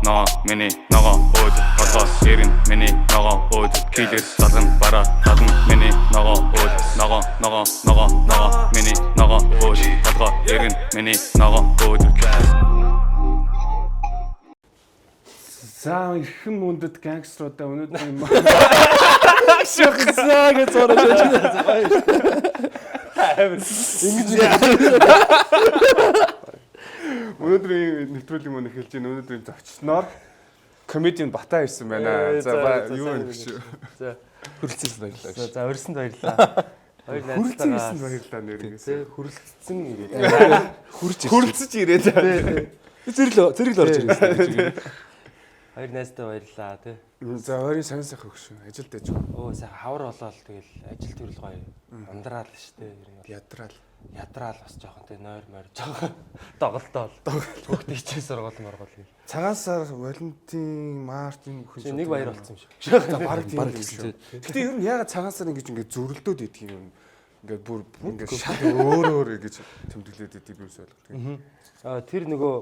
ноо миний ногоо өөд толгой ирэн миний ногоо өөд килээс салган бараа талан миний ногоо өөд ногоо миний ногоо өөд толгой ирэн миний ногоо өөд. За эрхэм мөндөд гангструудаа өнөөдөр юм шахсаа гэж зорож байна. Ингэж өнөөдрийн нэвтрүүлгийн мөн эхэлж байна. Өнөөдрийн зочноор комедиан Батаа ирсэн байна. За юу вэ гэж. За Хүрэлцсэн баярлалаа. за өрсөнд баярлалаа. Хоёр Хүрэлцсэн найзтайгаа баярлалаа нэрээс. хүрэлцсэн ирээд. Хүрэлцэж ирээд. Зэрэг л орж ирсэн. Хоёр найзтай баярлалаа тий. За хоёрын сайн сайхан өгшөө. Ажилд ээж. Оо сайхан хавар болоод тэгэл ажил төрөл гоё. Ундраал шүү дээ. Ер нь Ядраал. ядраал бас жоохон тий нойр морь жоохон доголдоо. Хүүхдээ хичээл сургууль маргуул гэл. Цагаансаар Валентин, Мартин бүхэн Нэг баяр болсон юм шиг. За баг тийм юм шүү. Гэтэ ер нь ягаад цагаансаар ингэж зүрлдөөд идэх юм. Ингээд бүр ингээд шал өөр гэж тэмдэглээд идэв би ойлгохгүй. Тэр нөгөө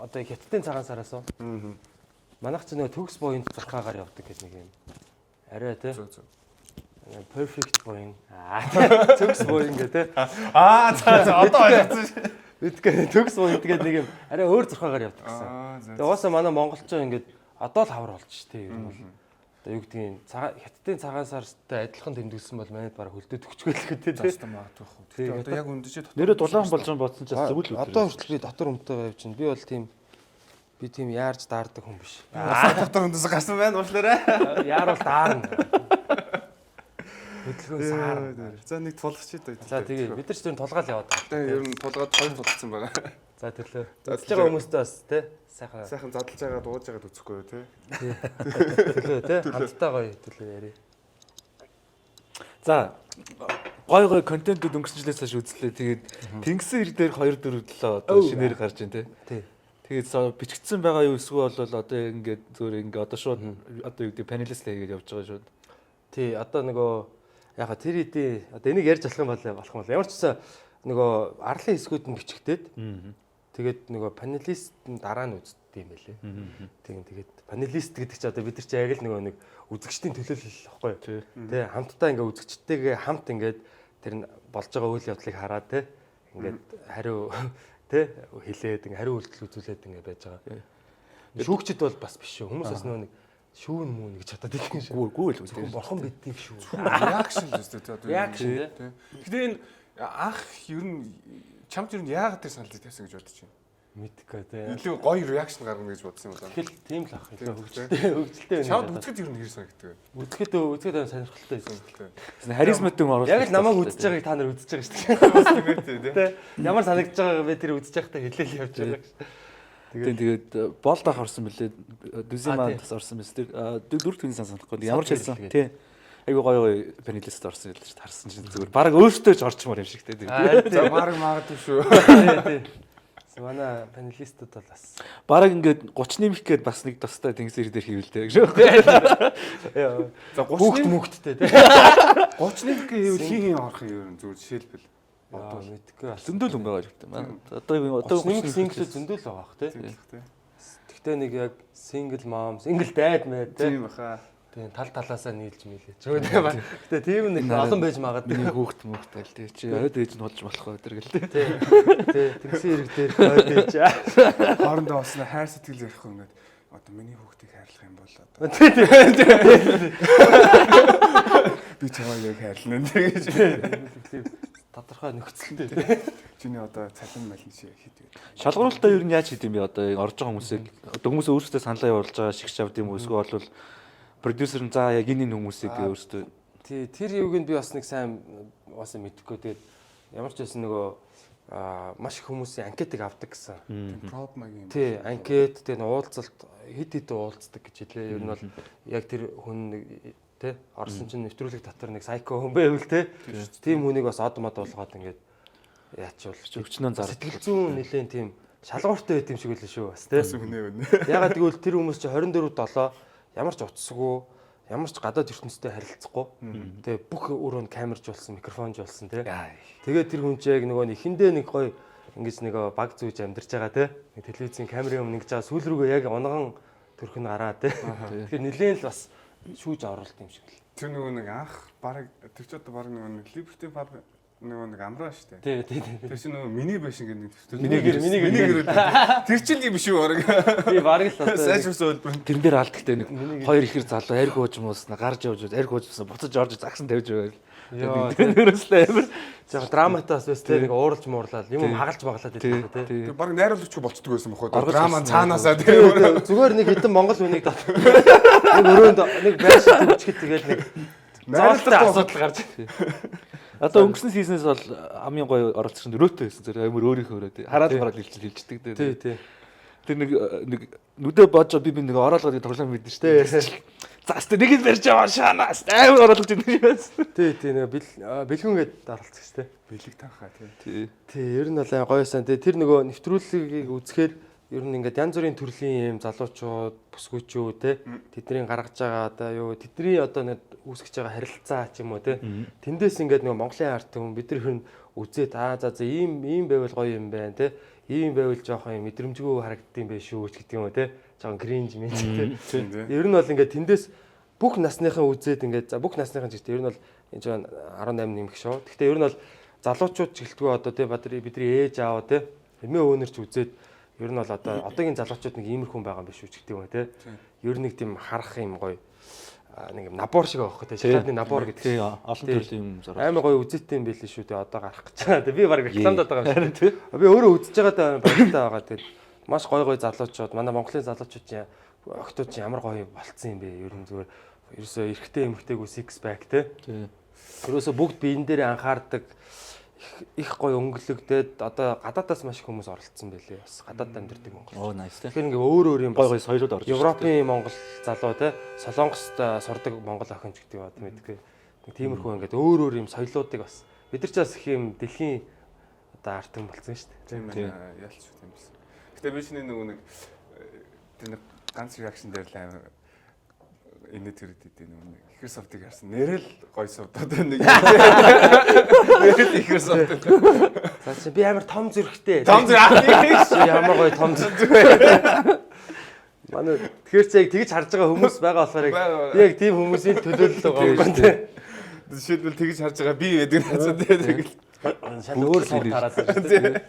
одоо хятадын цагаансараас уу? Манайх ч нөгөө төгс буйнд зурхаагаар явдаг гэх нэг юм. Арай тий. Perfect буйн. Төгс буйн гэдэг тий. За одоо ойлгосон шүү. Үдгээ төгс буйнд гэдэг нэг юм. Арай өөр зурхаагаар явдаг гэсэн. Тэгээ уусаа манай монголчууд ингээд одоо л хавар болж штэ юм бол. Одоо юу гэдгийг хятадын цагаансаартай адилхан тэмдэглэсэн бол манайд бараг хөлдөө төгчгөл гэдэг тий. Тастаа магадгүй. Тэгээ одоо яг үндэжээ нэрээ дулаан болж бодсон ч зөвл үү. Одоо хүртэл дотор өмтөөгөө явж байна. Би бол тийм яарж даардаг хүн биш. дотор үндэс гарсан байна уушлаарай. Яарал даарна. Хөдөлгөөн саарна. За нэг тулгач чи даа. За тэгээ бид нар ч зөв тулгаал яваад байгаа. Тэгээ ер нь тулгаад хоёр тулцсан байгаа. За төрлөө. Задлж байгаа хүмүүстээ бас тий сайхан задлж байгаа дууж байгаад үзэхгүй юу тий. Төрлөө тий хамтдаа гоё төрлөө яри. За гой контентууд өнгөрсөн жилээс хойш үзлээ. Тэгээд Тэнгисийн хэр дээр 2 4 7 одоо шинээр гарч байна тий. Тэгээд бичигдсэн байгаа юу эсвэл бол одоо ингээд зүгээр ингээд одоо шууд одоо юу гэдэг панелист хийгээд явж байгаа шууд. Тий одоо нөгөө яга тэр хэдий одоо энийг ярьж болох юм бол ямар ч гэсэн нөгөө арлын хэсгүүд нь бичигдээд тэгээд нөгөө панелист нь дараа нь үздэг юм байлээ. Тэгээд панелист гэдэг чинь одоо бид нар чи яг л нөгөө нэг үзэгчдийн төлөөлөл واخгүй юу. Тий хамтдаа ингээ үзэгчтэйгээ хамт ингээд тэр нь болж байгаа үйл явдлыг хараад тий ингээд хариу тий хэлээд ингээ хариу үйлдэл үзүүлээд ингээ байж байгаа. Шүүгчд бол бас биш шүү. Хүмүүс бас нөгөө нэг шүүн мөн гэж бодоод идэв шүү. Гүү л үү. Бурхан биднийг шүү. Реакшн л үстэй тий одоо. Реакшн тий. Гэтэ энэ анх ер нь чамд ер нь яагаад тэр санал тавьсан гэж бодож байна? Мэдгүй тий. Илүү гоё реакшн гаргана гэж бодсон юм байна. Тэгэл тийм л ах. Хөгжилтэй байна. Чамд үзэхэд ер нь хэр санагддаг вэ? Үзэхэд сонирхолтой байсан. Харизматик оруулалт. Яг л намайг үзэж байгааг та нар үзэж байгаа шүү дээ. Тий. Ямар санагдаж байгааг би тэр үзэж байхдаа хэлээл явж байгаа шүү. Тэгээд болд ах орсон бэлээ. Дүзиманд бас орсон биз. Тэр дөрөв төгний санахгүй. Ямар ч хэлсэн. Тий. Айгу гоё панелист орсон л шүү. Харсан чинь зүгээр. Бараг өөртөө ч орчмоор юм шиг тий. За бараг магадгүй шүү. Тий. Манай панелистууд бол бас бараг ингээд 30 нэмэх гээд бас нэг тостой Тэнгисийн дээр хийвэлтэй гэж. За 30 мөнгөдтэй тий. 30 нэмэх гэвэл хин орох юм зүгээр жишээлбэл. Одоо мэдгүй бас зөндөл хүн байгаа хэрэгтэй маань. Одоо нэг сингл зөндөл байгаа бах тий. Тэгтээ нэг яг сингл мом, сингл дайд мэ тий. Тийм баха. Тийм талаасаа нийлж мэлээ. Гэтэ тийм нэг олон байж магадгүй. миний хүүхд мөхтэй л тий. Чи ойд ээж нь болж болох өдр гэл тий. Тий. Тэгсэн хэрэг дээр ойд ээж. Хоорондоо бас хайр сэтгэл ярих юм гээд одоо миний хүүхдийг хайрлах юм бол одоо би чамайг яг хайрлана гэж. Тодорхой нөхцөлтэй тий. Чиний одоо цалин малин шиг хэд вэ? Шалгуулалтаа юу яаж хийдэм бэ одоо орж байгаа хүмүүсийг одоо хүмүүс өөрсдөө саналаа явуулж байгаа шигч авд юм уу эсвэл бол продюсер нь за яг энэ хүмүүсийг өөрсдөө тий тэр юуг нь би бас нэг сайн бас мэдэхгүй тэгээд ямар ч байсан нөгөө маш их хүмүүсийн анкетыг авдаг гэсэн. Проблем юм. Тий анкет тэгээд уулзалт хэд уулздаг гэж хэлээ. Ер нь бол яг тэр хүн тий орсон чинь нэвтрүүлэг дотор нэг сайко хүн байвал тий тийм хүнийг бас од мод болгоод ингээд яачвал өвчнөө зар сэтгэл зүйн нэлээд тийм шалгууртай байт юм шиг үлээ шүү бас тий. Ягаад гэвэл тэр хүмүүс чи 24/7 ямар ч утасгүй ямар ч гадаад ертөнцтэй харилцахгүй тэгээ бүх өрөөнд камержуулсан микрофонжуулсан тий. Тэгээд тэр хүн чи яг нөгөө ихэндээ нэг гоё ингэж нэг баг зүүж амьдарч байгаа тий. Телевизийн камерын өмнө ингэж байгаа сүүл рүүгээ яг онгон төрх нь гараа тий. Тэгэхээр нэлээд л бас шүүж оруулалт юм шиг л. Тэр нөгөө нэг анх баг тэр ч одоо баг нөгөө нэг Liberty Pub нөгөө нэг амраа штэ. Тий. Тэр чинь нөгөө мини байшин гэдэг нэг Минигэр. тэр чинь юм шүү орог. Би бараг л одоо Сайжрсан хэлбэр. Тэрэн дээр алдахтай нэг хоёр ихэр залуу арх уужмуусна гарч явж арх уужсан буцаж орж загсан тавьж байвал. Яа, Тэрнээсээ амар яг драматаас бас тий нэг ууралж муурлаад юм хагалж баглаад байдаг тий. Тэр баг найруулагчгүй болцдог байсан бохоо. Оргож Драма ирсэн. цаанаасаа тэр. Зүгээр нэг хэдэн монгол үнийг дот. Нэг өрөөнд нэг байшин төвчгэд тэгээд нэг зоолтой асуудал гарч ирсэн. Одоо өнгөрсөн сизнээс бол хамгийн гоё оролцогч нь Рөөтө байсан. Тэр амар өөрийнхөө өрөө тий. Хараад гараад хэлчихдэг тий. Тий. Тэр нэг нүдэ боожоо би нэг ороолгоод тоглоом мэдэн шүү дээ. Заас нэг л барьж аваа шаанаас амар ороолгож ирдэг юм байна. Тий нэг бэлгүнгээд оролцсон шүү дээ. Бэлэг танхаа тий. Тий. Тий, ер нь бол гоёсан. Тэр нөгөө нэвтрүүлгийг үзэхээр ер нь ингээд янз бүрийн төрлийн юм залуучууд, бүсгүйчүүд те тэдний гаргаж байгаа одоо юу тэдний одоо нэг үүсгэж байгаа харилцаа ч юм уу те тэндээс ингээд нөгөө Монголын арт хүн бид нар хөрн үзээд за ийм байвал гоё юм байна те ийм байвал жоохон мэдрэмжгүй харагддсан байх шүү ч гэдэг юм уу те жоохон кринж мэн те ер нь бол ингээд тэндээс бүх насныхаа үзээд ингээд за бүх насныхаа ч гэдэг ер нь бол энэ ч 18 нэмэх шүү. Гэхдээ ер нь бол залуучууд ч гэлтгүй одоо те бидний ээж аав те эмээ өвнөр ч үзээд ер нь бол одоо одоогийн залуучууд нэг иймэрхүү байгаа юм биш үү гэдэг юм тий. Ер нь нэг тийм харах юм гоё нэг юм набор шиг аахгүй тий. Шоколадны набор гэдэг. Тий, олон төрлийн юм зураг. Амар гоё үзээтэй юм байл шүү тий. Одоо гарах гэж байгаа. Би баг рекламад байгаа юм тий. Би өөрөө үзэж байгаа баяртай байгаа тий. Маш гоё залуучууд манай Монголын залуучууд чинь охтууд чинь ямар гоё болцсон юм бэ? Ер нь зүгээр ерөөсөө эрэгтэй эмэгтэйгөө six pack тий. Ерөөсөө бүгд биен дээр анхаардаг их гоё өнгөлөгдөд одоо гадаадаас маш их хүмүүс оролцсон байлээ. Бас гадаад амьдардаг Монгол. Оо nice тий. Тэгэхээр ингээ өөр юм Гоё соёлууд орж. Европын Монгол залуу те Солонгост сурдаг Монгол охин ч гэдэг бат мэдгүй. Нэг тиймэрхүү ингээд өөр юм соёлоодыг бас бид нар ч бас их юм дэлхийн одоо артын болсон шүү дээ. Тийм байна. Ялч шүү тийм байсан. Гэтэ би шинэ нөгөө нэг тэр нэг ганц реакшн дээр л амар инээд төрөдөд нөгөө нэг ихэр савдыг харсан. Нэрэл гоё савдаад нэг. Нэрэл ихэр савдаад. За чи би амар том зүрхтэй. Том зүрх Ямар гоё том зүрхтэй. Манай тэгэхээр ч яг тэгж харж байгаа хүмүүс байгаа болохоор яг тийм хүмүүсийн төлөөлөл байгаа юм байна. Жишээлбэл тэгж харж байгаа би гэдэг надад тэгэл. Шал өөр сар тараад байна.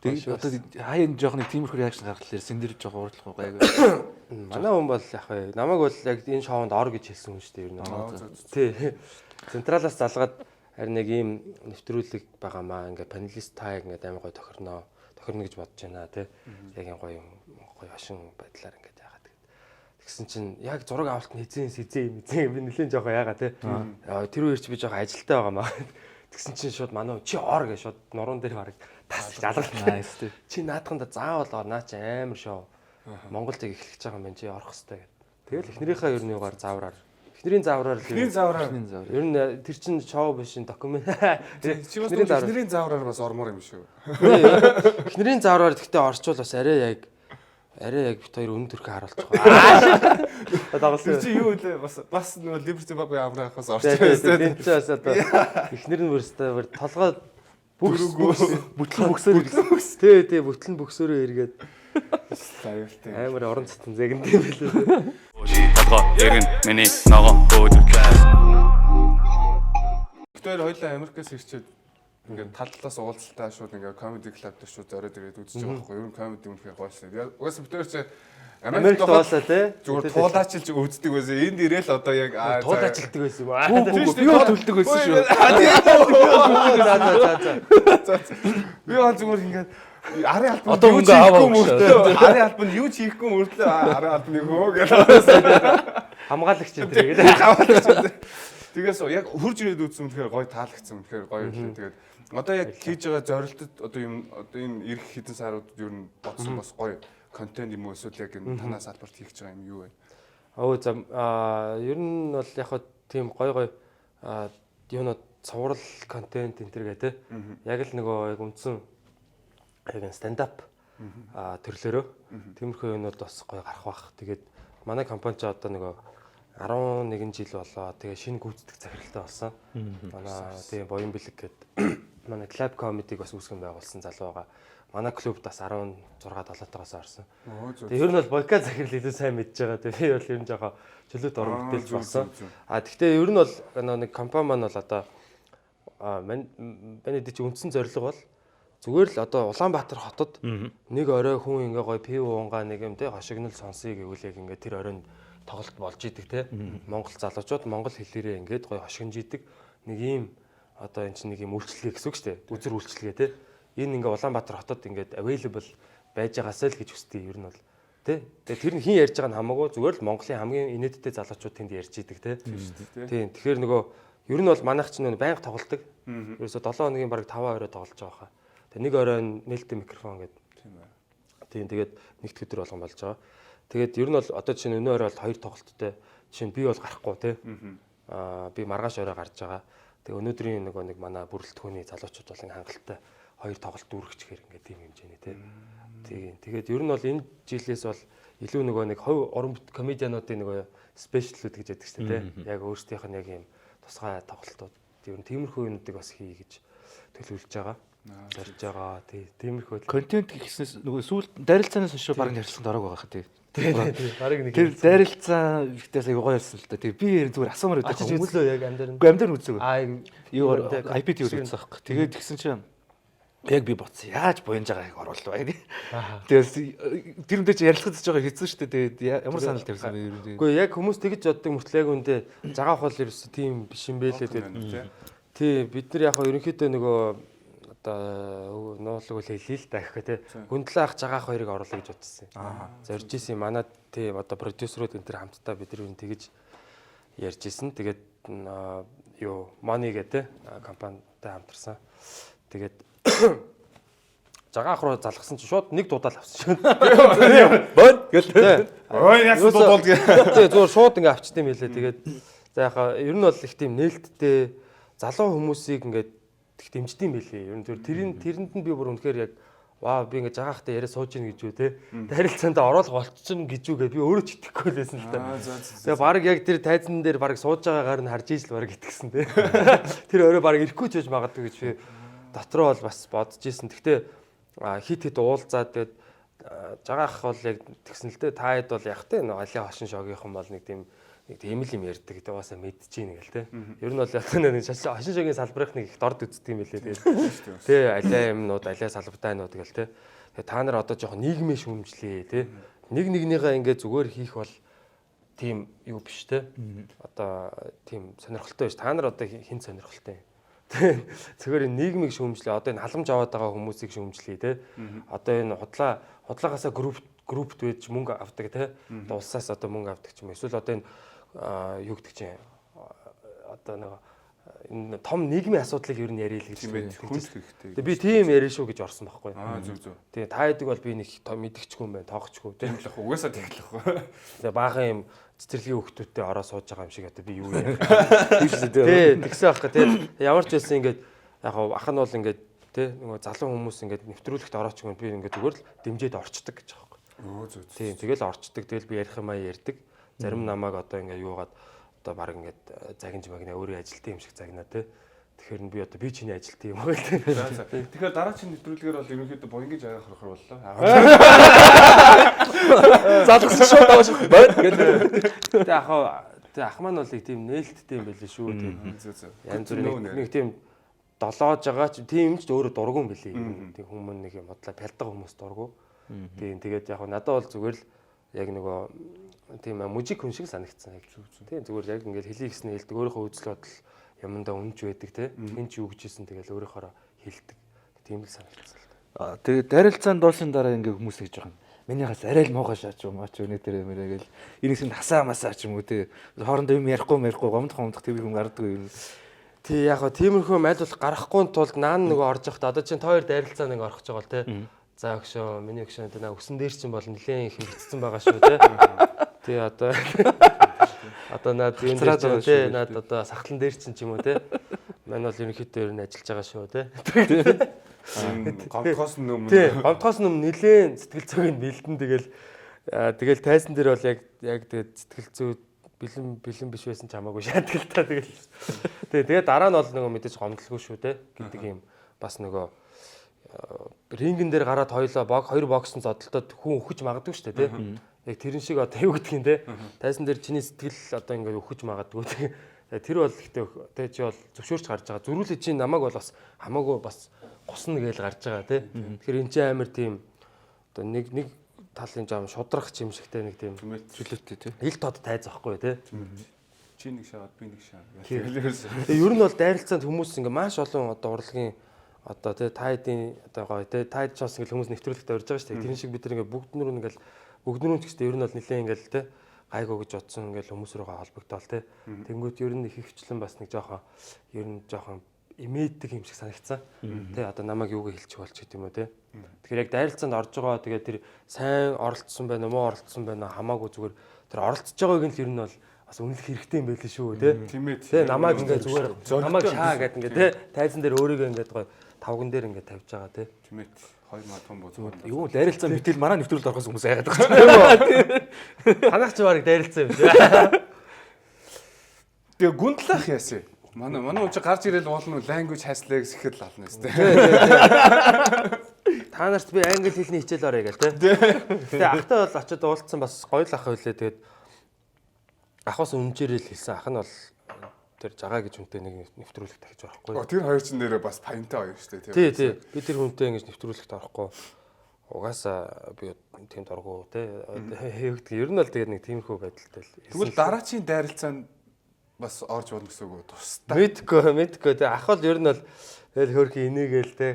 Тэгээд одоо хаяа жоох нэг тиймэрхүү реакшн гаргалаа сэндэр жоох уурлах уу гайгүй. Манай хүн бол яг бай. Намайг бол яг энэ шоунд ор гэж хэлсэн хүн шүү дээ ер нь. Тий. Централаас залгаад харин нэг ийм нэвтрүүлэг байгаамаа. Ингээ панелист та яг ингээ амар гоё тохирно гэж бодож байна тий. Яг энэ гоё хошин байдлаар ингээ яагаад тэгсэн чинь яг зураг авалт нь хизээ би нэлийн жоох яагаа тий. Тэр үеэр чи би жоох ажилтаа байгаамаа. Тэгсэн чинь шууд манай чи ор гэж шууд нуруунд дээр хараг тасч алгалаа. Чи наадханда заавал орнаа чи амар шоу. Монголд эхлэж байгаа юм байна чи орох хэрэгтэй гэд. Тэгэл эхнэрийнхээ ер нь югаар заавраар. Эхнэрийн заавраар л. Ер нь тэр чин шоу биш документ. Чи бас эхнэрийн заавраар бас ормоор юм шүү. Эхнэрийн заавраар гэхдээ орчвол бас арай яг бит хоёр өнө төрхөө харуулчих واخа. Дагалсан. Чи юу вэ бас нөгөө Liberty Pub аврахаас орчих байсан. Тийм ч бас одоо эхнэр нь өөртөө толгой бүтлэн бөксөр тий бүтлэн бөксөрөө эргээд аюултай. амар орон цэцэн зэгэн юм билээ. Татга эргэн миний ногоо өөдөр. Тэр хоёлаа Америкаас ирчээд ингээд тал талаас уулзалтаа шууд ингээд комеди клуб дээр шууд зориод ирээд үзэж байгаа байхгүй юу? Ер нь комеди үнэхээр гоё шээ. Угаасаа бид тэр чи Америкт болоо тий. зүгээр туулаачилж үздэг байсан. Энд ирээл одоо яг туулаачлдаг байсан юм аа. би бол төлдөг байсан шүү. Би бол зүгээр ингээд арын албан Одоо юу мөнгө аваа мөртлөө арын албан юу ч хийхгүй мөртлөө арын албаны хөө гэдэг. Хамгаалагч энэ тэгээд. Тэгээс яг хурж ирээд үзсэн үнэхээр гоё таалагдсан үнэхээр гоё юм. Тэгээд одоо яг хийж байгаа зорилтод одоо энэ ирэх хэдэн сарууд ер нь бодсон бас гоё контент юм уу эсвэл яг энэ танаас албарт хийж байгаа юм юу вэ? За ер нь бол яг хөө тийм гоё юунод цуврал контент энэ төр гэдэг. Яг л нөгөө яг үндсэн яг stand up төрлөөрөө тиймэрхүү юмуд бас гоё гарах бах. Тэгээд манай компани ч одоо нөгөө 11 жил болоо. Тэгээ шинэ гүйцэтгэх захиралтай болсон. Манай тийм боён бэлэг гэдэг манай клуб комедиг бас үүсгэн байгуулсан залуу байгаа. Манай клуб бас 16 7-оос орсон. Тэгээ ер нь бол Бойка захирал илүү сайн мэдж байгаа. Тэгээ би бол ер нь жоохон чөлөөт орон бүтээлч болсон. Гэхдээ ер нь бол нэг компани маань бол одоо манай дэч үндсэн зорилго бол зүгээр л одоо Улаанбаатар хотод нэг орой хүн ингээ гоё пив уунгаа нэг юм те хошигнол сонсъё гэвэл яг ингээ тэр оройн тоглолт болж идэг те. Монгол залуучууд монгол хэлээрээ ингээд гоё хошигнж идэг нэг ийм одоо эн чинь нэг юм үйлчлэгээ гэсэн үг шүү дээ. Үзэр үйлчлэгээ те. Энэ ингээ Улаанбаатар хотод ингээд available байж байгаасаа л гэж хүсдэг ер нь бол тий. Тэгээ тэр нь хин ярьж байгаа нь хамаагүй зүгээр л Монголын хамгийн инээдтэй залуучууд тэнд ярьж идэг тий. Тийм. Тэгэхээр нөгөө ер нь бол манайх ч нэг байнга тоглолдог. Ерөөсө 7 хоногийн бараг 5 орой тоглож байгаа хаа. Тэгээ нэг орой нээлттэй микрофон гэдэг. Тийм. Тэгээд нэгд өдөр болгон болж байгаа. Тэгээд ер нь бол одоо чинь өнөө орой бол 2 тоглолттой. Жишээ нь би бол гарахгүй тий. Би маргааш орой гарч байгаа. Тэгээ өнөөдрийн нэг манай бүрэлдэхүүний залуучууд болон хангалттай 2 тоглолт дүүргэчихээр ингээд тийм хэмжээний тий. Тэгээд ер нь бол энэ жилээс бол илүү нэг хувь орон комедиануудын спешиалүүд гэж яддаг шүү дээ тий. Яг өөрсдийнх нь яг юм тусгай тоглолтууд ер нь тиймэрхүү юмнуудыг бас хий гэж төлөвлөж байгаа. Зорж байгаа. Тиймэрхүү контент гэхснээс сүүл дайралцаанаас хойш баг ярилцсан дорог байгаа хаа тий. Бараг нэг тэр дайралцаа ихтэй аягүй гоё ярьсан л да. Тэгээ би зүгээр асуумаар байдаг. Ачиж үзлөө яг амдаар. Үгүй амдаар үзээгүй. Юу IPT үзсэн байхгүй. Тэгээд тэгсэн чинь яг би боцсон. Яаж буянж байгааг оруулах вэ? Тэгээс тэр үндэ чи ярилцахад ч байгаа хэцүү шүү дээ. Тэгээд ямар санал тавьсан бэ ер нь? Үгүй яг хүмүүс тэгж боддог мөртлөө яг үндэ загаах бол ерөөсө тийм биш юм бэлээ тэгээд. Тий бид нар яг ерөнхийдөө нөгөө одоо нуулаг үл хэлээ л да гэх тий. Гүндлээ ах загаах хоёрыг оруулах гэж бодсон. Зорж исэн манай тийм одоо продюсерууд энэ төр хамтдаа бид нар юу тэгж ярьж исэн. Тэгээд юу Money гэдэг компанитай хамтарсан. Тэгээд жагаах руу залгасан чинь шууд нэг дуудаал авсан шүү. Бод гэл. Ой яасан дуудал гэ. Тэгээ зүгээр шууд ингээ авчт юм хэлээ. Тэгээд за яхаа ер нь бол их тийм нээлттэй залуу хүмүүсийг ингээ их дэмждэг юм хэлээ. Ер нь тэрэнд нь би бүр үнэхээр яг ваа би ингээ жагаахтай яриа сууж ийн гэж үү те. Харилцаанд оруулах болчихсон гэж үгээ би өөрөө ч итгэхгүй байсан л та. Тэгээ баг яг тэр тайзан дээр баг сууж байгаагаар нь харж ижил баг итгэсэн те. Тэр өөрөө баг ирэхгүй ч байж магадгүй гэж би дотроо бол бас бодож исэн. Гэхдээ хит уулзаад тэгээд жагаах бол яг тэгсэн л дээ. Та хэд бол яг те алиа хошин шогийнхан бол нэг тийм л юм ярьдаг гэдэг угаасаа мэдчихээн гэл те. Ер нь бол яг нэг хошин шогийн салбарынх нэг их дорд үздэг юм билээ тэгээд. Тэ алиа юмнууд алиа салбартайнууд гэл те. Тэгээд та нар одоо жоохон нийгмийн шүүмжлээ те. Нэг нэгнийгээ ингээ зүгээр хийх бол тийм юу биш те. Одоо тийм сонирхолтой биш. Та нар одоо хин сонирхолтой юм. Зөвхөн нийгмийг шүүмжлээ. Одоо энэ халамж аваад байгаа хүмүүсийг шүүмжлэе те. Одоо энэ худлагаасаа группт байж мөнгө авдаг те. Улсаас одоо мөнгө авдаг ч юм. Эсвэл одоо энэ юу гэдэг чинь одоо нэг энэ том нийгмийн асуудлыг ер нь яриа л гэж хүндлэхтэй. Тэгээ би тийм яриа шүү гэж орсон байхгүй. Зүг. Тэгээ та хэдэг бол би нэг мэдгчгүй юм байна, тоохчгүй те. Тэглэх угаасаа тэглэх. Тэгээ баахан юм цэцэрлэгийн хөвгтүүдтэй ороо сууж байгаа юм шиг одоо би юу яах вэ? Тий, тэгсэн аах гэ. Ямар ч байсан ингээд яг ах нь бол ингээд тий нөгөө залуу хүмүүс ингээд нэвтрүүлэгт орооч гэнэ би ингээд зүгээр л дэмжиж орчдөг гэж байгаа юм. Зүг. Тий, тэгэл орчдөг. Тэгэл би ярих юм аа ярьдаг. Зарим намайг одоо ингээд юугаад одоо баг ингээд загинж магна өөрөө ажилтсан юм шиг загнаа тий. Тэгэхээр би одоо би чиний ажилтсан юм уу гэх. Тэгэхээр дараагийн нэвтрүүлгээр бол ерөнхийдөө буянгийн жагаах хорхор боллоо. Залгсан шууд авах бод гэдэг. Тэ ах маань бол тийм нээлттэй юм байлээ шүү тийм. Янз бүрийн нэг тийм долоож байгаа ч тийм ч өөрөө дургу юм билээ. Тийм хүмүүс нэг юм бодлоо пялдаг хүмүүс дургу. Тийм тэгээд яг надад бол зүгээр л яг нөгөө тийм мужик хүн шиг санагдсан. Тийм зүгээр яг ингээд хэлий гэснээр хэлдэг өөрийнхөө үзэл бодол юмдаа үнж байдаг те. Энд ч юу гэж хэлсэн тэгэл өөрийнхөө хэлдэг. Тийм л санагдсан л. Тэгээд дайралцаанд доосын дараа ингээ хүмүүс гэж байгаа юм. Минийхээс арай л муухай шаач юм аач өнөөдөр мэрэгэл энэсэнд хасаа масаа ч юм уу те. Хоорондоо юм ярихгүй гомдох тэр юм гарддаг юм. Тий яг хоо тиймэрхүү майлуулах гарахгүй тулд наан нөгөө орж явахдаа одоо чинь тоор дайралцаа нэг орох гэж байгаа л те. За өгшөө миний өгшөө тэ өсөн дээр чинь бол нэлээд их хэмжигдсэн байгаа шүү те. Тий одоо наад юм дээр чинь те наад одоо сахлан дээр чинь ч юм уу те. Мань бол ерөнхийдөө ер нь ажиллаж байгаа шүү те. Гомдхоос өмнө. Тий гомдхоос өмнө нэлээд сэтгэл зүйн бэлдэн тэгэл тайзан дээр бол яг тэгээд сэтгэл зүй бэлэн биш байсан ч хамаагүй шаарддаг л та тэгэл. Тэгээ дараа нь бол нөгөө мэдээж гомдлгүй шүү те гэдэг юм бас нөгөө рингэн дээр гараад хоёр боксын зодтолдод хүн өхөж магадгүй шүү дээ тий. Яг тэрэн шиг одоо юу гэдгийг тий. Тайсан дээр чиний сэтгэл одоо ингээд өхөж магадгүй тий. Тэр бол ихтэй тий чи бол зөвшөөрч гарч байгаа. Зүрүүлээ чи намайг бол бас хамаагүй бас госно гэж гарч байгаа тий. Тэгэхээр эн чинь амар тийм одоо нэг талын жам шудрах юм шигтэй нэг тийм чөлөөтэй тий. ил тод тайз авахгүй тий. Чи нэг шаад би нэг шаад. Тэгээ ер нь бол дайралцаанд хүмүүс ингээ маш олон одоо урлагийн одоо тий тайдын одоо гоё тий тайд чаас ингээл хүмүүс нэвтрүүлэгт орж байгаа шүү дээ. Тэрэн шиг бид нэг бүгд нь ч гэсэн ер нь бол нэлээ ингээл тий гайгүй гэж бодсон ингээл хүмүүс рүүгээ холбогдоол тий. Тэнгүүд ер нь их хвчлэн бас нэг жоохон имээдэг юм шиг санагдсан. Тий одоо намайг юуг хэлчих болч гэдэг юм уу тий. Тэгэхээр яг дайралцаанд орж байгаа тэгээ тэр сайн оролцсон байна уу муу оролцсон байна хамаагүй зүгээр тэр оролцож байгааг нь л ер нь бол бас үнэлэх хэрэгтэй юм байл шүү тий. Тий намайг ингээ зүгээр намайг шаа гэдэг ингээ тий тайзан дээр өөрийгөө ингээ гоё тавган дээр ингээ тавьж байгаа тий. Тимэт хоёр матон бузуу. Юу дайралцаа битэл манай нэвтрүүлэлд орохоос хүмүүс айгаад байгаа. Танах ч барыг дайралцсан юм шиг. Тэгээ гүндлах яасан. Манай уу чи гарч ирэл болно language хаслаа гэхэд л ална өстэй. Та нарт би англи хэлний хичээл орё гэл тий. Тэгээ ахтай бол очиод уулзсан бас гоё л ах байлээ. Тэгээд ахаас үнжээрэл хэлсэн. Ах нь бол тэр жагаа гэж хүнтэй нэг нэвтрүүлэгт тавьж байхгүй. Тэр хоёр ч нэрээ бас паянтай хоёр шүү дээ тий. Тий. Би тэр хүнтэй ингэж нэвтрүүлэгт орохгүй. Угаасаа би тийм дургу тий. Хэвгдэг. Ер нь бол тэгээд нэг тиймэрхүү байдалтай л. Тэгвэл дараачийн дайралцаанд бас орж болно гэсэн үг тустай. Мэдгүй тий. Ах бол ер нь бол тэгэл хөөрхи инээгээл тий.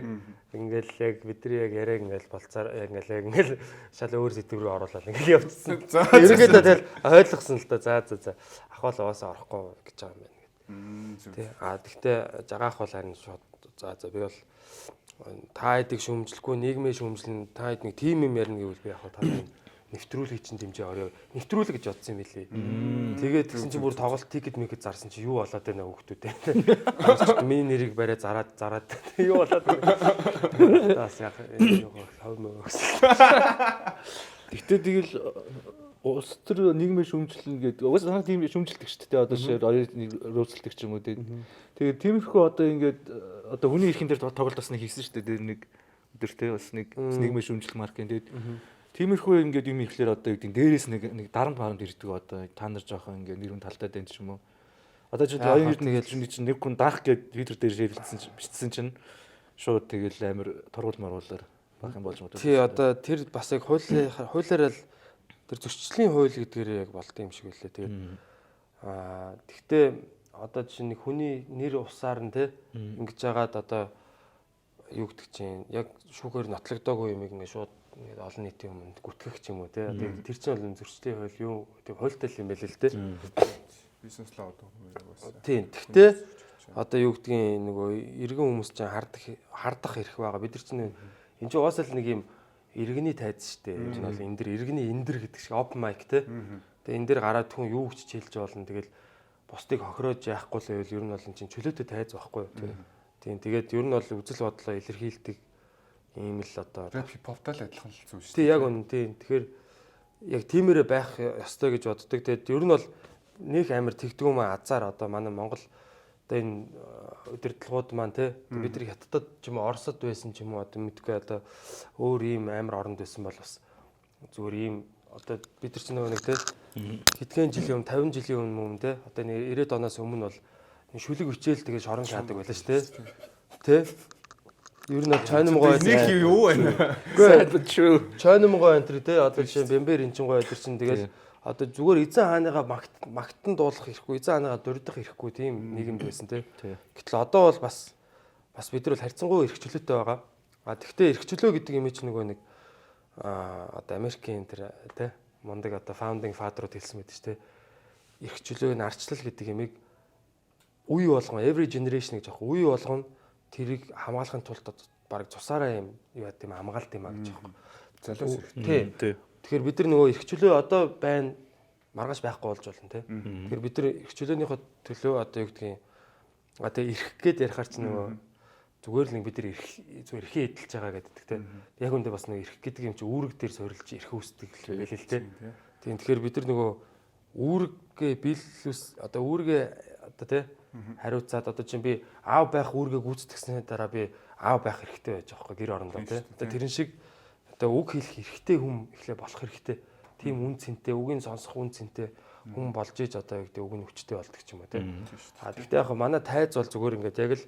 Ингээл яг бидний яг яриаг ингээл болцаар ингээл шал өөр сэтгэв рүү оруулаад ингээл явчихсан. Ерөнхийдөө тэгэл ойлгосон л та. За. Ах бол угаасаа орохгүй гэж байгаа юм байна. Тий. Тэгтээ жагаах бол харин шууд за би бол та хэдийг шүүмжлэхгүй нийгмийн шүүмжлэн та хэд нэг тим юм ярина гэвэл би яг та нэвтрүүлгийг чинь дэмжээ орё. Нэвтрүүлэг гэж бодсон юм билий. Тэгээд тэгсэн чинь бүр тоглолт тикет мэгэд зарсан чинь юу болоод байна хүүхдүүд. Миний нэрийг бариад зараад юу болоод байна. Таас яг хавмаа өгсөн. Гэхдээ тэгэл улс төр нийгмийн шүүмжлэл гэдэг угаасаа санаа тийм шүүмжилдэг шүү дээ. Одоо шир оюутны рууцлдаг ч юм уу тийм. Тэгээд тиймэрхүү одоо ингээд одоо хүний эрхэн дээр тоглолт бас нэг хийсэн шүү дээ. Тэр нэг өдөртэй бас нэг нийгмийн шүүмжлэл маркийн тэгээд тиймэрхүү ингээд юм ихлээр одоо юу гэдэг дээрээс нэг дарамт ирдэг одоо та нар жоохон ингээд нэрүн талтай дэн ч юм уу. Одоо ч оюун эрдэнэ хэлж чинь нэг хүн даах гэд твиттер дээр бичсэн чинь шууд тэгэл амар тургуул маруулаар бах юм болж байгаа. Тий одоо тэр бас яг хуулиараа л тэр зөрчлийн хууль гэдгээр яг болд юм шиг үлээ. Тэгээд тэгтээ одоо чинь нэг хүний нэр усаар нь те ингэж жагаад одоо юу гэдэг чинь яг шүүхээр нотлогдоогүй юм ингээд шууд ингээд олон нийтийн өмнө гүтгэх ч юм уу те. Тэгээд тэр чинь бол зөрчлийн хууль юу гэдэг хуультай юм байл л те. Бизнес лоо одоо хүмүүс. Тийм. Тэгтээ одоо юу гэдгийг нөгөө иргэн хүмүүс чинь хардах эрх байгаа. Бид нар чинь энэ чинь угаасаа л нэг юм иргэний тайз шүү дээ. Энэ чинь бол энэ дэр иргэний эндэр гэдэг шиг open mic те. Тэгээ энэ дэр гараад хүн юу гэж хэлж болно. Тэгэл бусдыг хохироож яахгүй л байвал ер нь бол энэ чинь чөлөөтэй тайз байхгүй юу. Тийм. Тэгээд ер нь бол үзэл бодлоо илэрхийлдэг ийм л одоо рэп хипхоптай л адилхан л зүйл шүү. Тийм яг үнэн тийм. Тэгэхээр яг тиймэрэ байх ёстой гэж боддог. Тэгээд ер нь бол нэг амар тэгдгүүм азар одоо манай Монгол одоо энэ удирдлагууд маань те бидний хятадд ч юм уу Оросд байсан ч юм уу одоо мэдгүй одоо өөр ийм амар оронд байсан бол бас зүгээр ийм одоо бид нар ч нэг те хэдхэн жилийн өмнө 50 жилийн өмнө те одоо 90-ад оноос өмнө бол шүлэг хичээл тэгээ шорон шаадаг байлаа ш те ер нь чойномгоо нэг юу байна. Үгүй чойномгоо энэ те одоо жишээ бэмбэр энчингоо энэ чинь тэгэл одоо зүгээр эзэн хааныгаа магтан дуулах хэрэггүй, эзэн хааныгаа дурдах хэрэггүй тийм нийгэмд байсан тийм. Гэтэл одоо бол бас бид нар бол харьцангуй эрх чөлөөтэй байгаа. Тэгвэл эрх чөлөө гэдэг юм чинь нөгөө нэг одоо Америкийн тэр тийм мундаг одоо founding father-ууд хэлсэн мэт шүү дээ. Эрх чөлөөний арчлал гэдэг юмыг үе болгон every generation гэж аах үе болгон тэрийг хамгаалахын тулд баг цусаараа юм юу яа гэм хамгаалт юм а гэж аах. Залуус эрх. Тийм. Тэгэхээр бид нар нөгөө эрх чөлөө одоо байна маргааш байхгүй болж болно тийм. Тэгэхээр бид нар эрх чөлөөнийхөө төлөө одоо юу гэдгийг одоо эрх гээд ярихаар ч нөгөө зүгээр л нэг бид нар зүгээр эрхээ эдэлж байгаа гэдэг тийм. Яг үндэ бас нэг эрх гэдэг юм чи үүрэг дээр сорилж эрх үүсдэг л байл л тийм. Тийм тэгэхээр бид нар нөгөө үүргээ биелүүлс одоо үүргээ одоо тийм хариуцаад одоо чинь би аав байх үүргээ гүйцэтгэсний дараа би аав байх хэрэгтэй байж байгаа гэр орондоо тий. Одоо тэрэн шиг одоо үг хэлэх хэрэгтэй хүм эхлээ болох хэрэгтэй. Тийм үн цэнтэй, үгийг сонсох үн цэнтэй хүн болж иж одоо яг үг нь хүчтэй болдог ч юм уу тий. Гэхдээ яг манай тайз бол зүгээр ингээд яг л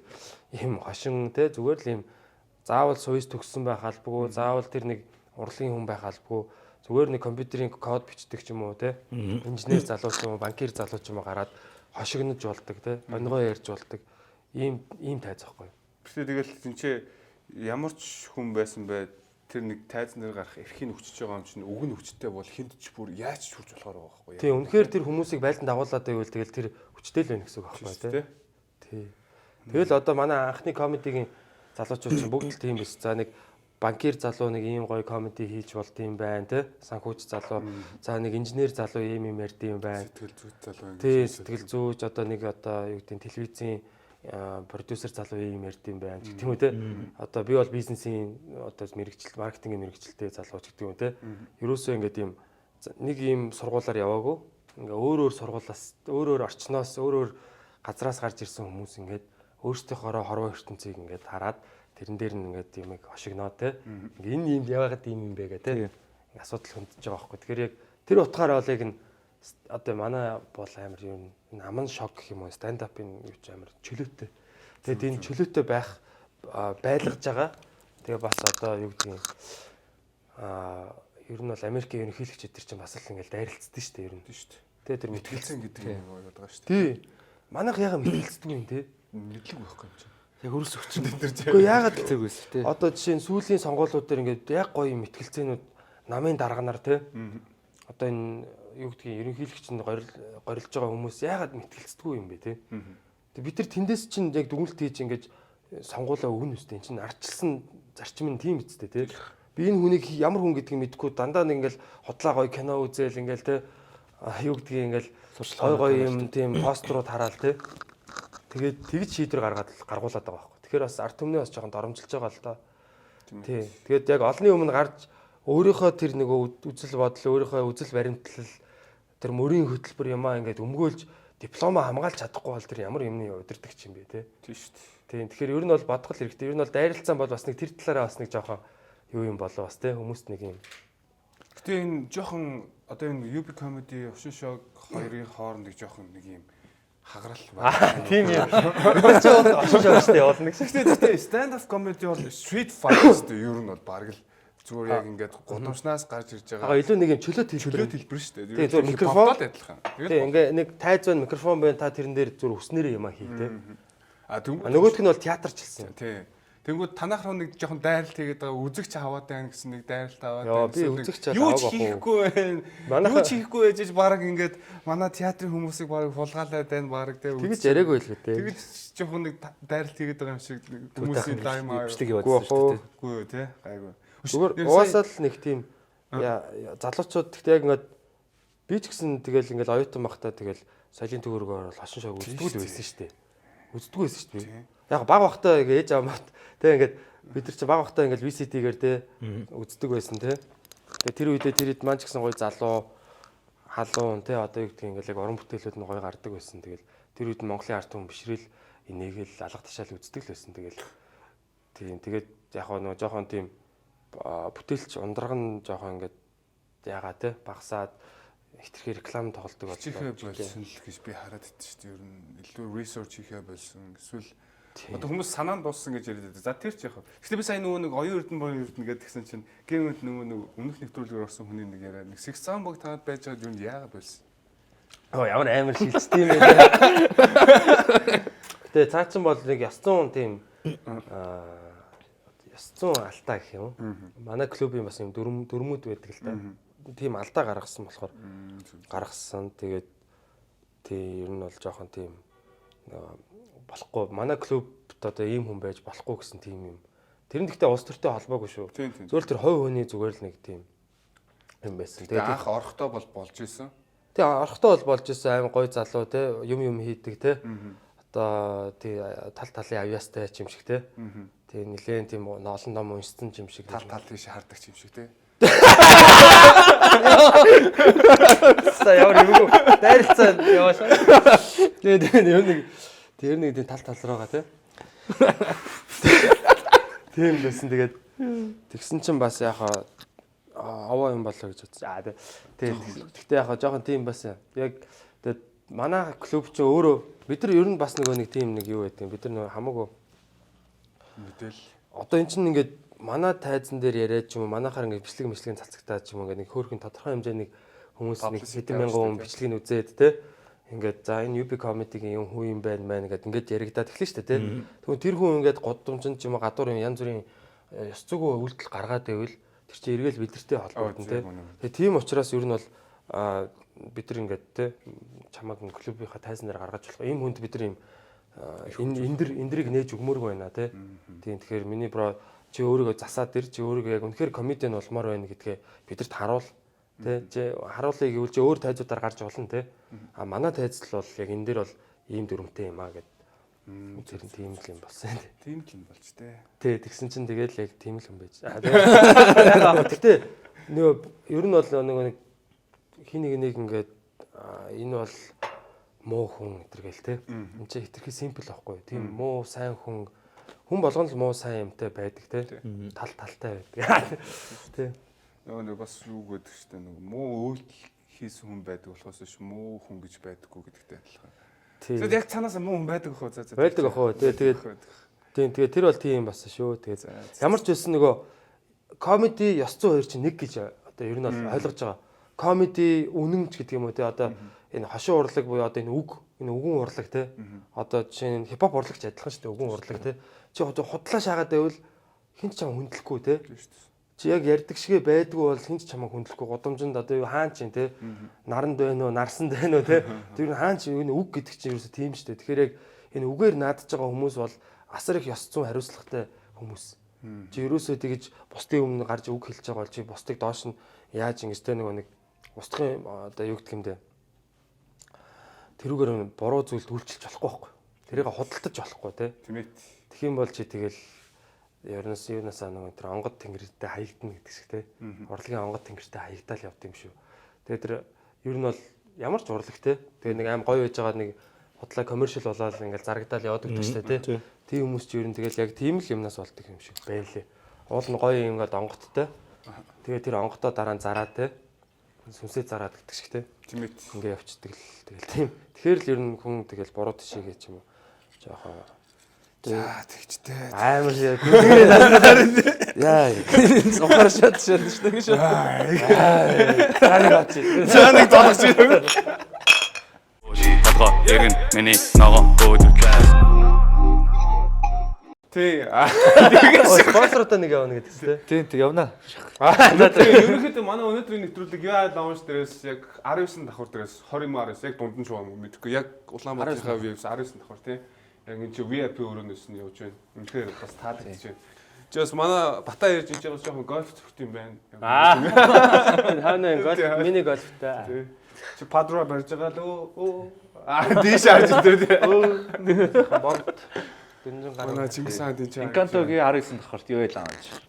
ийм хошин тий зүгээр л ийм заавал сувис төгссөн байх албагүй, заавал тэр нэг урлагийн хүн байх албагүй, зүгээр нэг компьютерийн код бичдэг ч юм уу тий. Инженер залуу ч юм уу, банкир залуу ч юм уу гараад хошигнож болдог тий. Онгоо ярьж болдог. Ийм тайз байхгүй. Гэхдээ тэгэл тэнцээ ямар ч хүн байсан бай тэр нэг тайз нэр гарах эрхийн хүчж байгаа юм чинь үг нь хүчтэй бол хинт ч бүр яаж ч хүрч болохоор байгаа байхгүй. Тий, үнэхээр тэр хүмүүсийг байлдан дагуулад байвал тэгэл тэр хүчтэй л байна гэсэн үг байхгүй тий. Тий. Тэгэл одоо манай анхны комедигийн залуучууд чинь бүгд л тийм биш. За нэг банкир залуу нэг ийм гоё комеди хийж болд юм байна тий. Санхүүч залуу, за нэг инженер залуу ийм юм ярьд юм байна. Сэтгэл зүйч залуу. Тий, сэтгэл зүйч одоо нэг одоо юу гэдэг телевизийн продюсер залуу юм ярьд юм байна гэх юм үү те. Одоо би бол бизнесийн одоо мэрэгчлэл, маркетингийн мэрэгчлэлтэй залууч гэдэг юм те. Ерөөсөө ингээд юм нэг юм сургуулаар яваагүй. Ингээ өөр сургуулаас, өөр орчноос, өөр газраас гарч ирсэн хүмүүс ингээд өөрсдийнхоороо хорвоо ертөнцийг ингээд хараад тэрэн дээр нь ингээд юм хошигноо те. Ингээ энэ юм яагаад ийм юм бэ гэх те. Асуудал хөндөж байгаа байхгүй. Тэгэхээр яг тэр утгаараа бол яг н одоо манай бол амар юм аман шок гэх юм уу stand up-ын юу ч амар чөлөөтэй. Тэгээд энэ чөлөөтэй байх байлгаж байгаа. Тэгээ бас одоо юу гэдэг юм ер нь бол Америкийн ерөнхийлөгч эдэр чинь бас л ингээл дайралцдаг шүү дээ ер нь. Тийм шүү дээ. Тэгээ тэр мэтгэлцэн гэдэг юм болоод байгаа шүү дээ. Тий. Манайх яга мэтгэлцдэг юм те. Мэдлэг байхгүй юм чинь. Яг хөрс өгчин дээр зэ. Гэхдээ ягаад хэцэг байсан те. Одоо жишээ нь сүүлийн сонгуулиуд дээр ингээд яг гоё мэтгэлцээнүүд намын дарганаар те. Одоо энэ юу гэдгийг ерөнхийлөгч нь горилж байгаа хүмүүс яагаад мэтгэлцдэггүй юм бэ те. Тэг бид нар тэндээс чинь яг дүгнэлт хийж ингэж сонгуулаа өгнө үстэй чинь арчилсан зарчим нь тийм үстэй те. Би энэ хүнийг ямар хүн гэдгийг мэдэхгүй дандаа нэг ингээл хотлаа гоё кино үзэл ингээл те юу гэдгийг ингээл гоё гоё юм тийм постерууд хараал те. Тэгээд тэгж шийдвэр гаргуулад байгаа байхгүй. Тэгэхээр бас арт түмнээ бас жоохон доромжилж байгаа л да. Тий. Тэгээд яг олонний өмнө гарч өөрийнхөө тэр нэг үзэл бодол, өөрийнхөө үзэл баримтлал тэр мөрийн хөтөлбөр юмаа ингээд өмгөөлж диплома хамгаалж чадахгүй бол тэр ямар юмны удирдагч юм бэ те. Тийм шүү дээ. Тийм. Тэгэхээр ер нь бол бодгол хэрэгтэй. Ер нь бол дайралцсан бол бас нэг тэр талаараа бас нэг жоохон юу юм болоо бас те хүмүүст нэг юм. Гэтэ энэ жоохон одоо энэ UB comedy Ушин шог хоёрын хооронд нэг жоохон нэг юм хагарал байна. Тийм юм. Бид ч очиж байгаа шүү дээ болно гэсэн. Гэтэ stand up comedy бол street fight шүү дээ. Ер нь бол баг л зүгээр яг ингээд гудамжнаас гарч ирж байгаа. Илүү нэг юм чөлөөт хэлбэр шүү дээ. Тийм зөв микрофон адилхан. Тийм ингээ нэг тайз байна микрофон байна та тэрэн дээр зүр өснөрөө юм а хий те. Нөгөөх нь бол театрчилсан. Тийм. Тэнгүүд танах руу нэг жоохон дайралт хийгээд байгаа үзэгч аваад байна гэсэн нэг дайралт аваад байна. Би үзэгч аваад юу ч хийхгүй байна. Юу ч хийхгүй ээжж баг ингээд манай театрын хүмүүсийг баг хулгаалаад байна баг те. Тэгэж яриаггүй л гэдэг. Тэгэж жоохон нэг дайралт хийгээд байгаа юм шиг хүмүүсийн лайм бичлэг явуулсан шүү дээ. Үгүй те. Гайгүй. Зүгээр угаасаа л нэг тийм залуучууд гэхдээ яг ингээд би ч гэсэн тэгэл ингээд оюутан бахтаа тэгэл соёлын төгөөргөөр хошин шог үздэг л байсан шүү дээ. Үздэг байсан шүү дээ. Яг баг бахтаа ээж аваад тэг ингээд бид нар чи баг бахтаа ингээд VCD-гээр те үздэг байсан те. Тэгээ тэр үедээ тэр хэд маань ч гэсэн гоё залуу халуун те одоо юу гэдгийг ингээд яг уран бүтээлүүд нь гоё гардаг байсан. Тэгэл тэр үед Монголын арт хүн бишрэл энийгэл алга ташаал үздэг л байсан. Тэгэл тийм тэгээд яг нөгөө жоохон тийм бүтээлч ундраган жоохон ингээд ягаа те багсаад хитрхи реклам тоглодог болчихлоо болсон л гэж би хараад идэв шүү дээ. Ер нь илүү research хийхээ болсон. Эсвэл одоо хүмүүс санаанд дууссан гэж яриад байдаг. За тэр ч яг. Гэхдээ би сая нөгөө нэг оюун эрдэнэ боён эрдэнэ гэдэг гисэн чинь гэмэд нөгөө нэг өмнөх нэвтрүүлгээр орсон хүний нэг яриа нэг сэгцэн баг танаад байж байгаа юм яагаад байсан. Ямар амар шилжтэй юм бэ. Тэгээ цаачин бол нэг ястун тийм ястун алтаа гэх юм. Манай клубын бас юм дөрмүүд байдаг л та. Тийм алдаа гаргасан болохоор гаргасан. Тэгээд тий ер нь бол жоохон тийм болохгүй. Манай клубт одоо ийм хүн байж болохгүй гэсэн тийм юм. Тэр нь гэхдээ улс төртэй холбоогүй шүү. Зөвхөн тэр хувь хүний зүгээр л нэг тийм юм байсан. Тэгээд анх орохдоо бол болж исэн. Тий орохдоо бол болж исэн аим гой залуу те юм хийдэг те. Одоо тий тал талын авьяастай юм шиг те. Тий нэлээд тийм олон ном уншсан юм шиг. Тал тийш хардаг юм шиг те. Ямар юм бэ? Дайралцсан яваашаа. Тэр нэг тал руугаа тий. Тийм байсан. Тэгээд тэгсэн чинь бас яхаа аваа юм болоо гэж бодсон. Тийм. Гэхдээ яхаа жоохон тийм бас яг тэгээд манай клуб ч өөрөө бид нар ер нь бас нэг тийм нэг юу байдаг. Бид нар хамаагүй Мэдээл. одоо эн чинь ингээд манай тайзан дээр яриад ч юм уу манайхаар ингээд бичлэг цацагтаад ч юм ингээд нэг хөөрхөн тодорхой хэмжээний хүмүүс нэг хэдэн мянган хүн бичлэгийг үзээд те ингээд за энэ UB comedy-гийн юм хүн юм байна мэн ингээд яригадаад эхлэн шүү дээ те. Тэгвэл тэр хүн ингээд годдомжинд ч юм уу гадуур янз бүрийн ёс зүйн үйлдэл гаргаад байвал тэр чинь эргээл бидэртэй холбоотой те. Тэгээ тийм учраас ер нь бол бид нар ингээд те чамаг клубийнхаа тайзан дээр гаргаж болох ийм хүнд бид нар ийм эндэрийг нээж өгмөөргүй байна те. Тийм тэгэхээр миний бро чи өөрийгөө засаад ир чи өөрийгөө яг үнэхээр комедиан болмоор байна гэдгээ бидэрт харуул те. Чи харуулъя гэвэл чи өөр тайзуудаар гарч болно те. А манай тайзл бол яг энэ дээр бол ийм дүрмтэй юм а гэд. Тэр тийм л юм болсон. Тийм л юм болж тээ. Тий, тэгсэн чинь тэгэл яг тийм л юм байж. Гэхдээ нөгөө ер нь бол нэг хин нэг ингээд энэ бол муу хүн гэтэргээл те. Энд чи хитрхи симпл байхгүй. Тийм муу сайн хүн болгоно л муу сайн юмтай байдаг те. Талтай байдаг. Тий. Нөгөө бас юу гэдэг чтэй нөгөө муу үйлдэл хийсэн хүн байдаг болохоос биш муу хүн гэж байдаггүй гэдэгтэй адилхан. Тэгээд яг цаанаас муу хүн байдаг ах уу за. Байдаг ах уу. Тэгээд тэр бол тийм бас шүү. Тэгээд ямар ч байсан нөгөө комеди ёс зүйн хоёр чинь нэг гэж одоо ер нь бол ойлгож байгаа. Комеди үнэнч гэдэг юм уу те одоо энэ хошин урлаг буюу одоо энэ үгэн урлаг те одоо жишээ нь хипхоп урлагч адилхан шүү дээ үгэн урлаг те чи худлаа шаагаад байвал хинч чам хүндлэхгүй те чи яг ярьдаг шигэ байдгүй бол хинч чамаа хүндлэхгүй годомжинд одоо юу хаан чинь те наранд байна уу нарсанд байна уу те тэр хаан чи энэ үг гэдэг чинь ерөөсө тийм шүү дээ тэгэхээр яг энэ үгээр наадж байгаа хүмүүс бол асар их ёс зүйн хариуцлагатай хүмүүс чи ерөөсөө тэгэж бусдын өмнө гарч үг хэлж байгаа бол чи бусдыг доош нь яаж ингэж те нэг устгах одоо юу гэх юм бэ тэрүүгээр буруу зүйлд үйлчилж болохгүй байхгүй. Тэрийг худалдаж болохгүй тий. Тэгэх юм бол чи тэгэл юунасаа нэг тэр онгод тэнгэртэй хаягдана гэдэг шиг тий. Урлагийн онгод тэнгэртэй хаягдаал явд юм шүү. Тэгээ тэр ер нь бол ямар ч урлаг тий. Тэгээ нэг аим гоё байж байгаа нэг худлаа коммершил болоод ингээл зарагдаал яваад өгдөг шүү тий. Тийм хүмүүс чи ер нь тэгэл яг тийм л юмнаас болдог юм шиг байлээ. Уул нь гоё юм ингээд онгодтой. Тэгээ тэр онгодоо дараа нь зараад тий. Сүнсээ зараад гэдэг шиг те. Тимэт ингээ явцдаг л тэгэл тийм. Тэгэхээр л ер нь хүн тэгэл буруу тишээгээ ч юм уу. Жохоо. За тэгчтэй. Амар яа. Яа. Сохор шат шүү дээ шүү. За нэг долооч. Татга эргэн миний ногоо өөдөг. Тий. Спонсортой нэг явна гэдэг тийм. Тийм явна. Ерөнхийдөө манай өнөөдрийн нэвтрүүлэг яа лаунж дээрээс яг 19 давхар дээрээс 20-19 яг дунд нь шугам мэдхгүй яг Улаанбаатарынхаа вьюс 19 давхар тий. Яг энэ чи VIP өрөөнөөс нь явж байна. Үнэхээр бас таалагдж байна. Чи бас манай Батаа ярьж байгаа жоохон гольф зөвхт юм байна. Хаана гольф мини гольфтай. Чи падро барьж байгаа л дээш харж дээр тий. Бомб. Манай Чингис хаан тийч. Инкантогийн 19 давхарт юу ялаа гэж.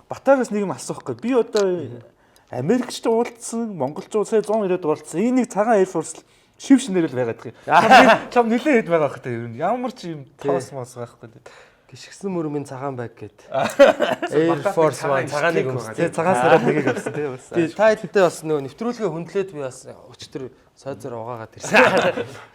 Батагаас нэг юм асуухгүй. Би одоо Америкчд уулзсан, монголчууд сая 190-д уулзсан. Энэ нэг цагаан Air Force шив шинээр л байгаад байгаа юм. Чам нилээ хэд байгаа хөтэй ер нь. Ямар ч юм тоос моос байхгүй. Гიშгсэн мөрмийн цагаан байг гээд. Air Force маань цагааныг өмссөн. Тэгээ цагаас хараад нэгийг авсан тий бас. Би тайлтай бас нөгөө нэвтрүүлгээ хөндлөөд би бас өчтөр сойзоор угаагаад ирсэн.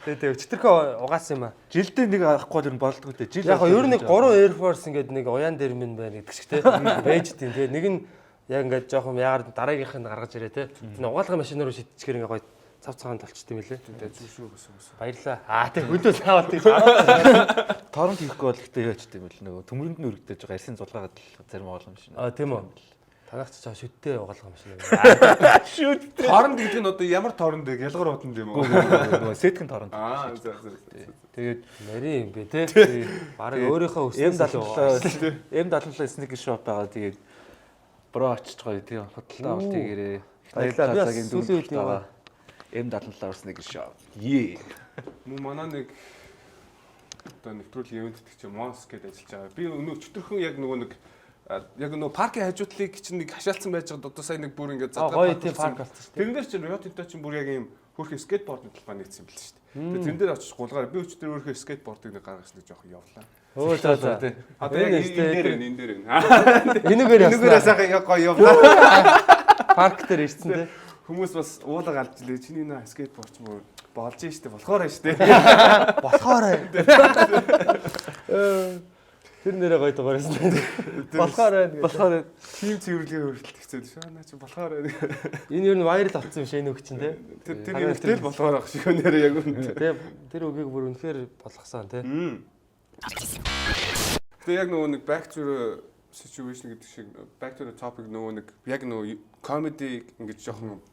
Тэгээ өчтөрхөө угаасан юм аа. Жилдээ нэг авахгүй л болдгоо тий. Жил яг ер нь нэг 3 Air Force ингээд нэг уян дээр минь байна гэдэг шиг тий. Бэж тийм тий. Нэг нь яг ингээд жоохон яагаад дараагийнх нь гаргаж ирээ тий. Тэр угаалгын машинаар шидчихээр ингээд гоё цав цагаан толчтой юм лээ. Тэгээ зүг шүү гэсэн. Баярлаа. Тий хөдөө цаавал тий. Торрент хийхгүй бол ихтэй яачтай юм бэл нөгөө төмөрөнд нь өргөдөж байгаа эрсийн зулгаагаад зарим оолом шин. Тийм үү. Танах ч шүттэй угаалгах машин байна. Шүт. Торрент гэдэг нь одоо ямар торрент вэ? Ялгар утанд юм уу? Нөгөө сеткэн торрент. За. Тэгээд нари юм бэ тий. Бараг өөрийнхөө өснөөс M77 sneaker shop байгаа. Тэгээд бро очиж гоё тий. Худалдаа авалт хийгээрээ. Баярлалаа. Би сүүлийн үед яваа. M77 sneaker shop. Мөн манай нэг одоо нэвтрүүлгийн ивент гэдэг чинь Mons гэдэг ажиллаж байгаа. Би өнөө өчтөрхөн яг нөгөө нэг Яг нөө паркийн хажуудлыг чинь нэг хашаалцсан байж байгаа одоо сайн нэг бүр ингээд гоё тийм парк болсон шүү дээ. Тэрэн дээр чинь Rio Tinto чинь бүр яг ийм хөрхи скейтбордын талбай нэгдсэн юм биш үү? Тэгээ тэрэн дээр очиж гулгаар би өчтөр өөрхөө скейтбордыг нэг гаргаж нэг жоох явлаа. Өө за. Одоо яг энэ дээр. Энэгээр сайхан яг гоё явлаа. парк дээр ирсэн те. Хүмүүс бас уулаг алж лээ. Чиний нөө скейтборд ч мөр болж штэ болохоор штэ. Болохоор. Тэр нэрээ гоё дугаарсан. Болохоор тим цэвэрлэгээ хөрөлт хэцүү шүү. Наа чи болохоор. энэ ер нь вайрал авсан юм шиг энэ үг чинь те. Тэр юм тэл болохоор ах шиг нэрээ яг үнэ. Тэ тэр үгийг бүр үнэхээр болгосон те. Тэгээ яг нөгөө нэг back to the situation гэдэг шиг back to the topic нөгөө нэг яг нөгөө comedy ингэж жоохон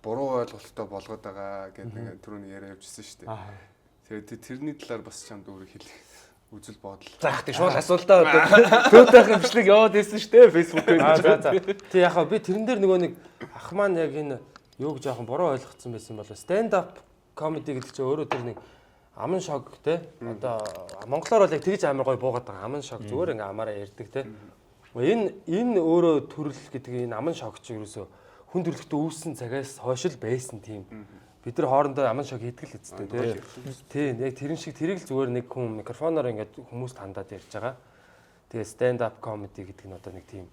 буруу ойлголттой болгоод байгаа гэдэг ингээд түрүүний яриа явжсэн шүү дээ. Тэгээд тэрний талаар бас чамд өөрөө хэлэх үзэл бодол. Заах тийм шууд асуултаа төөтөхийн бичлэг яваад ирсэн шүү дээ Facebook-ээр. Тэг яг би тэрэн дээр нөгөө нэг ах маань яг энэ юуг жоохон буруу ойлгоцсон байсан болоо. Stand up comedy гэдэг чинь өөрөө тэр нэг аман шог те. Одоо монголоор бол яг тэгж амар гоё буугаад байгаа. Аман шог зүгээр ингээ амаараа ярьдаг те. Энэ өөрөө төрөл гэдэг энэ аман шог чи ерөөсө хүн төрлөختөө үүссэн цагаас хойш л байсан тийм. Бид нар хоорондоо аман шог хийдэг л үсттэй тий. Тийм яг тэрэн шиг тэрийг л зүгээр нэг хүн микрофоноор ингээд хүмүүст хандаад ярьж байгаа. Тэгээ stand up comedy гэдэг нь одоо нэг тийм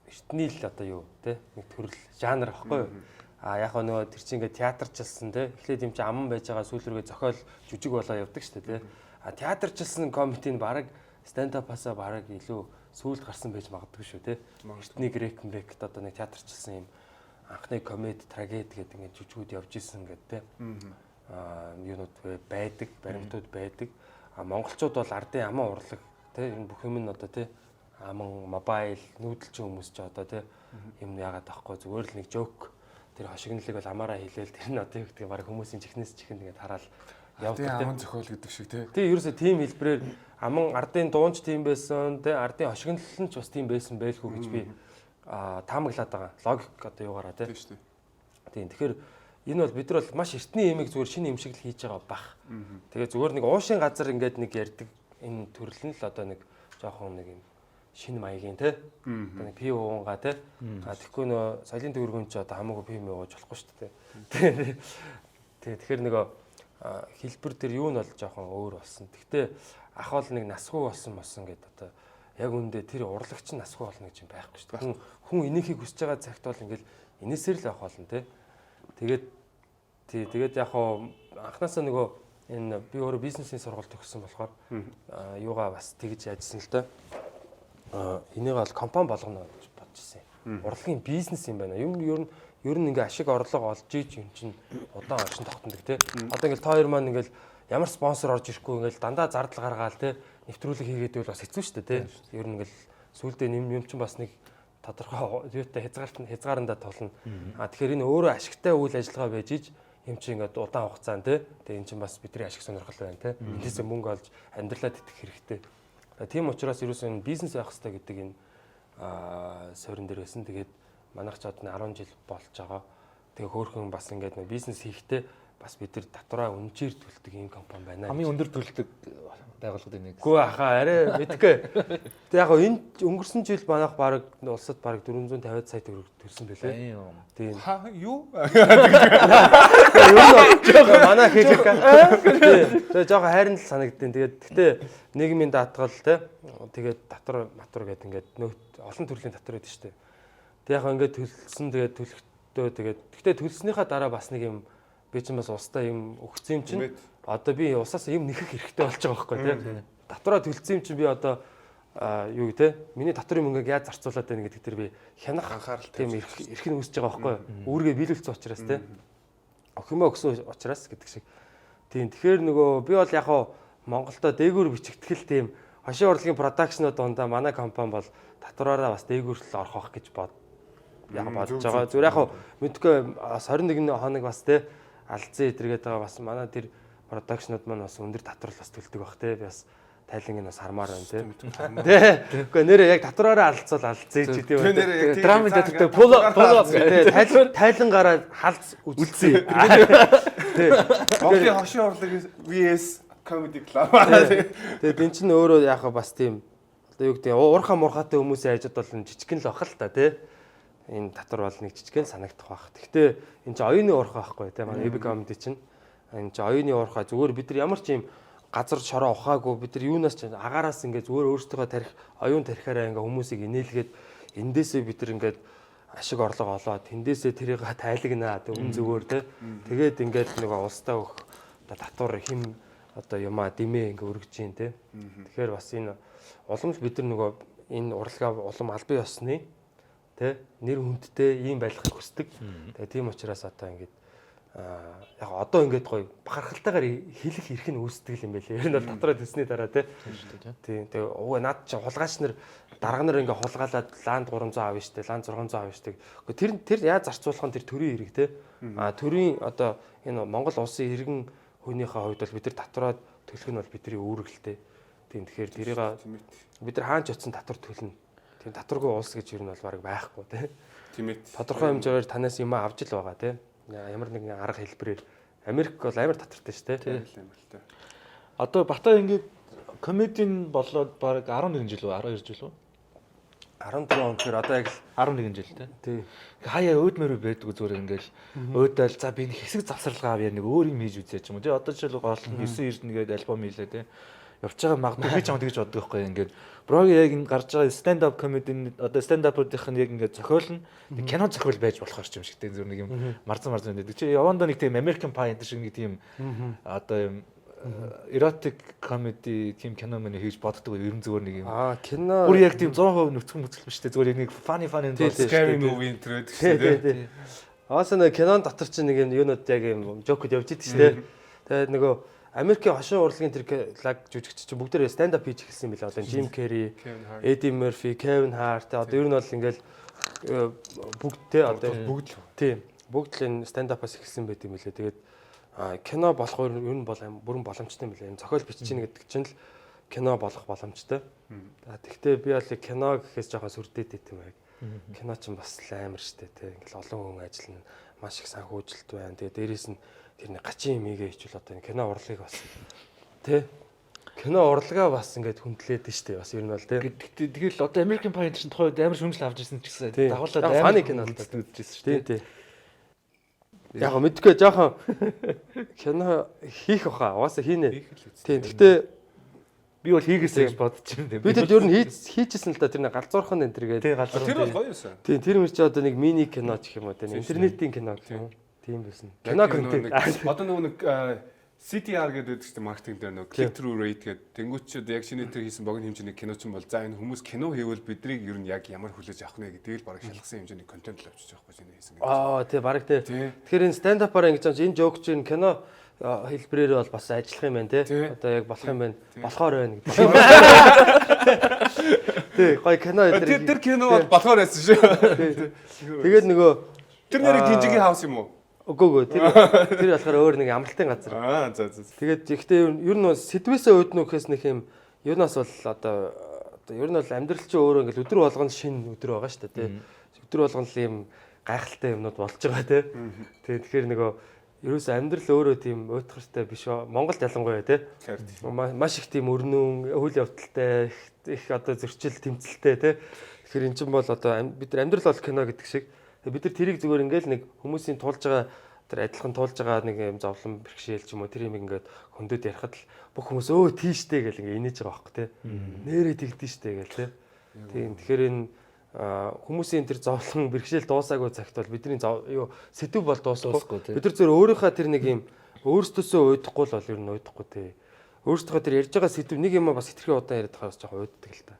эртний л одоо юу тий нэг төрөл жанр аахгүй юу. Яг нөгөө тэр чинь ингээд театрчилсан тий. Эхлээд юм чи аман байж байгаа сүүлрүүгээ зохиол жүжиг болоо явдаг шүү дээ тий. Театрчилсан комеди нь баг stand up-асаа баг илүү сүүлд гарсан байж магадгүй шүү тий. Эртний Грекенбект одоо нэг театрчилсан юм анхны комеди трагеди гэдэг ингээд жүжигүүд явж исэн гэдэг те. Юунууд байдаг, баримтууд байдаг. Монголчууд бол ардын аман урлаг те энэ бүх юм нь одоо те аман мобайл нүүдэлчин хүмүүс ч одоо те юм яагаад байхгүй зүгээр л нэг жок тэр хошигнолыг бол амаараа хийлээл тэр нь одоо юу гэдэг баг хүмүүсийн чихнээс чихэнд ингээд хараад явдаг те. Аман зохиол гэдэг шиг те. Тий ерөөсөө тийм хэлбэрээр аман ардын дуунч тийм байсан те ардын хошигнол нь ч бас тийм байсан байлгүй гэж би таамаглаад байгаа. Логик одоо юугаараа тийм шүү дээ. Тийм. Тэгэхээр энэ бол бид нар бол маш эртний юмыг зүгээр шинэ юм шиг л хийж байгаа бах. Тэгээ зүгээр нэг уушин газар ингээд нэг ярьдаг энэ төрөл нь л одоо нэг жоохон нэг юм шинэ маягийн тий. Одоо нэг пив уунгаа тий. Тэгэхгүй нөө соёлын төвөргөн ч одоо хамаагүй пив ууж болохгүй шүү дээ. Тэгэхээр нөгөө хэлбэр тэр юу нь бол жоохон өөр болсон. Гэхдээ ах бол нэг насгүй болсон гэдэг одоо яг үндэ тэр урлагч нь насгүй болно гэж юм байхгүй шүү дээ. Хүн энийхийг хүсэж байгаа цагт бол ингээл энэсээр л авах болно те. Тэгээд яг анхнаасаа нөгөө энэ би өөрөө бизнесийн сургалт төгссөн болохоор юугаа бас тэгж яажсэн л да. Энийг бол компани болгоно гэж бодож ирсэн. Урлагийн бизнес юм байна. Ер нь ингээ ашиг орлого олж ийж юм чинь удаан орчин тогтнодог те. Одоо ингээл та хоёр маань ингээл ямар спонсор орж ирэхгүй ингээл дандаа зардал гаргаал те. Нэвтрүүлэг хийгээд бол бас хэцүү шүү дээ тий. Ер нь ингээл сүулдэ юм чинь бас нэг тодорхой юутай хязгаарандаа тулна. Тэгэхээр энэ өөрөө ашигтай үйл ажиллагаа байж иж юм чинь ингээд удаан хугацаанд тий. Тэгээ эн чинь бас бидний ашиг сонирхол байна тий. Эндээсээ мөнгө олж амьдралаа тэтгэх хэрэгтэй. Тийм учраас ерөөсөө энэ бизнес байх хэрэгтэй гэдэг энэ суурин дээр байсан. Тэгээд манайх ч одоо 10 жил болж байгаа. Тэгээ хөөхөн бас ингээд нэг бизнес хийхдээ бас бид нар татвараа үнчээр төлдөг ийм компани байна. Хамгийн өндөр төлдөг байгууллагууд энийг. Гүү ахаа арай мэдгүй. Тэг яг энэ өнгөрсөн жил манайх баг улсад баг 450 сая төгрөг төлсөн байлээ. Тийм. Юу? Манай хэлэх. Тэгээ жоохон хайрын л санагдтiin. Тэгээд гэтээ нийгмийн даатгал те. Тэгээд татвар матур гэдэг ингээд олон төрлийн татвар байдаг шүү дээ. Тэг яг ингээд төлсөн тэгээд төлөхдөө тэгээд гэтээ төлснийхаа дараа бас нэг юм би ч бас устдаа юм өгсөн юм чинь одоо би усаас юм нэхэх хэрэгтэй болж байгаа байхгүй тийм. Татвараа төлсөн юм чинь би одоо юу те миний татврын мөнгөийг яаж зарцуулаад байна гэдэг тэр би хянах анхаарал тийм эрх нь үүсэж байгаа байхгүй. Үүргээ биелүүлсэн учраас тийм. Охимоо өгсөн учраас гэдэг шиг. Тийм. Тэгэхээр нөгөө би бол яг Монголдо дээгүүр бичигдэл тийм хошин урлагийн продакшнууд дундаа манай компани бол татвараараа бас дээгүүр л орох гэж бодож байгаа. Зүгээр яг мэдгүй 21 хоног бас тийм алдсан эдэргээд байгаа бас манай тэр продакшнууд маань бас өндөр татвар бас төлдөг бах те. Би бас тайланг нь бас хармаар байна те. Гэхдээ нэрээ яг татвараараа алдцал алдсан ч тийм үү. Драмын дэвтэртэй тайлангаараа халц үзсэн. Монголын хошин урлаг VS comedy club. Тэгээд энэ чинь өөрөө яг бас тийм одоо юу гэдэг уурхаа муурхаатай хүмүүсийн ажид бол жижигхэн л бах л та тий. Энэ татвар бол нэг жижигхэн санагдах бах. Гэхдээ энэ чинь оюуны уурхаа байхгүй тий. Манай epic comedy чинь энэ чинь оюуны уурхаа зүгээр бид нар ямар ч юм газар шороо ухаагүй бид нар юунаас ч агаараас ингээд зүгээр өөрсдөө тарих оюун тарихаараа ингээд хүмүүсийг инээлгээд эндээсээ бид нар ингээд ашиг орлого олоод тэндээсээ тэрийг тайлагнаа үн зүгээр те. Тэгээд ингээд нэг улстай өөх одоо татвар хим одоо юмаа димээ ингээд өргөж юм те. Тэгэхээр бас энэ уламж бид нар нөгөө энэ урлагаа улам албан ёсны те нэр хүндтэй ийм байхыг хүсдэг. Тэгээ тийм учраас одоо ингээд яг одоо ингээд гоё бахархалтайгаар хэлэх эрх нь үүсдэг юм байлээ. Ер нь бол дотроо төсний дараа тий. Тэгээ ууга наад чи хулгаач нар дарга нар ингээд хулгаалаад ланд 300 авна штэ, ланд 600 авна штэ. Тэр яаж зарцуулах нь тэр төрийн хэрэг тий. Төрийн одоо энэ Монгол улсын иргэн хүнийхээ хувьд бол бид нар татвараад төлөх нь бол бидний үүрэгтэй. Тийм тэгэхээр тэрийг бид нар хаанч очсон татвар төлнө. Тийм татваргүй улс гэж ер нь бол баг байхгүй тий. Тийм ээ. Тодорхой хэмжээгээр танаас юм авч л байгаа тий. Ямар нэгэн арга хэлбэрээр Америк бол амар татвартай шүү дээ. Тийм. Одоо Бата ингээд комедийн болоод баг 11 жил үү 12 жил үү? 14 он гэхээр одоо яг 11 жил тий. тий. Хаяа өөдмөр байдгүй зүгээр ингээл өөдөөл за би нэг хэсэг завсарлага авъя нэг өөр юм хийж үзье ч юм уу тий. Одоо жишээл гол нь 9 эрдэнэ гээд альбом хийлээ тий. Явж байгаа магадгүй би ч юм тэгж боддог байхгүй ингээд Броги яг ин гарч байгаа stand up comedy одоо stand up-уудынх нь яг ингээд зохиол нь кино зохиол байж болохоор ч юм шиг тий зөв нэг юм марзан байдаг. Чи явандаа нэг тийм American Pie энэ шиг нэг тийм одоо юм erotic comedy тийм кино мань хийж боддог ер нь зүгээр нэг юм. Кино бүр яг тийм 100% нүцгэн мүцгэлж штэ зүгээр нэг funny scary movie энэ төрөд шүү дээ. Аасаа нэг кинон дотор чинь нэг юм юунууд яг юм жокуд явж идэг штэ. Тэгээд нөгөө Америкийн хошин урлагийн тэр лаг жүжигч чинь бүгдээ stand up хийж эхэлсэн юм билээ. Одоо Jim Carrey, Eddie Murphy, Kevin Hart одоо ер нь бол ингээл бүгдтэй одоо бүгд л тийм бүгд л энэ stand up-аас эхэлсэн байт юм билээ. Тэгээд кино болох ер нь бол бүрэн боломжтой юм билээ. Зохиол биччихнэ гэдэг чинь л кино болох боломжтой. Тэгвэл би бол кино гэхээс жоохон сүрдээд байт юм байг. Кино ч бас амар штэ тий. Ингээл олон хүн ажиллана, маш их санхүүжилт байна. Тэгээд дээрээс нь тэр нэг гачийн мигээ хичүүл одоо кино урлагийг бас тий кино урлагаа бас ингээд хүндлээд штэ бас ер нь бол тий тэгэл одоо American Pie чинь тухайд амар шүмжил авч ирсэн ч гэсэн дагуулад амар фаны кино үзчихсэн шүү дээ тий яг мэдгүй жоохон кино хийх баха угаасаа хийнэ тий гэхдээ би бол хийгээсэй гэж бодож байна. Би тэр ер нь хийчихсэн л да тэр нэг галзуурхан энэ төр гэдэг. Тэр бол гоё юмсан. Тий тэр мөр чи одоо нэг мини кино гэх юм уу тий интернетийн кино гэх юм. Тийм байсан. Кино контент. Одоо нэг CTR гэдэг чинь маркетинг дээр нэг click through rate гэдэг тэнгуучуд яг шинэ тэр хийсэн богино хэмжээний кино ч юм бол за энэ хүмүүс кино хийвэл биднийг ер нь яг ямар хүлээж авах нэ гэдгийг л бараг шалгасан хэмжээний контент л авчиж байгаа юм хийсэн гэдэг. Тий бараг тий. Тэгэхээр энэ stand up-аар ингэж энэ joke чинь кино хэлбэрээр бол бас ажиллах юм байна тий. Одоо яг болох юм байна. Болохоор байна гэдэг. Тий гоё кино тэр кино бол болохоор байсан шүү. Тэгээд нөгөө тэр нэрийг Гинжигийн хаус юм уу? Үгүй тэр болохоор өөр нэг амралтын газар. За. Тэгээд ихтэй ер нь сэдвээсээ өөднө гэхээс нэг юм юунаас бол одоо ер нь бол амьдрал чинь өөрөө ингээл өдөр болгоно шинэ өдөр байгаа шүү дээ тий. Өдөр болгоно л юм гайхалтай юмнууд болж байгаа тий. Тэгэхээр нөгөө ерөөсөө амьдрал өөрөө тийм уйтгартай биш Монголд ялангуяа тий. Маш их тийм өрнөн үйл явдалтай их одоо зөрчил тэмцэлтэй тий. Тэгэхээр эн чинь бол одоо бид нар амьдрал бол кино гэдэг шиг бид нар тэрийг зүгээр ингээл нэг хүмүүсийн туулж байгаа тэр адилхан туулж байгаа нэг юм зовлон бэрхшээл ч юм уу тэр юм ингээд хөндөд ярихад л бүх хүмүүс өө тийштэй гэл ингээд инээж байгаа байхгүй тий. Нэрээ тэгдэж штэ гэл тий. Тийм тэгэхээр энэ хүмүүсийн тэр зовлон бэрхшээл дуусаагүй цагт бол бидний юу сэдв бол дуусахгүй. Бид нар зөв өөрийнхөө тэр нэг юм өөрсдөөсөө уйдахгүй л бол ер нь уйдахгүй тий. Өөрсдөө тэр ярьж байгаа сэдв нэг юм бас итгэхээ удаан яриад байгаа бас жоохон уйддаг л та.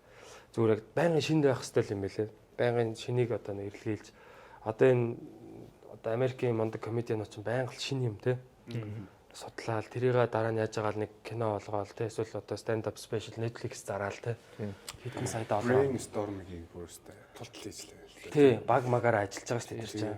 Зүгээр яг байнгын шинэ байх хэрэгтэй юм байлээ. Байнгын шинийг одоо нэрлэлж одоо энэ одоо Америкийн мондөг комедианууд ч байнга л шинэ юм те. Судлаад тэрийг дараа нь яаж байгаа л нэг кино болгоол те. Эсвэл одоо stand up special Netflix зараал те. Хэдэн сайд олоо. Brainstorming-ийг бүрөөстэй тултал хийжлээ. Тий, баг магаар ажиллаж байгаа шүү дээ тэр чинь.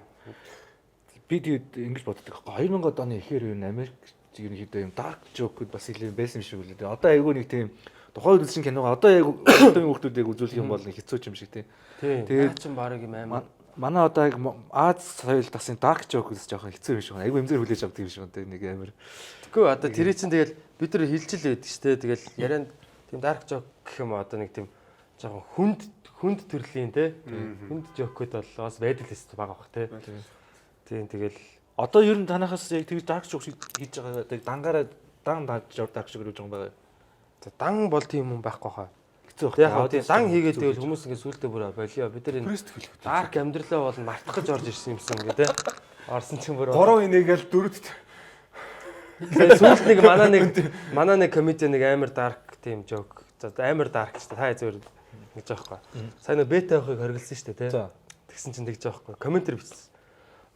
Би тэгээд ингэж боддог байхгүй 2000-ад оны ихээр юу Америк ерөнхийдөө юм dark joke-уд бас илүү байсан юм шиг үлээ. Одоо айгүй нэг тийм тухайн үед үзсэн киногоо одоо яг одоогийн хүмүүсийг үзүүлэх юм бол хэцүү юм шиг тий. Тэгээд чинь баг юм амар. Манай одоо яг Аз соёл тасын dark joke үзэж жоохон хэцүү юм шиг байна. Айгүй эмзэр хүлээж авдаг юм шиг байна. Нэг амар. Тэгэхгүй одоо тэр чинь тэгэл бид нар хилжил байдаг шүү дээ. Тэгэл ярианд тийм dark joke гэх юм одоо нэг тийм жоохон хүнд төрлийн те хүнд жокуд бол бас байдаг л өст байгаа бах те. Тийм тэгэл Одоо ер нь танахаас яг тэгж dark joke хийж байгаа яг дангаараа dark joke гэж байгаа юм байна. дан бол тийм юм байхгүй хаа. Хэцүү Яг хаа тийм дан хийгээд тэгэл хүмүүс ингэ сүултээ бүр болио. Бид нар энэ dark амьдралаа бол мартах гэж орж ирсэн юмсан ингээ те. Орсон чинь бүр 3 инээгээл 4-т сүүлд нэг манай нэг комеди нэг амар dark тийм joke. За амар dark шүү дээ. Та зөвөр гэж байгаа байхгүй. Сайн нэг бета авахыг хориглосон шүү дээ те. Тэгсэн чинь тэгж байгаа байхгүй. Комментэр бичсэн.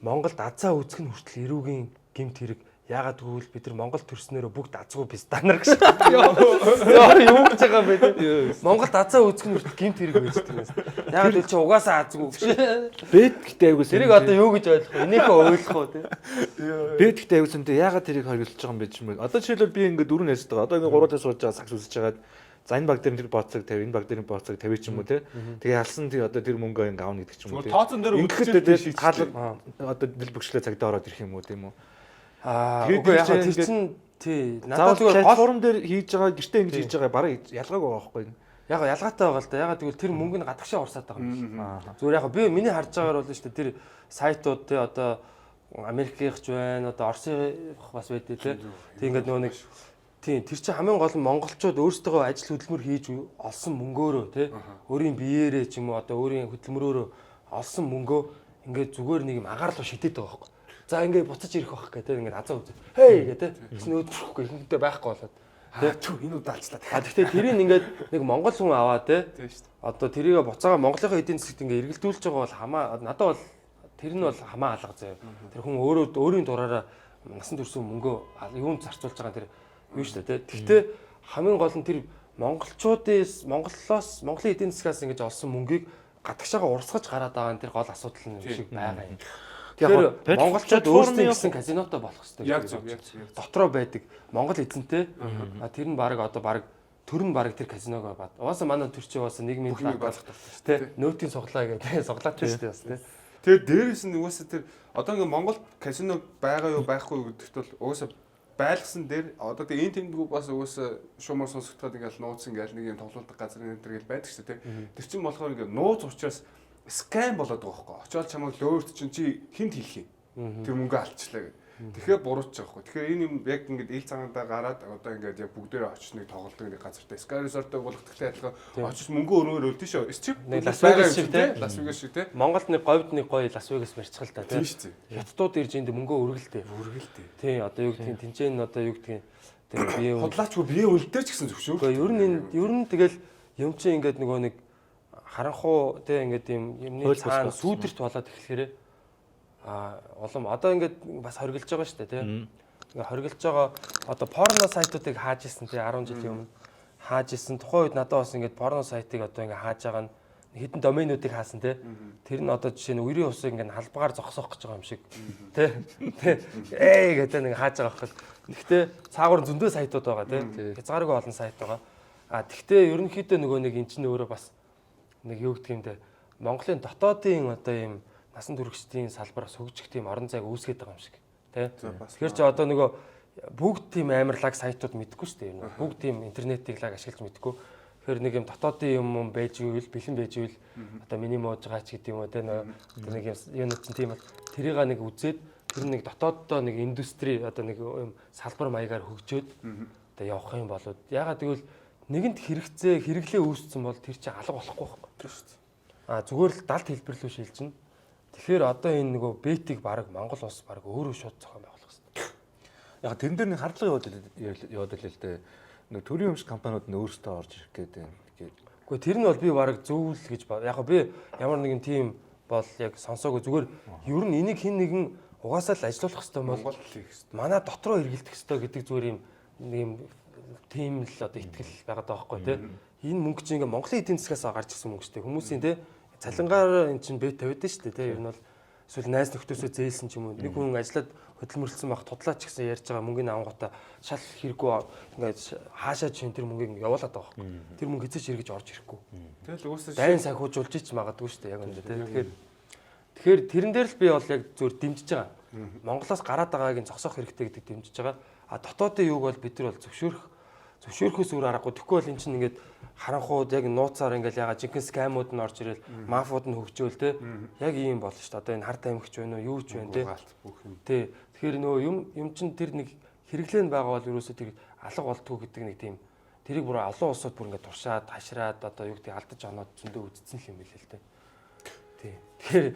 Монголд азаа үзэх нь хүртэл эрүүгийн гэмт хэрэг яагаад гэвэл бид нар Монгол төрснөөрөө бүгд азгүй би стандар гэж. Яа юу гэж байгаа юм бэ те. Монголд азаа үзэх нь хүртэл гэмт хэрэг байж байгаа юм. Яагаад гэвэл чи угаасаа азгүй гэж. Бэт гэдэг айгуус. Тэрийг одоо юу гэж ойлгох вэ? Энийхээ ойлгох уу те. Бэт гэдэг айгуус энэ яагаад тэрийг хориглож байгаа юм бэ юм бэ? Одоо жишээлбэл би ингээд дөрөв нэсдэг байгаа. Одоо ингээд гурваас сууж байгаа сагс үсэж хагаад за энэ баг дээр тэр бооцог 50, энэ баг дээр бооцог 50 ч юм уу те. Тэгээ алсан тий одоо тэр мөнгөө ингээд аавна гэдэг ч юм уу те. тооцон дээр ингээд хаалга одоо дэл бөхшлөө цагдаа ороод ирэх юм уу тийм үү? Үгүй яг тэр чинь тий надад зүгээр гол платформ дээр хийж байгаа гэртээ ингэж хийж байгаа бараг ялгаагүй байгаа байхгүй. яг ялгаатай байгаа л да. Ягаад гэвэл тэр мөнгө нь гадагшаа урсаад байгаа юм шиг. Зүгээр яг би миний харж байгаагаар бол шүү дээ тэр сайтууд те одоо Америкийнх ч байна одоо Оросынх бас байдээ те. Тэг ингээд нөгөө нэг тийм тэр чинь хамгийн гол нь монголчууд өөрсдөө ажил хөдөлмөр хийж олсон мөнгөөрөө те өөрийн биеэрээ ч юм уу одоо өөрийн хөдөлмөрөөрөө олсон мөнгөө ингээд зүгээр нэг юм агаарл шидэт байгаа байхгүй. За ингээд буцаж ирэх байх гэдэг ингээд азаа үзээ. Хей гэдэг тэгс нөөдөрхгүй ихэнхдээ байхгүй болоод Түү энэ удаачлаа. гэхдээ тэрийг ингээд нэг монгол хүн аваа те одоо тэрийг буцаага Монголынхаа эдийн засагт ингээд эргэлдүүлж байгаа бол надад бол тэр нь бол хамаа алга заяа. Тэр хүн өөрийн дураараа насан турш мөнгөө юунд зарцуулж байгаа тэр юу шүү дээ. Гэхдээ хамгийн гол нь тэр Монголын эдийн засгаас ингэж олсон мөнгийг гадагшаага урсгаж гараад байгаа тэр гол асуудал нь шиг байгаа юм. Тэгэхээр монголчууд өөрсдөө гэсэн казинотой болох хэрэгтэй. Яг зөв. Дотроо байдаг Монгол эзэнтэй. Тэр нь баг төр нь баг тэр казиног бат. Угаасаа манай төр чи угаасаа нийгмийн болох тий нөөтийн суглаа гэдэг суглаач шүү дээ бас тий. Тэгээд дээрээс нь угаасаа тэр одоо ингээ Монгол казино байгаа юу байхгүй юу гэдэгт бол угаасаа байлгасан дээр одоо тэгээ энэ тэмдгүү бас угаасаа шуумар сонсогдоход ингээл нууц ингээл нэг юм тоглолтог газар энэ төр гэл байдаг шүү дээ. Тэр чинь болохоор ингээ нууц учраас скам болоод байгаа байхгүй. Очоод чамайг лөөрт чинь чи хинт хэлэх юм. Тэр мөнгө алчлаа гэх. Тэгэхээр буруутж байгаа байхгүй. Тэгэхээр энэ юм яг ингээд ил цагаандаа гараад одоо ингээд яг бүгдээрээ очиж нэг тоглолтог нэг газартай Sky Resort-ыг болгохтой адилхан очиж мөнгө өрөөр өлдөн шүү. Эсчив. Нэг Лас Вегас шиг тий. Лас Вегас шиг тий. Монголд нэг говьд нэг гоё Лас Вегас марцгал та тий. Тийм шүү. Хятадууд ирж энд мөнгө өргөлтэй. Тий одоо юу гэдгийг тэнцэн одоо юу гэдгийг тэр бие хотлаачгүй бие үлдээр ч гэсэн зөвшөөр. Гэхдээ ер нь тэгэл юм чинь ингээд нөгөө нэг харанхуу тий ингээд юмны цаана сүүдэрт болоод эхлэхээр улам одоо ингээд бас хоригдж байгаа шүү дээ тий. Ингээд хоригдж байгаа одоо порно сайтуудыг хааж исэн тий 10 жилийн өмнө хааж исэн. Тухайн үед надад бас ингээд порно сайтыг одоо ингээд хааж байгаа нь хэдэн доменуудыг хаасан тий. Тэр нь одоо жишээ нь үерийн усыг ингээд халбагаар зогсоох гэж байгаа юм шиг тий. Гэдэг нэг хааж байгаа байхгүй. Гэхдээ цаагаар зөндөө сайтууд байгаа тий. Хязгааргүй олон сайт байгаа. Тэгвэл ерөнхийдөө нөгөө нэг эн чинь өөрөө бас нэг юу гэх юм те Монголын дотоодын одоо ийм насан туршидын салбараас хөгжих тийм орон зайг үүсгэж байгаа юм шиг тий. Тэгэхээр ч одоо нөгөө бүгд тийм амар лаг сайтууд мэдгүй шүү дээ. Бүгд тийм интернетийг лаг ашиглаж мэдгүй. Тэгэхээр нэг юм дотоодын юм байж ивэл бэлэн байж ивэл одоо миний мууж байгаа ч гэдэг юм уу те нэг юм юунууд чинь тийм бол тэрийг нэг үзээд тэр нэг дотооддоо нэг индустри одоо нэг юм салбар маягаар хөгжөөд одоо явах юм болоод ягаад гэвэл нэгэнт хэрэглээ үүссэн бол тэр чинь алга болохгүй байхгүй тийм шүү дээ. Зүгээр л далд хэлбэрлүү шилжинэ. Тэгэхээр одоо энэ нөгөө бетиг баг Монгол улс баг өөрөө шууд зохион байгуулах хэрэгтэй. Яг тэрэн дээр нэг хардлага яваад л л дээ. Нэг төрийн өмч компаниуд нь өөрсдөө орж ирэх гэдэг. Гэхдээ тэр нь бол би баг зөв л гэж бод. Яг би ямар нэгэн тим бол яг сонсоогүй зүгээр ер нь энийг хэн нэгэн угаасаа л ажилуулах хэрэгтэй бол манай дотроо эргэлдэх хэрэгтэй гэдэг зүгээр юм тийм л одоо ихтгэл байгаад байгаа байхгүй тий. Энэ мөнгө чинь ингээ Монголын эдийн засгаас гарч ирсэн мөнгө шүү дээ. Хүмүүсийн тий цалингаар эн чинь бет тавиад шүү дээ тий. Ер нь бол эсвэл найз нөхдөсөө зээлсэн ч юм уу. Нэг хүн ажиллаад хөдөлмөрлсөн байх тудлаач гэсэн ярьж байгаа мөнгөний авангуудаа шал хэрэггүй ингээ хаашаа чинь тэр мөнгийг явуулаад байгаа байхгүй. Тэр мөнгө хэзээ ч эргэж орж ирэхгүй. Тэгэл уусаа дайн санхүүжуулж ич магадгүй шүү дээ яг энэ тий. Тэгэхээр тэрэн дээр л би бол яг зөв дэмжиж байгаа. Монголоос гараад байгаагийн зогсоох хэрэгтэй гэдэг дэмжиж байгаа. А дотоодын юуг бол бид нар бол зөвшөөрөхөөс өөр аргагүй. Тэгэхгүй бол эн чинь ингээд харанхууд яг нууцаар ингээд ягаад жинхэнэ скамууд нь орж ирэл мафууд нь хөгжөөл те. Яг ийм болно шүү дээ. Одоо энэ хард амигч байна уу, юу ч байна те. Тий. Тэгэхээр нөгөө юм чинь тэр нэг хэрэглэн байгаа бол ерөөсөө тэр алга болтгүй гэдэг нэг тийм тэрийг бүр олон улсууд бүр ингээд туршаад, хашраад одоо юу гэдэг алдаж оноод зөндөө үздсэн юм билээ л те. Тий. Тэгэхээр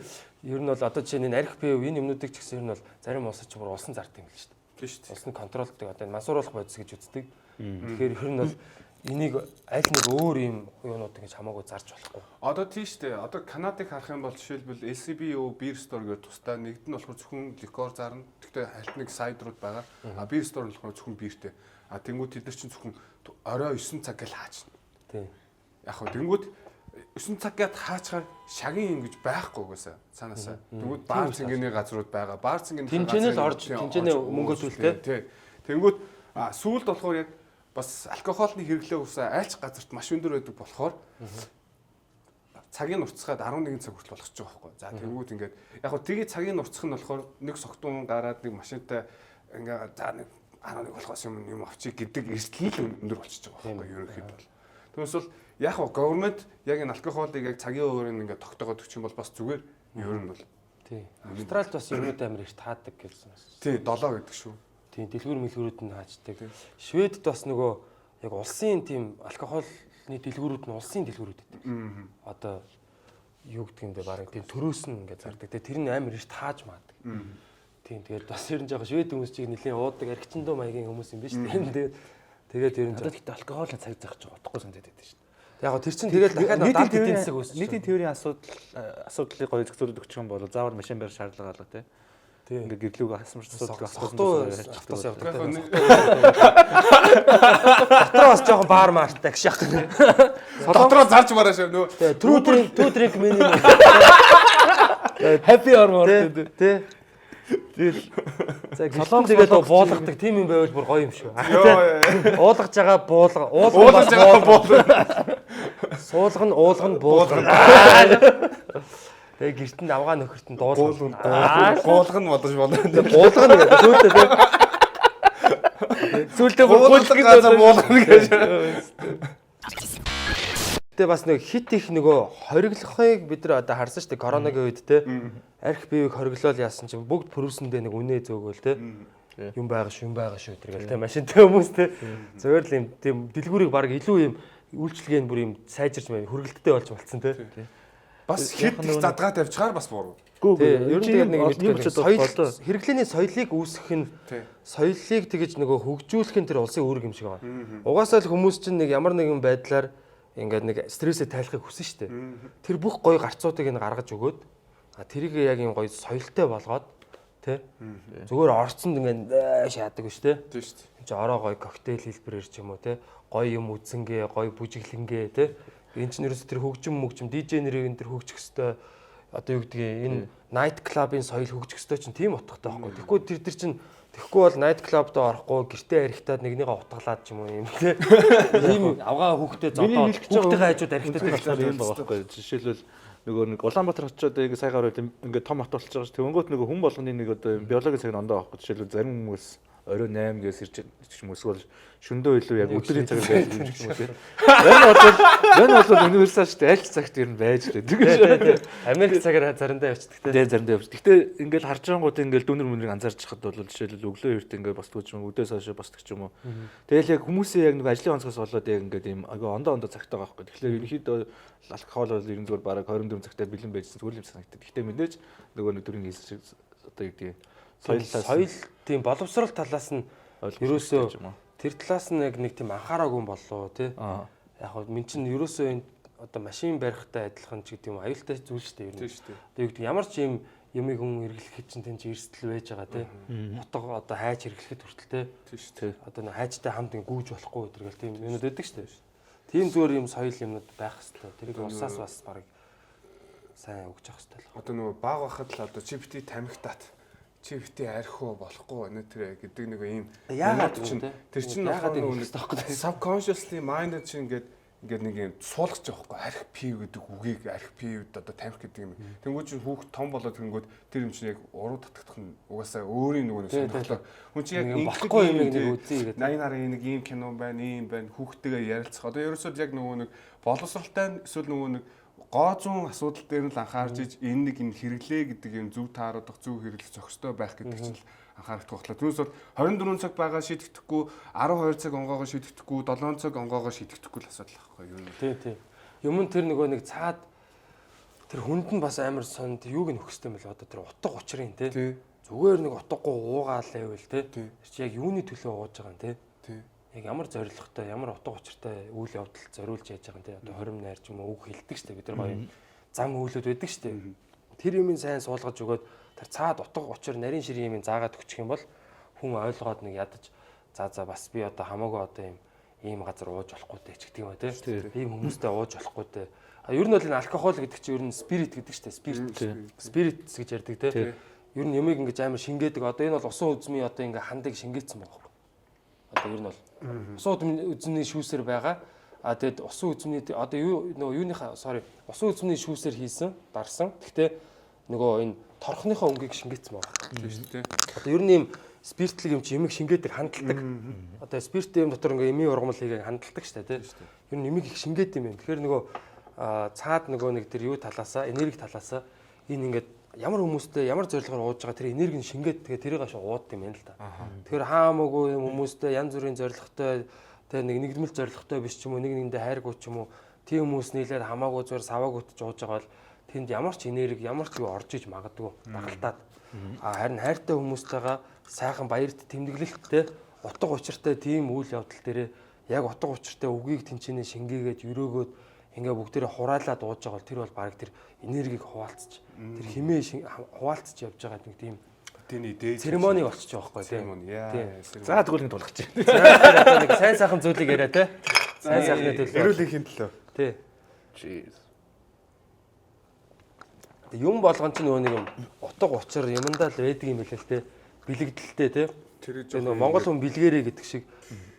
ер нь бол одоо жишээ нь арх бие энэ юмнуудыг ч гэсэн ер нь бол зарим улсад ч бүр улсан зард юм л шүү дээ. Тийм шүү дээ. Улсны контролддаг одоо энэ мансууруулах бодис гэж үздэг. Тэгэхээр ер нь бол энийг аль нэг өөр юм юунууд ингэж хамаагүй зарж болохгүй. Одоо тийм шүү дээ. Одоо Канадыг харах юм бол жишээлбэл LCBO Beer Store гэдэг тусдаа нэгд нь болохоор зөвхөн ликор зарна. Гэхдээ хальт нэг сайдрууд байгаа. А Beer Store нь болохоор зөвхөн биртэй. А тэнгууд тэд нар чинь зөвхөн орой 9 цаг гэж хаачна. Тийм. Яг хөө тэнгууд 9 цаг гэд хаачаар шагийн юм гэж байхгүй угаасаа цаанаасаа. Тэнгууд баар цэнгэний газрууд байгаа. Баар цэнгэний тэмцээнэл орж тэмцээнэ мөнгө төлтэй. Тий. Тэнгууд сүүлд болохоор яг бас алкоголны хэрэглээ усаа айлч газарт маш өндөр байдаг болохоор цагийн нурцгаад 11 цаг хүртэл болгож байгаа байхгүй. За тэнгууд ингээд яг хөө тгий цагийн нурцах нь болохоор нэг согтун гараад нэг машинтай ингээд за нэг 11 болохоос юм авчиг гэдэг эрсдэл өндөр болчихж байгаа байхгүй ерөнхийдөө бол. Түүнээс бол яг хөө government яг энэ алкоголыг яг цагийн өөрөөр ингээд тогтоогоод өгч юм бол бас зүгээр ер нь бол. Тий. Австралид бас юмнууд амар их таадаг гэсэн. Тий 7 гэдэг шүү. Тийм дэлгүүр мэлгүүрүүд нь хаачдаг. Шведэд бас нөгөө яг улсын тийм алкогольны дэлгүүрүүд нь улсын дэлгүүрүүд гэдэг. Одоо юу гэдэг юм бэ бараг тийм төрөөс нь ингээд зардаг. Тэр нь амар их тааж маадаг. Тийм тэгээд бас ер нь жоохон швед хүмүүс чиг нэлийн уудаг архичиндөө маягийн хүмүүс юм биш үү? Тэгээд ер нь надад алкогол цаг заах гэж утгагүй санагдаад байдаг шүү дээ. Яг тэр чинь тэгээд дахиад надад эдийн засаг үүсэж. Нийтийн тээврийн асуудлыг гоё зөвлөдөг ч юм бол заавар машин барь шаардлага алга тий. Ингээ гэрлүүг асамжцуулдаг автоос явдаг. Дотроо бас жоохон баар мартаа гэж яах вэ? Дотроо зарж мараа шав нөө. Two drink minimum. Happy hour тий. Тэгэл солонгос тэгээд буулгадаг тийм юм байвал бүр гоё юм шүү. Уулгаж байгаа уулгаж байгаа суулгана Тэгээ гэрт нь авгаа нөхөрт нь дуулгана. Гуулгана бодож болно. Гуулгана гэдэг зүйтэй тий. Зүйлдээ гуулгана гэж. Тэгээ бас нэг хит их нөгөө хориглохыг бид нар одоо харсан шүү дээ коронагийн үед те арх биеийг хориглол яасан чинь бүгд пөрүүсэндээ нэг үнэ зөөгөөл те юм байгаа шүү тэргээл те машинтай хүмүүс те зөвөр л юм тийм дэлгүүрийг баг илүү юм үйлчлэгээ нь бүр юм сайжирч байна хөргөлттэй болж болцсон те бас хит их задгаа тавьчихаар бас буруу. Ер нь тэгээд нэг соёл хэрэглээний соёлыг үүсгэх нь соёлыг тэгэж нөгөө хөгжүүлэх нь тэр улсын үүрэг юм шиг байна. Угаасаа л хүмүүс чинь нэг ямар нэгэн байдлаар ингээд нэг стрессээ тайлахыг хүсэн шүү дээ. Тэр бүх гоё гарцуудыг нь гаргаж өгөөд тэрийг яг юм гоё соёлтой болгоод тий зүгээр орцонд ингээд шаадаг биш тий. Тийм шүү дээ. Энд чи ороо гоё коктейл хэлбэрээр ч юм уу тий гоё юм үзэнгээ гоё бүжиглэнгээ тий. Энд чинь ерөөсө тэр хөгжим DJ нэрийг энэ тэр хөгжих хэвээр одоо юу гэдгийг энэ night club-ын соёл хөгжих хэвээр чинь тийм утгатай байхгүй. Тэгэхгүй тэр чинь тэгэхгүй бол night club-д орохгүй гэртээ архитаад нэгнийгээ утгалаад ч юм уу юм тий. Ийм авгаа хүүхдээ зодоод хүүхдээ хажууд архитаад болохоор юм байгаа байхгүй. Жишээлбэл нөгөө нэг Улаанбаатар очиод ингээ сайгаар ингээ том хот болчихж байгаа ш. Тэнгөт нөгөө хүн болгоны нэг одоо биологийн цаг нь ондоо байхгүй. Жишээлбэл зарим хүмүүс орой 8 гээс ирж юм эсвэл шөндөө илүү яг өдрийн цагаар байж юм ч юм уу тийм. Энэ бол универсал шүү дээ. Аль цагт ер нь байж дээ. Тэгээд Америк цагаар заримдаа явчихдаг тийм. Заримдаа явчих. Гэхдээ ингээл харж байгангууд ингээл дүүнер мөнрийг анзаарч хахад бол жишээлбэл өглөө эрт ингээ босдгоо ч юм уу өдөөс хойш босдог ч юм уу. Тэгэл яг хүмүүсийн яг нэг ажлын онцгоос болоод яг ингээд юм ондоо цагтаа байгаа байхгүй. Тэгэхээр ерөнхийдөө алкогол бол ер нь зүгээр бараг 24 цагтаа бэлэн байжсэн зүгээр юм санагдав. Гэхдээ мэдээж нөгөө нэг дөрвийн хийсэн шиг одоо юу гэдэг соёл тийм боловсрол талаас нь ерөөсөө тэр талаас нь яг нэг тийм анхаараагүй боллоо тий. Яг хөө мен чинь ерөөсөө энэ одоо машин барихтай адилхан ч гэдэг юм аюултай зүйл шүү дээ ер нь. Одоо юу гэдэг ямар ч юм ямиг хүн хэрэглэхэд чинь тэн чи эрсдэл байж байгаа тий. Утга одоо хайж хэрэглэхэд хүртэл тий. Одоо нэг хайжтай хамт гүүж болохгүй гэдэргээл тийм юмнууд өгдөг шүү дээ. Тийм зүгээр юм соёл юмнууд байх хэрэгтэй. Тэрийг улсаас бас барыг сайн өгч явах хэрэгтэй л. Одоо нөгөө баг байхад л одоо GPT тамхитат чивти архиу болохгүй байна тэр гэдэг нэг ийм яагаад чинь тэр чинь subconsciously mind чинь ингээд ингээд нэг юм суулгаж байгаа байхгүй арх пив гэдэг үгийг арх пивд одоо тамхи гэдэг юм. Тэнгүүд чинь хүүхд том болоод тэнгүүд тэр юм чинь яг уруу татгах нь угаасаа өөрийн нөгөө нэг сонирхолтой. Хүн чинь яг болохгүй юм нэг үзье гэдэг. 80 нарын нэг ийм кино байна, ийм байна, хүүхдтэйгээ ярилцах. Одоо ерөөсөө яг нөгөө нэг боловсралтай эсвэл нөгөө нэг гоо зүүн асуудал дээр нь анхаарч иж энэ нэг юм хэрэглээ гэдэг юм зөв тааруулах, зөв хэрэглэх зохистой байх гэдэг чинь анхаарах тухлаа. Түүнээс бол 24 цаг байгаа шийдэгдэхгүй, 12 цаг онгоогоо шийдэгдэхгүй, 7 цаг онгоогоо шийдэгдэхгүй л асуудал байхгүй юу? Тий. Юм нь тэр нөгөө нэг цаад тэр хүнд нь бас амар сонд юуг нь өгөхстэй юм бэл одоо тэр утга учрын тий. Зүгээр нэг утгагүй уугаал байвал тий. Чи яг юуны төлөө ууж байгаа юм тий. Яг ямар зоригтой, ямар утга учиртай үйл явдал зориулж яаж байгаа юм тий. Одоо 20 найр ч юм уу үг хэлдэг штэ бид нар гоё зам үйлүүд байдаг штэ. Тэр юмыг сайн суулгаж өгөөд тэр цаад утга учир нарийн ширийн юмыг заагаад өгчих юм бол хүн ойлгоод нэг ядаж за бас би одоо хамаагүй одоо ийм газар ууж болохгүй дээ ч гэдэг юм тий. Ийм хүмүүстэй ууж болохгүй дээ. Ер нь бол энэ алкогол гэдэг чинь ер нь спирит гэдэг штэ. Спирит гэж ярьдаг тий. Ер нь юмыг ингэж амар шингээдэг. Одоо энэ бол усан үзмийн одоо ингээ хандыг шингээсэн байгаа юм. Одоо ер нь бол усан үзмний шүүсээр байгаа. Тэгэд усан үзмний одоо нөгөө юуныхаа усан үзмний шүүсээр хийсэн, дарсан. Гэхдээ нөгөө энэ торхныхоо өнгийг шингээсэн байгаа. Тийм шүү дээ. Одоо ер нь ийм спиртлэг юм чи юмыг шингээдэг, хандлагдаг. Одоо спирттэй юм дотор ингээ эмийн ургамал хийгээ хандлагдаг шүү дээ, тий. Ер нь юмыг их шингээд юм байна. Тэгэхээр нөгөө цаад нөгөө нэг тэр юу талаасаа, энерги талаасаа энэ ингээд ямар хүмүүстэй ямар зорилгоор ууж байгаа тэр энергийг шингээд тэгээ тэрийг ашиг ууд юм байна л да. Тэгэхээр хаамаагүй хүмүүстэй янз бүрийн зорилготой тэгээ нэгдмэл зорилготой биш ч юм уу нэг нэгэндээ хайргүй ч юм уу тийм хүмүүс нийлээд хамаагүй зүгээр саваагүйдж ууж байгаа бол тэнд ямар ч энерги ямар ч юу орж иж магадгүй дагалдаад харин хайртай хүмүүстэйгээ сайхан баярт тэмдэглэлттэй утга учиртай тийм үйл явдал дээрээ яг утга учиртай үгийг тэнцэнэ шингээгээд өрөөгөөд ингээ бүгдээрээ хураалаад ууж байгаа бол тэр бол баг тэр энергийг хуваалцаж тэр химээ хуваалцаж явж байгаа нэг тийм тэний дээд церемони болчих жоох байхгүй тийм. За тэгвэл ингэ тулгаж байна. нэг сайн сайхан зүйлийг яриа те. Сайн сайхны төлөө. Эрүүлийн төлөө. Тий. Jeez. Юм болгон ч нөгөө нэг юм утга учир юмдаа л байдаг юм билээ л те. Бэлэгдэлтэй те. Тэр нөгөө Монгол хүн бэлгэрээ гэдэг шиг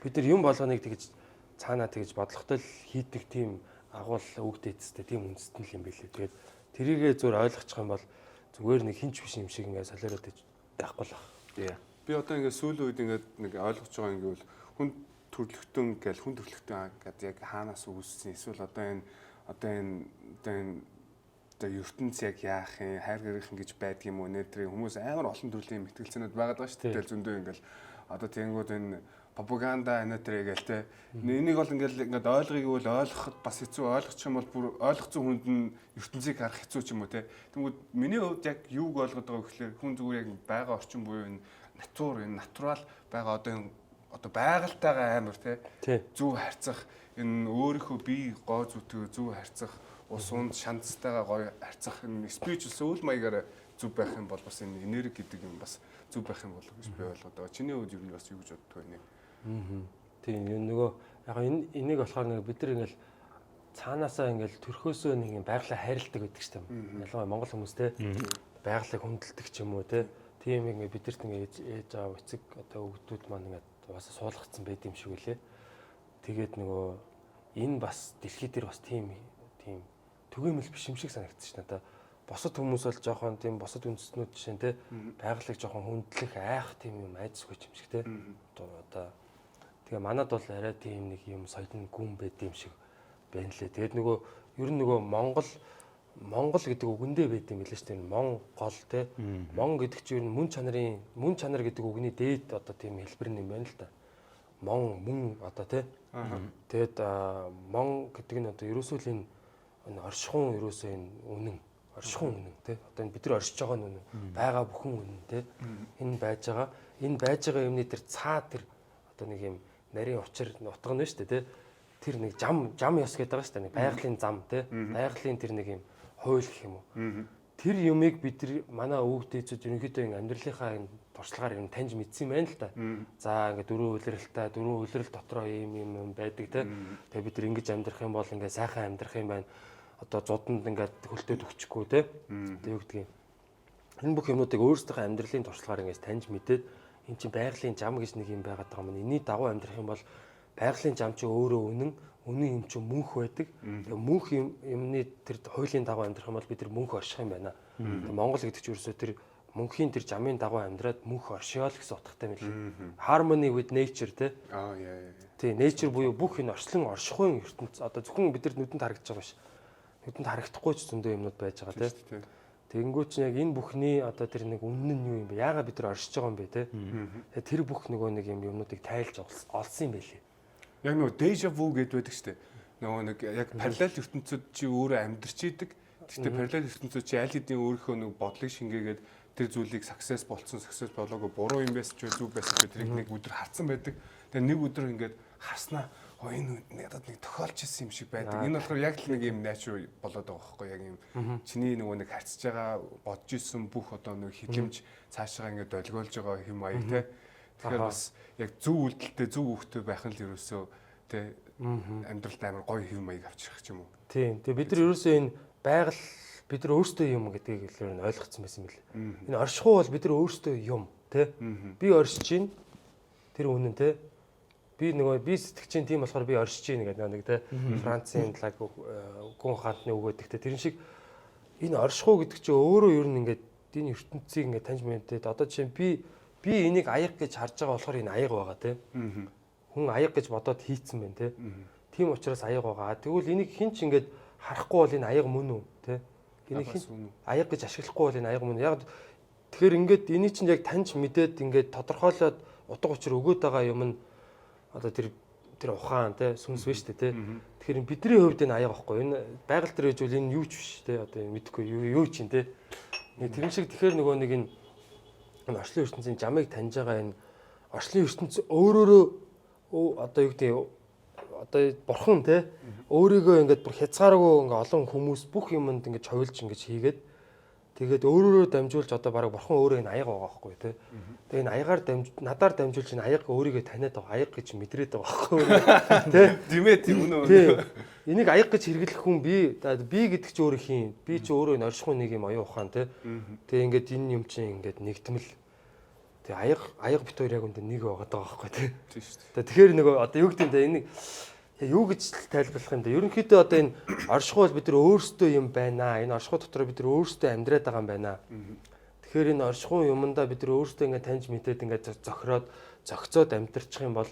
бид нар юм болгоныг тэгж цаанаа тэгж бодлоготой л хийдэг тийм агуул өгдөөцтэй тийм үндэстэн л юм билээ. Тэгээд тэрийгээ зөөр ойлгочих юм бол зүгээр нэг хинч биш юм шиг ингээ солиороод байхгүй л байна. Би одоо ингээ сүүлийн үед ингээ нэг ойлгож байгаа юм гэвэл хүн төрлөختөн гэл хүн төрлөختөн гэдэг яг хаанаас үүссэн эсвэл одоо энэ ертөнц яг яах юм хайр гэрийнхэн гэж байдаг юм уу нэртрийн хүмүүс амар олон төрлийн мэтгэлцэнүүд байгаад байгаа шүү дээ зөндөө ингээл одоо тэнгууд энэ пропаганда энэтрээ гээл те энийг бол ингээд ойлгохыг бол ойлгоход бас хэцүү ойлгочих юм бол бүр ойлгоцсон хүнд нь ертөнцийг харах хэцүү ч юм уу те тэнгууд миний хувьд яг юуг ойлгоод байгаа гэхлээр хүн зүгээр яг байгаа орчин буюу энэ натурал байгаа одоо байгальтайгаа амар те зөв харьцах энэ өөрийнхөө бие гоо зүтгэж зөв харьцах ус унд шанцтайгаа гоё харьцах энэ спиричуал үйл маягаар зүв байх юм бол бас энэ энерги гэдэг юм бас зүв байх юм болов гэж би ойлгоод байгаа. Чиний хувьд юу бас юу гэж боддог вэ? Тийм нөгөө яг энийг болохоор нэг бид нар ингээл цаанаасаа ингээл төрхөөсөө нэг юм байгалаа хайрладаг гэдэг ч юм. Ялангуяа монгол хүмүүс те байгалыг хүндэлдэг ч юм уу те. Тийм ингээ бидэрт ингээ ээж аав эцэг одоо өвгдүүд маань ингээ угаасаа суулгацсан байд юм шиг үлээ. Тэгээд нөгөө энэ бас дэлхий дээр бас тийм түгээмэл биш юм шиг санагдчих надаа. Босод хүмүүс бол жоохон тийм босод үндэстнүүд жишээ нь те байгалыг жоохон хүндлэх айх тийм юм айдсгүй юм шиг те. Одоо тэгээ манад бол арай тийм нэг юм соёлын гүн байд юм шиг байна лээ. Тэгээд нөгөө ер нь нөгөө Монгол гэдэг үгэндээ байд юм билээ шүү дээ. Монгол те. Мон гэдэг чинь ер нь мөн чанар гэдэг үгний дээд одоо тийм хэлбэр юм байна л да. Мөн одоо те. Тэгээд мон гэдэг нь одоо ерөөсөө л энэ оршихуун ерөөсөө энэ үнэн оршихуун үнэн те. Одоо энэ бид нар оршиж байгаа үнэн байгаа бүхэн үнэн те. Энэ байж байгаа юмны тэр цаа тэр одоо нэг юм нарийн учир утга нь шүү дээ те. Тэр нэг зам ёс гэдэг байгаа шүү дээ. Нэг байгалийн зам те. Байгалийн тэр нэг юм хууль гэх юм уу. Тэр юмыг бид нар манай өвгдээчүүд ерөнхийдөө амьдралынхаа энэ туршлагаар юм таньж мэдсэн юм байна л да. За ингээд дөрвөн үлрэл дотроо юм байдаг те. Тэгээ бид нар ингэж амьдрах юм бол ингээд сайхан амьдрах юм байна. Одоо зуданд ингээд хөлтөөд өгчихгүй те. Тэгээ юу гэдгийг. Энэ бүх юмнуудыг өөрсдийнхөө амьдралын туршлагаар ингээд таньж мэдээд эн чинь байгалийн зам гэж нэг юм байгаад байгаа юм. Энийг дагуу амьдрах юм бол байгалийн зам чи өөрөө үнэн, үнэн юм чинь мөнх байдаг. Тэгээ мөнх юмны тэр хуулийн дагуу амьдрах юм бол бид тэр мөнх орших юм байна. Тэгээ Монгол гэдэг чинь ерөөсөө тэр мөнхийн тэр жамын дагуу амьдраад мөнх оршиол гэсэн утгатай юм лээ. Harmony with nature те. яа. Тий, nature буюу бүх энэ орчлон оршихуйн ертөнц одоо зөвхөн бидэд нүдэнд харагдаж байгаа биш. Нүдэнд харагдахгүй ч зөндөө юмнууд байж байгаа те. Тэгэнгүүт чинь яг энэ бүхний одоо тэр нэг үнэн нь юу юм бэ? Яагаад бид нар оршиж байгаа юм бэ те? Тэр бүх нөгөө нэг юмнуудыг тайлж олсон юм байлээ. Яг нөгөө déjà vu гэдэг байдаг шүү дээ. Нөгөө нэг яг параллел ертөнцид чи өөрөө амьдарч идэг. Гэхдээ параллел ертөнцид чи аль хэдийн өөрийнхөө нэг бодлыг шингээгээд тэр зүйлийг success болцсон, success болоогүй буруу юм байсан ч зөв байсан ч тэрийг нэг өдөр харсан байдаг. Тэгээ нэг өдөр ингээд харснаа энэ надад нэг тохиолж исэн юм шиг байдаг. Энэ болохоор яг л нэг юм natural болоод байгаа байхгүй яг юм. Чиний нөгөө нэг харьцаж байгаа бодож исэн бүх одоо нэг хилэмж цаашаа ингээд долгиолж байгаа хэм маяг те. Тэгэхээр бас яг зөв үйлдэлтэй зөв хөвгтэй байх нь л ерөөсөө те амьдралд амар гоё хэм маяг авчрах ч юм уу. Тийм. Тэгээ бид нар ерөөсөө энэ байгаль бид нар өөрсдөө юм гэдгийг л ойлгоцсон байсан юм лээ. Энэ оршихуй бол бид нар өөрсдөө юм те. Би оршиж чинь тэр үнэн те. Би сэтгэж чинь тийм болохоор би оршиж чинь гэдэг нэг те. Францын талаг гүн хаантны үг гэдэгтэй тэрэн шиг энэ оршихуй гэдэг чинь өөрөө ер нь ингээд энэ ертөнцийг ингээд таньж мэдээд одоо чинь би энийг аяг гэж харж байгаа болохоор энэ аяг байгаа те. Хүн аяг гэж бодоод хийцэн байна те. Тийм учраас аяг байгаа. Тэгвэл энийг хин ч ингээд харахгүй бол энэ аяг мөн үү те. Энийг хин аяг гэж ашиглахгүй бол энэ аяг мөн. Яг тэгэхээр ингээд энийг чинь яг таньж мэдээд ингээд тодорхойлоод утга учир өгөөд байгаа юм нь одоо тэр ухаан те сүнс биш те. Тэгэхээр бидний хувьд энэ аяг байхгүй. Энэ байгаль дээр ижүүл энэ юу ч биш те. Одоо мэдэхгүй юу ч юм те. Тэр шиг тэгэхээр нөгөө нэг энэ орчлын ертөнцийн жамыг таньж байгаа энэ орчлын ертөнц өөрөөрөө одоо юу гэдэг одоо бурхан те өөрийгөө ингээд бүр хязгааргүй ингээд олон хүмүүс бүх юмд ингээд човилж ингээд хийгээд тэгээд өөрөөрөө дамжуулж одоо баг бурхан өөрөө энэ аяг байгаа байхгүй те. Тэгээд энэ аягаар надаар дамжуулж энэ аяг өөрийгөө таниад байгаа аяг гэж мэдрээд байгаа байхгүй те. Димээ тийм үнэ. Энийг аяг гэж хэрэглэх хүн би гэдэг чи өөрөө хийн. Би чи өөрөө энэ оршихуй нэг юм оюун ухаан те. Тэгээд ингээд энэ юм чинь ингээд нэгтмэл. Тэгээд аяг бит хоёр яг үндэ нэг байгаад байгаа байхгүй те. Тийм шүү дээ. Тэгэхээр нөгөө одоо юу гэдэг юм бэ? Энэ юу гэж тайлбарлах юм бэ? Ерөнхийдөө одоо энэ оршихуй бол бид нар өөрсдөө юм байна. Энэ оршихуй дотор бид нар өөрсдөө амьдраад байгаа юм байна. Тэгэхээр энэ оршихуй юмдаа бид нар өөрсдөө ингээд таньж мэдээд ингээд зохироод зөгцөөд амьдарчих юм бол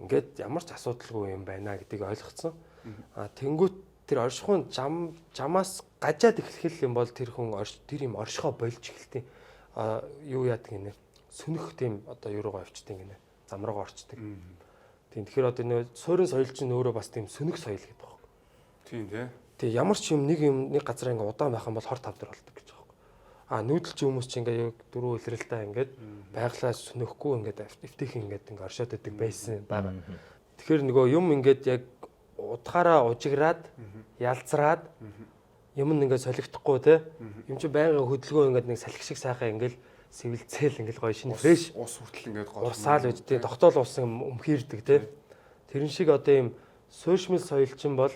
ингээд ямар ч асуудалгүй юм байна гэдгийг ойлгоцсон. Тэнгүүт тэр оршихуй жамаас гажаад эхлэх юм бол тэр хүн тэр юм оршихоо болж эхэлтий. Юу яадаг юм бэ? Сүнэх тийм одоо юу руугаа авчдаг гинэ. Зам руугаа орчдөг. Тийм тэгэхээр одоо нөө суурин соёл чинь өөрөө бас тийм сүнэх соёл гэдэг байна. Тийм тий. Тэгээ ямар ч юм нэг газар ингээ удаан байх юм бол хор тавдар болдог гэж байна. Нүүдэлч хүмүүс чинь ингээ дөрөв илрэлтээ ингээд байглаа сүнэхгүй ингээд эвтэйхэн ингээд ингээ оршоод идэг байсан байгаа. Тэгэхээр нөгөө юм ингээд яг утгаараа ужиграад ялцраад юм ингээ солигдохгүй те. Юм чинь байнга хөдөлгөөн ингээд нэг салхи шиг сайхан ингээд сэвэлцэл ингээл гоё шинэ фрэш ус хүртэл ингээд гоё урсаал байж тий тогтоол уусан өмхийрдэг тий тэрэн шиг одоо ийм суушмал соёлчин бол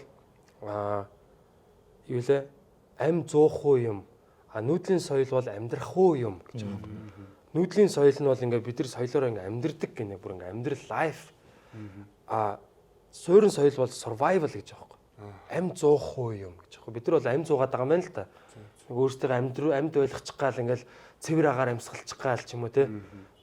юу лээ ам зуухгүй юм нүүдлийн соёл бол амьдрахгүй юм гэж байгаа юм. Нүүдлийн соёл нь бол ингээд бид нар соёлоор ингээд амьдрдаг гинэ бүр ингээд амьдрал лайф суурин соёл бол survival гэж байгаа юм. Ам зуухгүй юм гэж байгаа. Бид нар бол ам зуугаад байгаа юм л та. Өөрсдөө амьд ойлгочих гал ингээд цэвэр агаар амьсгалчих гал ч юм уу те.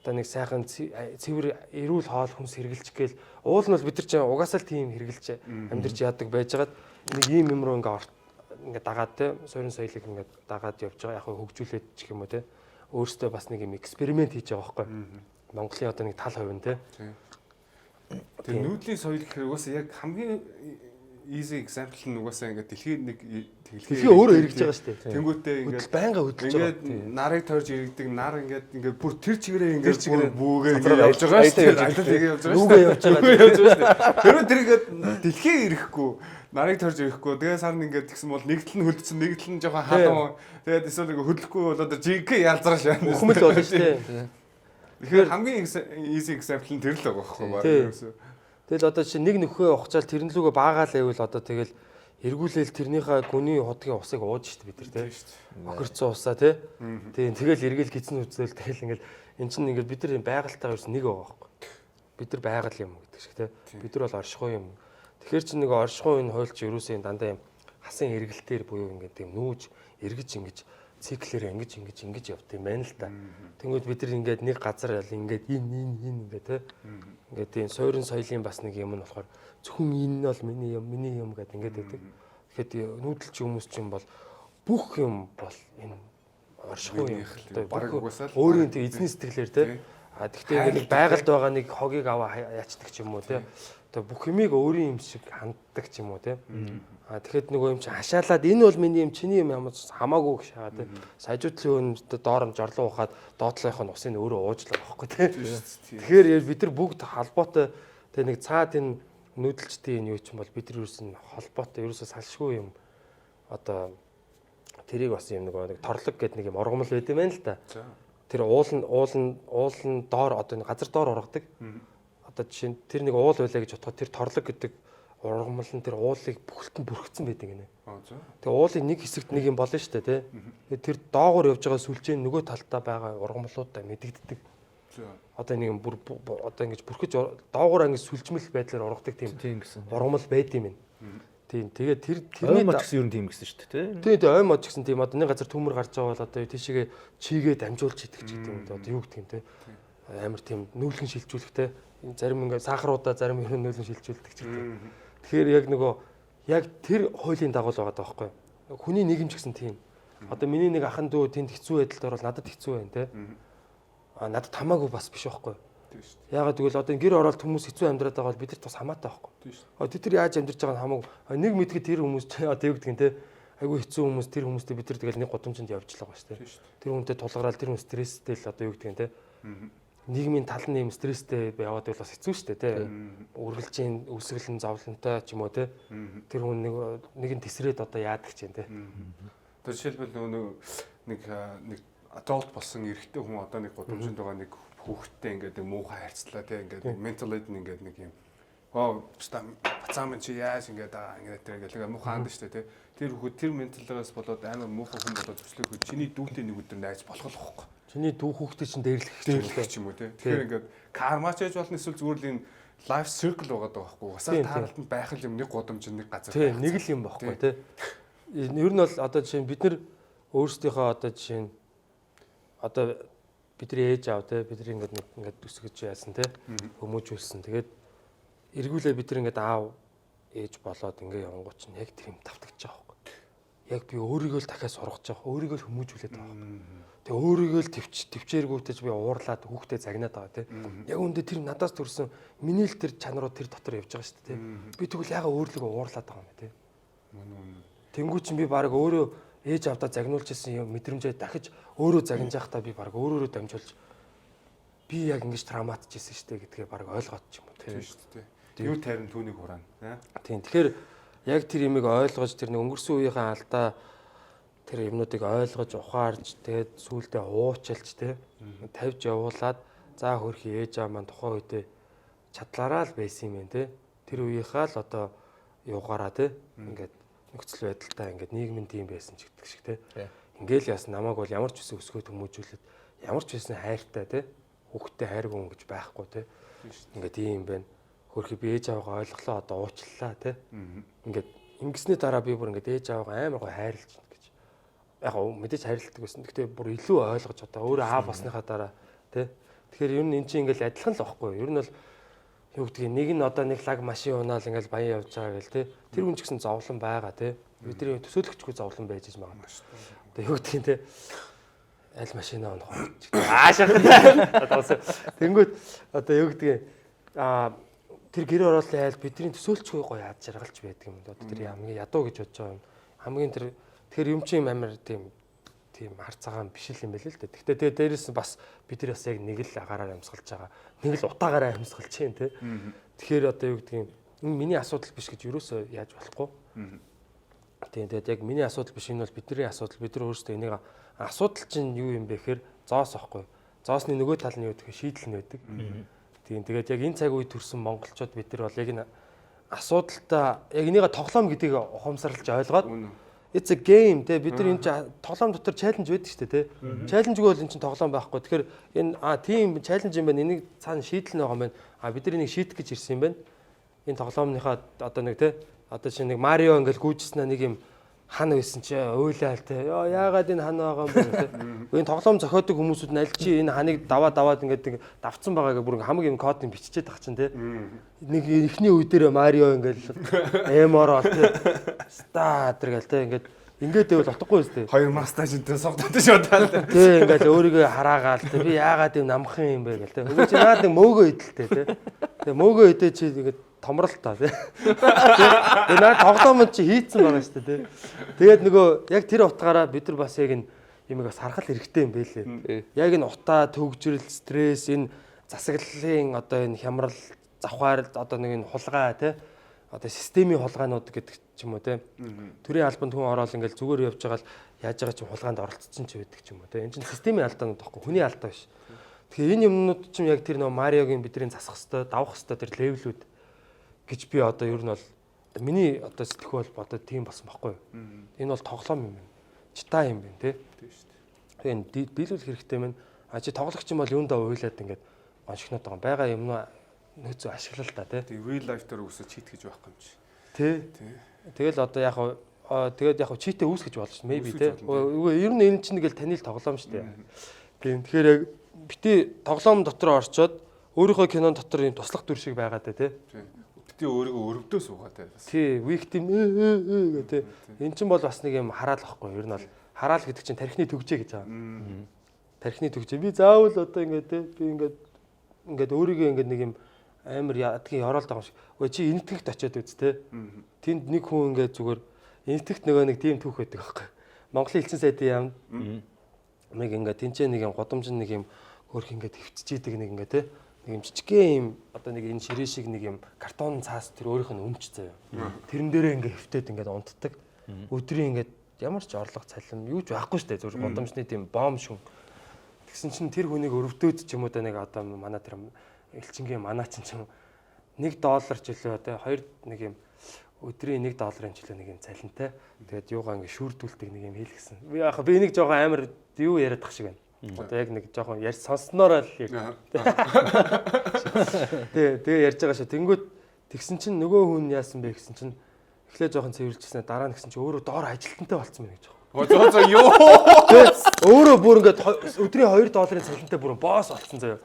Одоо нэг сайхан цэвэр эрүүл хоол хүнс хэрглэж гээл уул нь бол бид нар чинь угаасаа л тийм хэрглэж амьдарч яадаг байжгаад нэг ийм юм руу ингээд дагаад те суурин соёлыг ингээд дагаад явж байгаа яг хөгжүүлээд ч юм уу те. Өөрсдөө бас нэг юм эксперимент хийж байгаа байхгүй. Монголын одоо нэг тал хувь нь те. Тэгээ нүүдлийн соёл гэхээр угаасаа яг хамгийн easy example нь угаасаа ингээд дэлхийн нэг дэлхийн өөрөө хэрэгж байгаа шүү дээ. Тэнгүүтээ ингээд байнга хөдөлж байгаа. Ингээд нарыг тойрж иргэдэг, нар ингээд бүр тэр чигээрээ ингээд бүүгээ ингээд явж байгаа шүү дээ. Аялал тэгээ явж байгаа шүү дээ. Явж байгаа. Тэр ингээд дэлхийн ирэхгүй, нарыг тойрж ирэхгүй. Тэгээ сарн ингээд тэгсэн бол нэгдэл нь хөлдсөн, нэгдэл нь жоохон халуун. Тэгээд эсвэл ингээд хөдлөхгүй бол одоо жиг ялзраа шаа. Ухмал болно шүү дээ. Тэгэхээр хамгийн easy example нь тэр л байгаа байхгүй юу? Тэгэл одоо чи нэг нөхөө ухчаал тэрэн лүгөө баагаал байвал одоо тэгэл эргүүлээл тэрнийхээ гүний хотгийн усыг ууж штэ бид нар тий. Охирцсон усаа тий. Тийм тэгэл эргэл гизэн үзэл тэгэл ингээл эн чинь ингээд бид нар юм байгальтайгаа ерөөс нэг байгаа байхгүй. Бид нар байгаль юм гэдэг шиг тий. Бид нар бол оршихуй юм. Тэгэхээр чи нэг оршихуй энэ хуульч ерөөсөө дандаа юм хасан эргэлтээр буюу ингээд тийм нүүж эргэж ингэж циклээр ингэж явт юм байна л да. Тэнгүүд бид нар ингээд нэг газар ингээд энэ ингээд те ингээд тийм суурин соёлын бас нэг юм нь болохоор зөвхөн энэ нь бол миний юм гэдэг ингээд байдаг. Тэгэхэд нүүдэлч хүмүүс чинь бол бүх юм бол энэ оршихуй юм бараг угсаал өөрийн тийм эзний сэтгэлээр те тэгтээ ингээд байгальд байгаа нэг хогийг аваа яачдаг ч юм уу те одоо бүх юмыг өөрийн юм шиг ханддаг ч юм уу те тэгэхэд нөгөө юм чи хашаалаад энэ бол миний юм чиний юм ямар хамаагүй гэж шагаа те сажуудлын өөнд доор нь жорлон ухаад доотлынх нь усыг өөрөө уучлаа байхгүй те тэгэхээр бид нар бүгд холбоотой те нэг цаад энэ нүүдэлчдийн энэ юу ч юм бол бид нар ерөөсөн холбоотой ерөөсөө салшгүй юм одоо тэрийг бас юм нэг торлог гэдэг нэг юм ургамал байд юм байна л да. Тэр уул нь доор одоо нэг газар доор ургадаг. Одоо жишээ нь тэр нэг уул байлаа гэж бодоход тэр торлог гэдэг ургамал нь тэр уулыг бүхэлдэн бүрхэгдсэн байдаг гинэ. Тэгээ уулын нэг хэсэгт нэг юм болно шүү дээ, тий. Тэр доогоор явж байгаа сүлжээ нөгөө талдаа байгаа ургамлуудаа мэдэгддэг. Одоо нэг юм одоо ингэж бүрхэж доогоор ингэж сүлжмэл байдлаар ургадаг тийм ургамал байд юм. Тийм тэгээд тэрний мод гэсэн юу юм тийм гэсэн шүү тий. дээ, тий. Тэгээ ой мод гэсэн тийм одоо нэг газар төмөр гарч байгаа бол одоо тийшээгээ чигээ дамжуулж идэх ч гэдэг юм. Одоо юу гэдэг юм те. Амар тийм нүүлгэн шилжүүлэхтэй зарим ингээ сахаруудаа зарим ерөн нүүлгэн шилжүүлдэг ч гэдэг. Тэгэхээр яг нөгөө яг тэр хуулийн дагуу л байгаа байхгүй. Хүний нийгэмч гэсэн тийм. Одоо миний нэг ахын дүү тэнд хэцүү байдалд орвол надад хэцүү байна те. Надад хамаагүй бас биш байхгүй. Ягаад гэвэл одоо гэр ороод хүмүүс хэцүү амьдраад байгаа бол бид нар бас хамаатай байхгүй. Тэд нар яаж амьдарч байгаа нь хамаагүй. Нэг мэдгээ тэр хүмүүс одоо юу гэдэг нь те. Айгүй хэцүү хүмүүс тэр хүмүүстэй бид нар тэгэл нэг гудамжинд явжлаа байгаа шүү дээ. Тэр хүнтэй тулгараал тэр хүн стресстэй л одоо юу гэдэг нь те. Нийгмийн тал нь юм стресстэй яваад байвал бас хэцүү шүү дээ те. Үргэлжийн өсгөлн зовлонтой ч юм уу те. Тэр хүн нэг нь тесрээд одоо яадаг ч юм те. Тэр жишээлбэл нэг адult болсон эрэгтэй хүн одоо нэг гудамжинд байгаа нэг хүүхдтэй ингээд муухай харьцлаа те ингээд менталид ингээд нэг юм бацаам чи яаж ингээд тэр ингээд муухай ханд штэ те тэр хүүхэд тэр менталгаас болоод амар муухай хүн болоод төслөх хүү чиний дүүтэй нэг өдөр найз болох л واخхой чиний дүү хүүхдээ чинь дээрлэх ч юм уу те тэгэхээр ингээд кармач яаж болно эсвэл зүгээр л энэ лайф циркл байгаа даа байхгүй угсаа таалалд нь байх юм нэг гудамж нэг газар те нэг л юм байхгүй те ер нь бол одоо жишээ бид нар өөрсдийнхөө одоо жишээ нь одоо бидний ээж аав те бидний ингээд төсгөж яасан те хүмүүжүүлсэн. Тэгээд эргүүлээ бид нар ингээд аав ээж болоод ингээд явангууд чинь яг тэр юм давтагдаж байгаа байхгүй. Яг би өөрийгөө л дахиад сургаж байгаа. Өөрийгөө л хүмүүжүүлээд байгаа байхгүй. Тэгээ өөрийгөө л төвчээргүүтэж би уурлаад хүүхдээ загнаад байгаа те. Яг үүндээ тэр надаас төрсэн миний л тэр чанарууд тэр дотор явж байгаа шүү дээ те. Би тэгвэл ягаа өөрлөгөө уурлаад байгаа юм те. Тэнгүү чинь би баг өөрөө ээж авдаа загнуулж ирсэн юм мэдрэмжээ дахиж өөрөө загнаж явахдаа би баг өөрөөрөө дамжуулж би яг ингэж травматжсэн шүү дээ гэдгээ баг ойлгоод ч юм уу тийм шүү дээ. Юу тайрн түүнийг хураана. Тийм. Тэгэхээр яг тэр юмыг ойлгож тэр нэг өнгөрсөн үеийнхээ алдаа тэр юмнуудыг ойлгож ухаарж тэгээд сүулдэ уучлж тийм тавьж явуулаад за хөрхи ээж аав маань тухайн үедээ чадлаараа л байсан юм байна тийм. Тэр үеийнхаа л одоо юугаараа тийм ингээд нөхцөл байдалтай ингээд нийгмийн тийм байсан ч гэдэг шиг те. Ингээл яасан намайг бол ямар ч үсэн өсгөөд хүмүүжүүлээд ямар ч үсэн хайртай те. Хүүхдтэй хайргүй хүн гэж байхгүй те. Ингээд ийм байна. Хөрхи би ээж аваагаа ойлголоо одоо уучлалаа те. Ингээд ингэсний дараа би бүр ингээд ээж аваагаа амар гоо хайрлаж гэж. Яг гоо мэдээж хайрладаг байсан. Гэхдээ бүр илүү ойлгож одоо өөрөө аа болсныхаа дараа те. Тэгэхээр ер нь эн чинь ингээд адилхан л байхгүй. Ер нь бол юу гэдгийг нэг нь одоо нэг лаг машин унаал ингээл баян явж байгаа гэл те тэр хүн ч гэсэн зовлон байгаа те бидний төсөөлөгчгүй зовлон байж байгаа шүү дээ. Одоо юу гэдгийг те аль машинаа унах аашаа тэнгүүд одоо юу гэдгийг тэр гэр ороолын айл бидний төсөөлчгүй гоё яд жаргалж байдаг юм. Одоо тэр хамгийн ядуу гэж бодож байгаа юм. Хамгийн тэр тэгэхээр юм чинь амар тийм хар цагаан биш л юм байл л дээ. Гэхдээ тэгээ дээрээс бас бид нар бас яг нэг л агаараар амьсгалж байгаа. Нэг л утаагаараа амьсгалж чинь тий. Тэгэхээр одоо юу гэдгийг энэ миний асуудал биш гэж юусоо яаж болохгүй. Тийм тэгээд яг миний асуудал биш энэ бол бидний асуудал. Бид нар өөрсдөө энийг асуудал чинь юу юм бэ гэхээр зоос аахгүй. Зоосны нөгөө тал нь юу гэхээр шийдэл нь байдаг. Тийм тэгээд яг энэ цаг үед төрсэн монголчууд бид нар бол яг энэ асуудалтай яг энийг тоглоом гэдгийг ухамсарлаж ойлгоод it's a game те бид нар энэ тоглоом дотор чаленж байдаг шүү дээ те. Чаленжгүй бол энэ чинь тоглоом байхгүй. Тэгэхээр энэ тийм чаленж юм байна. Энийг цаана шийдэл нэг байгаа юм байна. Бид нар энийг шийдэх гэж ирсэн юм байна. энэ тоглоомныхаа одоо нэг те одоо чи нэг Марио ингээл гүйжсэн нэг юм хан байсан чи уйлаал те яагаад энэ хан байгаа юм бэ те энэ тоглоом зохиодог хүмүүсүүд нь аль чи энэ ханыг даваад ингээд давцсан байгаагаа бүр хамаг юм код нь биччихээд тах чинь те нэг эхний үе дээр Марио ингээл эмороо те стаатер гэл те ингээд дэвэл утгагүй үстэй. Хоёр мастажинтэй согдоод шуудаа. Тий ингээл өөрийгөө хараагаал те би яагаад юм намхан юм бэ гэл те. Өвөө чи наад нэг мөөгөө идэлтэй те. Тэгээ мөөгөө идээ чи ингээд томрол та те. Тэгээ наад тоглоомд чи хийцэн байгаа шүү дээ те. Тэгээд нөгөө яг тэр утгаараа бид нар бас яг энэ юмыг бас харах хэрэгтэй юм байлээ. Яг энэ утаа, төгжрөл, стресс, энэ засаглалын одоо энэ хямрал, завхаар одоо нэг энэ хулгай те. Одоо системийн хулгайнууд гэдэг ч юм уу те. Төрийн албанд хүн ороод ингээл зүгээр явж байгаа л яаж байгаа ч хулгайнд оролцсон ч байдаг ч юм уу те. Энэ чинь системийн алдаанууд байхгүй хүний алдаа биш. Тэгэхээр энэ юмнууд чинь яг тэр нөө Мариогийн бидний засах хэвээр давах хэвээр тэр левелүүд гэж би одоо ер нь бол миний одоо сэтгэх бол одоо тийм болсон байхгүй юу. Энэ бол тоглоом юм байна. Чита юм байна те. Тийм шүү дээ. Тэгэхээр биелүүлэх хэрэгтэй мэн. А чи тоглогч юм бол юундаа уйлаад ингээд гоншигноод байгаа юм нөөцөө ашиглал та тий. Real life дээр үсэ чит гэж байхгүй юм чи. Тий. Тэгэл одоо яг тэгээд яг читээ үүсгэж болно шүү maybe тий. Ер нь энэ чинь нэгэл танил тоглоом шүү дээ. Тийм тэгэхээр яг бити тоглоом дотор орчоод өөрийнхөө кинон дотор юм туслах дүр шиг байгаад тий. Бити өөрийгөө өрөвдөө суугаад тий. Тий, victim гэдэг. Эн чинь бол бас нэг юм хараал واخгүй. Ер нь бол хараал гэдэг чинь тархины төгжээ гэж байгаа. Тархины төгжээ. Би заавал одоо ингээд тий би ингээд өөрийгөө ингээд нэг юм амар ядгийн оролт байгаа шиг. Өө чи энэтхэгт очиод үз тэ. Тэнд нэг хүн ингээд зүгээр энэтхэгт нөгөө нэг тийм түүх байдаг байхгүй. Монголын элчин сайдын яам нэг ингээд тэнцээ нэг юм годомжин нэг юм хөрх ингээд хөвчж идэг нэг ингээд тэ. Нэг юм жижигхэн юм одоо нэг энэ ширээ шиг нэг юм картон цаас тэр өөрийнх нь өмч заяа. Тэрэн дээрээ ингээд хөвтөд ингээд унтдаг. Өдрийн ингээд ямар ч орлого цалин юу ч байхгүй штэ зүгээр годомжны тийм бом шүн. Тэгсэн чинь тэр хүнийг өрөвдөөд ч юм уу да нэг одоо манай тэр элчингийн манаачин ч юм $1 жилөө те 2 нэг юм өдрийн $1 жилөө нэг юм цалинтай. Тэгээд юугаа ингэ шүрдүүлдэг нэг юм хийлгсэн. Би энийг жоохон амар юу яриад тах шиг байна. Одоо яг нэг жоохон ярьж сонссноор л яг. Тэгээ ярьж байгаа шүү. Тэнгүүт тэгсэн чинь нөгөө хүн яасан бэ гэсэн чинь эхлээ жоохон цэвэрлжсэн дараа нь гэсэн чинь өөрөө доор ажилтнтай болцсон байна гэж. Зөө ёо. Өөрөө бүр ингээд өдрийн $2 цалинтай бүр босс болсон заяа.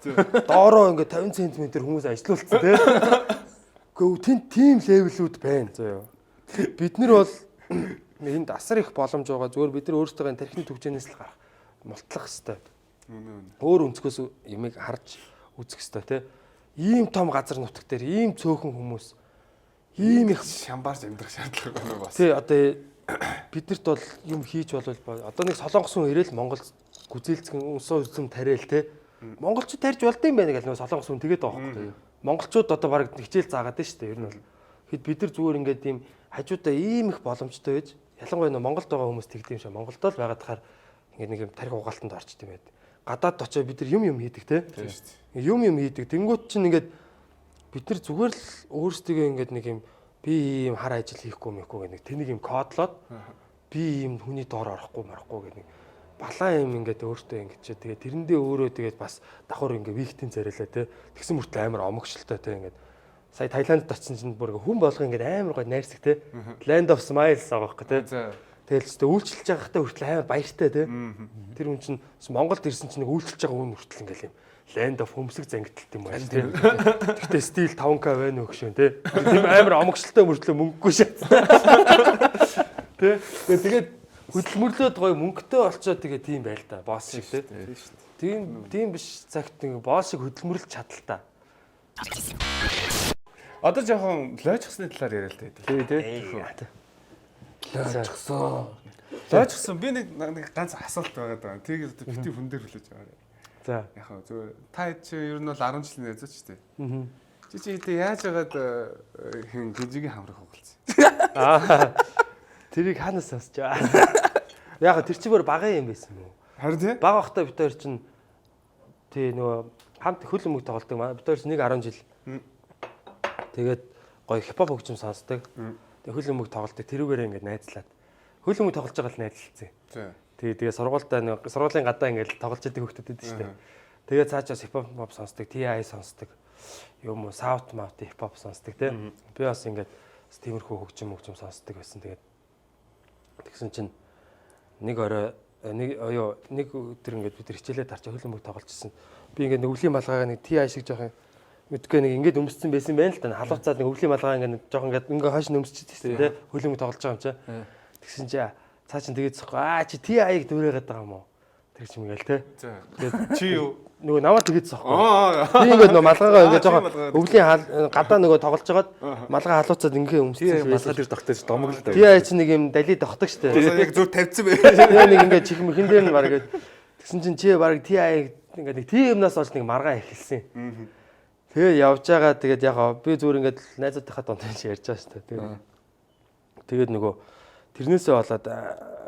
Доороо ингээд 50 см хүмүүс ажилуулсан тий. Гэхдээ тийм левелүүд байна заяа. Бид нар бол энд асар их боломж байгаа. Зүгээр бид нар өөрсдөө тархины төгжөөнөөс л гарах мултлах хэвээр. Өөр өнцгөөс ямиг харж үзэх хэвээр тий. Ийм том газар нутаг дээр ийм цөөхөн хүмүүс ийм их шамбарч амьдрах шаардлага байна бас. Тий одоо биднэрт бол юм хийж болвол одоо нэг солонгос хүн ирээл Монгол гүзээлцгэн унсаа үзэм тариал те монголчууд тарьж болд юм байна гэл нөө солонгос хүн тэгээд байгаа байхгүй юу монголчууд одоо баг хичээл заагаад байна шүү дээ ер нь бол хэд бид нар зүгээр ингээд ийм хажуудаа ийм их боломжтой байж ялангуяа нөө Монголд байгаа хүмүүс тэгдэм юм шиг Монголд л байгаад тахаар ингээд нэг юм тарих угаалтанд орчд юм байд гадаад очоо бид нар юм хийдэг те юм хийдэг тэнгуут чинь ингээд бид нар зүгээр л өөрсдөө ингээд нэг юм би ийм хар ажил хийхгүй мэхгүй гэх нэг тэнийг юм кодлоод би ийм хүний доор орохгүй марахгүй гэх нэг балаан юм ингээд өөртөө ингэж тэгээ тэрэндээ өөрөө тэгээд бас давхар ингээд виктийн царайлаа те тэгсэн мөртлөө амар омогшилтой те ингээд сая Таиландд очсон чинь бүр хүн болго ингээд амар гой найрсаг те Land of Smiles байгаа байхгүй те тэгэл ч үйлчлж байгаахтай хүртэл амар баяртай те тэр хүн чинь Монголд ирсэн чинь нэг үйлчлж байгаа хүн хүртэл ингээд юм Land of хөмсөг зангидалт юм байна тийм. Гэхдээ стил 5K байна өгшөө тий. Тийм амар омогшилтой мөртлөө мөнгөгүй шат. Тий. Тэгээд хөдөлмөрлөөд гоё мөнгөтэй болцоо тэгээ тийм байл та. Босс шиг тий. Тийм биш цагт нэг босс шиг хөдөлмөрлөж чадал та. Одоо жоохон лойчсны талаар яриа л дээ. Тий. Лойчсан би нэг ганц асуулт байгаа даа. Тэгээд бити хүн дээр хүлээж аваа. За. Яг хөө зүгээр та чи ер нь бол 10 жилийн найзаач шүү дээ. Чи хэдэ яаж яагаад хин гинжигийн хамрах хугалцсан. Тэрийг ханаас сонсч аа. Яг тэр чи бүр багын юм байсан юм уу? Харин тий? Бага бахта бид хоёр чинь тий нөгөө хамт хөл өмг тоглолдог маа. Бид хоёр чинь 1 10 жил. Тэгээд гоё хипхоп хөгжим сонсдог. Тэгээд хөл өмг тоглолдог. Тэрүүгээрээ ингээд найзлаад. Хөл өмг тоглож байгаа л найзлалцсан. Тий. Тэгээ сургуулийн гадаа ингээд тоглож байдаг хүмүүс байдаг шүү дээ. Тэгээ цаашаа хипхоп сонсдог, TI сонсдог. юм уу саут маут хипхоп сонсдог те. Би бас ингээд тиймэрхүү хөгжим сонсдог байсан. Тэгээд тэгсэн чинь нэг өдөр ингээд бид хичээлээ тарч хөлбөмбөг тоглож ирсэн. Би ингээд өвлийн малгайгаа нэг TI шиг жоохон мэдгүй нэг ингээд өмссөн байсан байна л да. Халууцаад нэг өвлийн малгай ингээд жоохон ингээд хойш нь өмсчихсэн те. Хөлбөмбөг тоглож байгаа юм чи. Тэгсэн чи цаа чин тэгээд зөхгүй чи TI-г дүүрээгээд байгаа юм уу? Тэр чим ингээл те. Тэгээд чи юу нөгөө намаа тэгээд зөхгүй. Би ингээд нөгөө малгайгаа ингээд жоохон өвлийн гадаа нөгөө тоглож байгаад малгай халууцаад ингээд өмссөн. Малгай дээр тогтож домог л да. TI чи нэг юм дали тогтдог штэ. Яг зүр тавьсан бай. Тэгээ нэг ингээд чихэн мхэн дээр нь баг ингээд тэгсэн чинь чи баг TI ингээд нэг TM-наас олж нэг маргаа эхэлсэн. Тэгээ явж байгаа тэгээд яг би зүгээр ингээд найзуудынхаа донд ярьж байгаа штэ. Тэгээд нөгөө тэрнээсээ болоод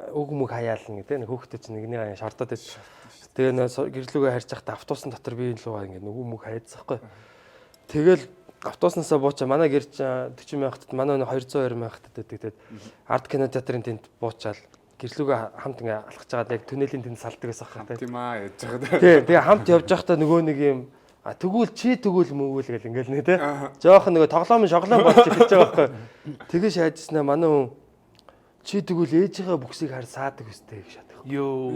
үг мүг хаяална гэдэг нэг хүүхдээ чинь нэгнийг шортоод байж. Тэгээ гэрлүүгээ харж байхдаа автобусны дотор би энэ лугаа ингээд үг мүг хайцсахгүй. Тэгэл автобуснасаа буучаа манай гэрч 40 мянгатад манай 220 мянгатад гэдэг. Арт кино театрын тэнд буучаал гэрлүүгээ хамт ингээд алхаж байгаад яг түнэлийн тэнд салдаг байсан хаа. Тийм яаж байгаа. Тэгээ хамт явж байхдаа нөгөө нэг юм тэгвэл чи тэгвэл мөвөл гэл ингээл нэ тэ. Жохон нөгөө тоглоом шоглоом болж эхэлж байгаа байхгүй. Тэгээ шаажснаа манай хүн чи тэгвэл ээжийнхээ бүксийг хар саадаг үстэй гэж шатах. Йоо,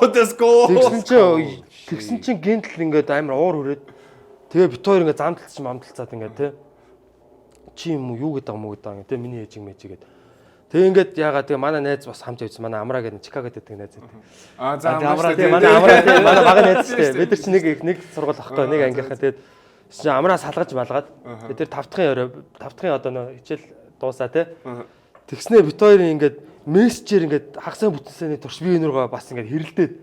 Let's go. Тэгсэн чинь гинтл ингээд амар уур хүрээд тэгээ бит хоёр ингээд замталцсан мамталцаад ингээд тэ. Чи юм уу юу гэдэг юм уу гэдэг тэ миний ээж юм ээж гээд. Тэгээ ингээд яагаад тэгээ манай найз бас хамт явсан манай амраа гэдэг Чикагод байдаг найз байдаг. За амраа тэгээ манай амраа тэгээ манай бага найз шүү дээ. Бид нар чи нэг сургууль ахгүй нэг ангийнхаа тэгээд чи амраа салгаж малгаад бид тэр 5 дахын одоо нөө хичээл дуусаа тэ. Тэгснээ бит хоёрын ингээд мессежээр ингээд хагасаа бүтэнсэний турш би энүүргээ бас ингээд хэрэлдээд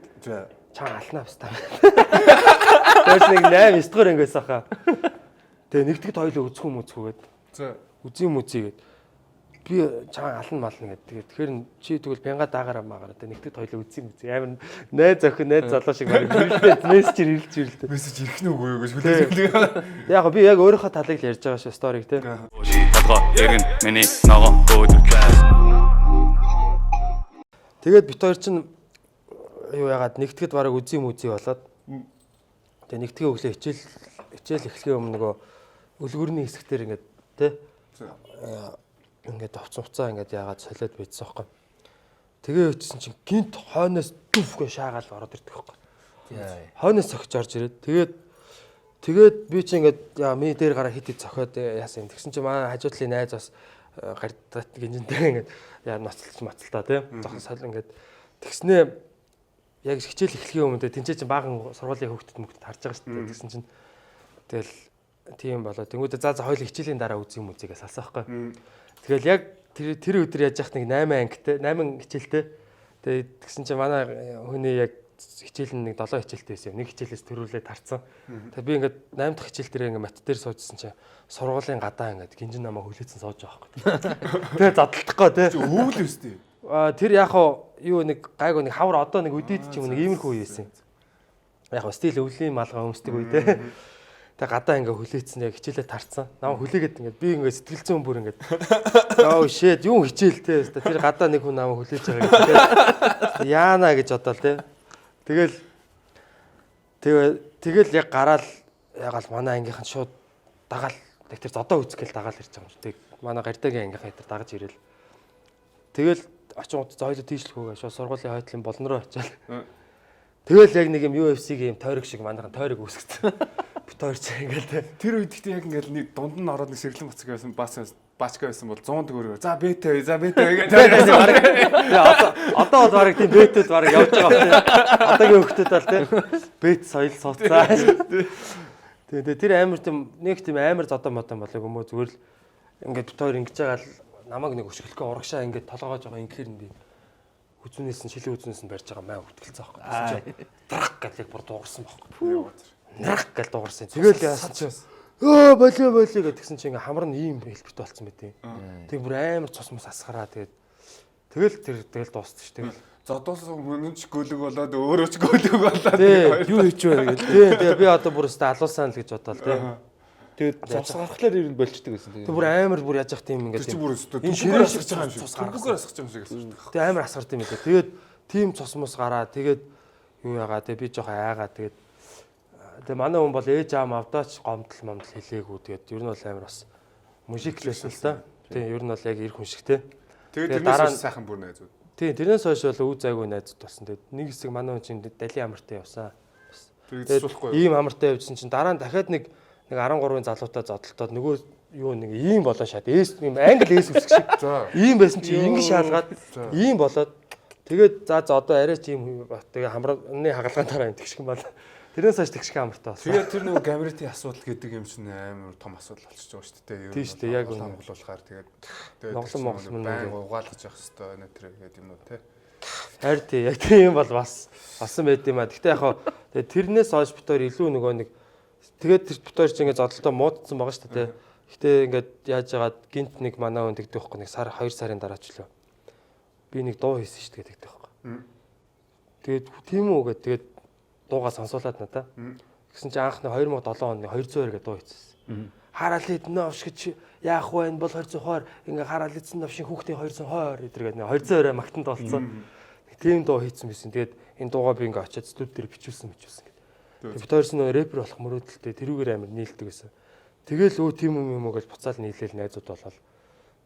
чаа алнаа баста. Тэрс нэг 8 9 дугаар ангиас хаа. Тэгээ нэгтгэд хоёлоо үзэхүүгээд. За үзье юм үзье гээд. Би чаа ална мална гэдэг. Тэгэхээр чи тэгвэл бянга даагаараа маагаараа тэ нэгтгэд хоёлоо үзье юм үзье. Амар найз охин найз залуу шиг баг хэрэлдээд мессежээр хэлж. Мессеж ирэх нь үгүй гэж хүлээж. Яг би яг өөрийнхөө талыг л ярьж байгаа шүү сториг тэ. Тэгээд бит хоёр чинь юу яагаад нэгтгэд бараг үзье юм үзье болоод тэгээ нэгтгээ өглөө хичээл эхлэхийн өмнө нөгөө өлгөрний хэсэгтэр ингээд тэ ингээд овцовцаа ингээд яагаад солиод байцсан байхгүй. Тэгээ өчсөн чинь гинт хойноос дүфгээ шаагаал ороод ирдэг байхгүй. Хойноос цогч орж ирээд тэгээд би чи ингээд яа ми дээр гараа хит цохиод яасан юм. Тэгсэн чинь манай хажуудлын найз бас гардат гинжинтэй ингээд яа ноцлж мацалтаа тийм зохон сол ингээд тэгснээ яг хичээл эхлэхийн өмнө тэнцээ чинь баахан сургуулийн хүүхдэд харж байгаа шүү дээ. Тэгсэн чинь тэгэл тийм болоо. Тэнгүүдээ за хоёул хичээлийн дараа үзье юм үзье гэж салсан байхгүй. Тэгэл яг тэр өдөр яаж яхад нэг 8 ангитай 8 хичээлтэй. Тэгээд тэгсэн чинь манай хүний яг хичээл нь нэг 7 хичээлтэй байсан юм. Нэг хичээлээс төрүүлээд харцсан. Тэгээд би ингээд 8 дахь хичээл дээр ингээд мат дээр суужсэн чинь сургуулийн гадаа ингээд гинжин намаа хүлээсэн сууж байгаа байхгүй. Тэгээд задлахгүй тий. Өвөл өстэй. Тэр яг юу нэг гайгүй нэг хавар одоо нэг үдээд ч юм нэг иймэрхүү үе байсан. Яг стил өвлийн малгай өмсдөг үе тий. Тэгээ гадаа ингээ хүлээцсэн яг хичээлээ тарцсан. Намаа хүлээгээд ингээд би ингээ сэтгэлзэн бүр ингээд ёо shit юу хичээлтэй. Тэр гадаа нэг хүн намаа хүлээж байгаа гэдэг. Яана гэж бодоол тий. Тэгэл яг гараал ягаал манай ангийнхан шууд дагаал тэр зодоо үцгээл дагаал ирж байгаа юм шиг. Манай гартагийн ангийнхаа тэр дагаж ирэл. Тэгэл очин удаа хоёул тийшлэх үгээ шууд сургуулийн хойтлын болон руу очиад. Тэгэл яг нэг юм UFC-гийн юм тойрог шиг манайхан тойрог үүсгэсэн. Бит хоёр ч ингээл тэр үед ихтэй яг ингээл нэг дунд нь ороод нэг сэргэлэн буцаг байсан бачка байсан бол 100 төгрөгөөр за бета гэдэг. Одоо бол бараг тийм бетэд бараг явж байгаа байна. Одоогийн хөлтөд бол тийм бет соёл сууцаа. Тэгээ тэр амар тийм нэг тийм амар зодон модон болоог юм уу зүгээр л ингээд бит хоёр ингэж байгаа л намайг нэг өшгөлхөө урагшаа ингээд толгоож байгаа ингээр нь би хүзүүнээс нь шилэн хүзүүнээс нь барьж байгаа маа хөтгөлцөө байхгүй. Трак гэдэг бүр дуурсан байхгүй. Нарах гэл дуурсан. Тэгэл яасан ч болио гэж тэгсэн чинь ингээм хамар нь ийм хэлбэрт болсон мэт юм. Тэг бүр амар цус мус асгараа тэгэл дууссан ш. Тэгэл зодоосон хүн ч гөлөг болоод өөрөө ч гөлөг болоод юу хийчихвэ гэл. Тэгээ би одоо бүр өстө алуулсан л гэж бодоол тий. Тэгээд цус гарахлаар ер нь болчдөг гэсэн. Тэг бүр амар бүр яаж явах тийм ингээд. Тэр бүр өстө энэ ширээ ширж байгаа юм шиг. Түнхүүгээр асгаж байгаа юм шиг асгаж. Тэг амар асгард юм билээ. Тэгээд тийм цус мус гараа тэгээд юу яагаа тэг би жоохон айгаа тэгээд Тэгээ манай хүн бол ээж аав авдаач гомдол момдол хэлээгүй. Тэгээд ер нь бол амар бас мужик лсэн л та. Тийм ер нь бол яг ир хүн шиг те. Тэгээд тэрнээс сайхан бүр найзууд. Тийм тэрнээс хойш бол үе зайгүй найзууд болсон. Тэгээд нэг хэсэг манай хүн чинь далийн амартай явсан. Тэгээд зулахгүй. Ийм амартай явжсэн чинь дараа нь дахиад нэг 13-ын залуутай зодтолтоод нөгөө юу нэг ийм болоо шат эс юм англи эс үсэх шиг. Ийм байсан чи ингэ шаалгаад ийм болоод тэгээд за одоо арай ч ийм тэгээ хамрааны хагалгаан дараа юм тэгших юм байна. Тэрнээс хойш тэгших амартай болсон. Тэгээд тэр нөгөө гамритийн асуудал гэдэг юм чинь амар том асуудал болчихж байгаа шүү дээ. Тийм шүү дээ яг Монголуулахаар тэгээд Монгол байн угаалгаж явах хэрэгтэй нэ тэр гэдэг юм уу те. Харин тий яг тийм бол бас басан байд юм а. Гэхдээ яг тэгээ тэрнээс хойш битээр илүү нөгөө нэг тэгээд тэр битээр чи ингээд зодолтой муудсан байгаа шүү дээ. Гэхдээ ингээд яаж яагаад гинт нэг манай хүн тэгдэг байхгүй нэг сар 2 сарын дараа ч лөө. Би нэг дуу хийсэн шүү дээ тэгдэг байхгүй. Тэгээд тийм үү гэдэг тэгээд дуугаа сонсуулаад надаа. Гэсэн чи анх нь 2007 оны 200 гэдэг дуу хийсэн. Хараал эднэ овш гэж яах вэ энэ бол 220 ингээ хараал эдсэн овшин хүүхдийн 220 эдэргээд 220 магтанд болсон. Тийм дуу хийсэн байсан. Тэгээд энэ дуугаа би ингээ очиад студ дээр бичүүлсэн гэдэг. Тэгээд бид хоёрс нөө рэпер болох мөрөөдөлтэй тэрүүгээр амар нийлдэг гэсэн. Тэгэл өө тийм юм гэж буцаал нийлээл найзууд болол.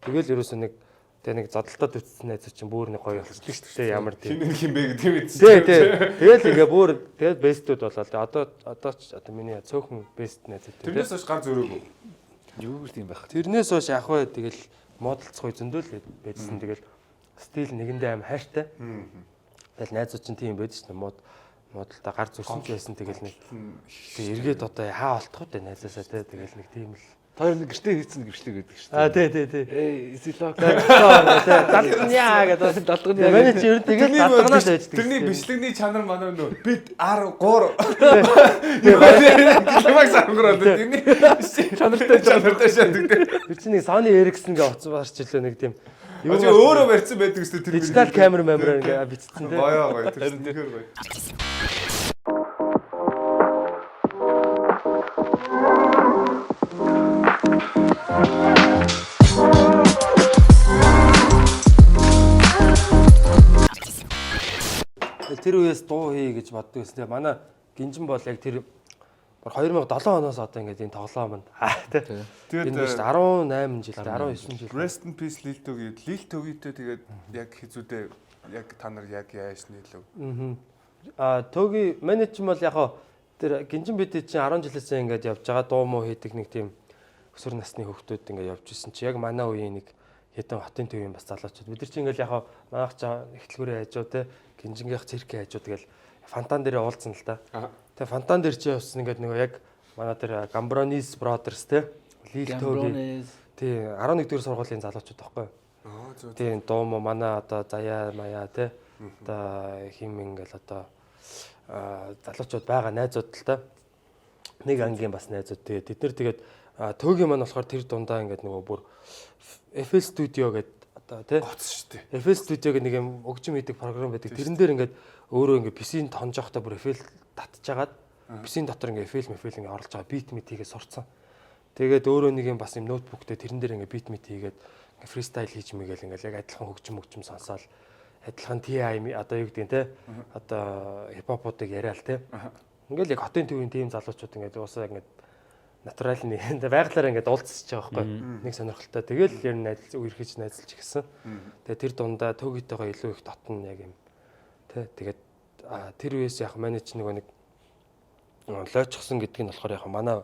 Тэгэл ерөөсөө нэг тэгээ нэг зодолтод үтсэн найзууд чинь бүр нэг гоё болчихсон шүү дээ. Ямар тийм хин бэ гэдэг юм. Тэгэл ингээ бүр тэгэл бестүүд болол. Одоо ч одоо миний цөөхөн бест найзууд. Тэрнээс хойш гар зөрөөгүй. Юу гэр тийм байх. Тэрнээс хойш яг вэ тэгэл модалцох үе зөндөл байдсан. Тэгэл стил нэгэндээ аим хайртай. Тэгэл найзууд чинь тийм байдаг шүү дээ. Модалта гар зурсан ч байсан тэгэл нэг эргээд одоо хаа олдох вэ найзаасаа тэгэл нэг тийм л Тэр нэг гэртээ хийцэн гэрчлэг гэдэг шүү тий. дээ. Эсэлок. Далгanya гэдэг Далгanya. Манай чи ер нь тэгэл далганаас байж. Тэрний бичлэгний чанар манай нөө бид 13. Гэмэг санграад тэрний чанартай шатдаг. Тэр чинь нэг Sony Ericsson гээ оцсон барч илээ нэг тийм Юу өөрөө барьсан байдаг шүү дээ тэр. Дижитал камер ингээ бичсэн тий. Гоё тэр үнэхээр гоё. Тэр үеэс дуу хий гэж боддог гэсэн. Тэгээ манай гинжин бол яг тэр 2007 оноос одоо ингээд энэ тоглоомонд тий. Тэгээд 18 жил 19 жил. Rest in peace Lil Toggyтэй тэгээд яг хизүүдээ яг та нар яг яаж нийлв? Тоги менежер бол яг тэр гинжин бид чинь 10 жилээс ингээд явж байгаа дуу муу хийдэг нэг тийм өсвөр насны хүүхдүүд ингээд явж исэн чи яг манай үеийн нэг хэдэн хотын төвийн бас залуучууд бид нар чинь ингээд яг манайх ч эхлэлгүүрээ хажуу те гинжингийнх циркийн хажуу тэгэл фонтан дээрээ уулзсан л та. Тэгээ фонтан дээр чи явсан ингээд нөгөө яг манай тэр Gambronis Brothers те Lil Toggy тий 11-р сургуулийн залуучууд байхгүй. Тийм дуу мо манай одоо заяа маяа те одоо хим ингээл одоо залуучууд байгаа найзууд л та. Нэг ангийн бас найзууд тэгээд бид нар тэгээд Toggy маань болохоор тэр дундаа ингээд нөгөө бүр FL Studio гэдэг одоо тий гоц шүү дээ. FL Studio гэдэг нэг юм өгчм хийдэг програм байдаг. Тэрэн дээр ингээд өөрөө ингээд PC-ийн тонжоохтой бүр FL татчихагаад PC-ийн дотор ингээд FL ингээд оруулж байгаа beat meet хийгээд сурцсан. Тэгээд өөрөө нэг юм бас юм ноутбук дээр тэрэн дээр ингээд beat meet хийгээд ингээд freestyle хийж мэгээл ингээд яг адилхан хөгжим сонсоол адилхан TI одоо юу гэдэг те одоо хипхопуудыг яриа л те. Ингээл яг хотын төвийн team залуучууд ингээд уусаа ингээд натурал нэг байглаараа ингээд уулзсаж байгаа байхгүй нэг сонирхолтой. Тэгэл ер нь найзал үерхэж найзалж гисэн. Тэгээ тэр дундаа Toggyтэйгээ илүү их дотн яг юм. Тэ тэгээд тэр үеэс яг менеж нэг лойчсон гэдг нь болохоор яг манай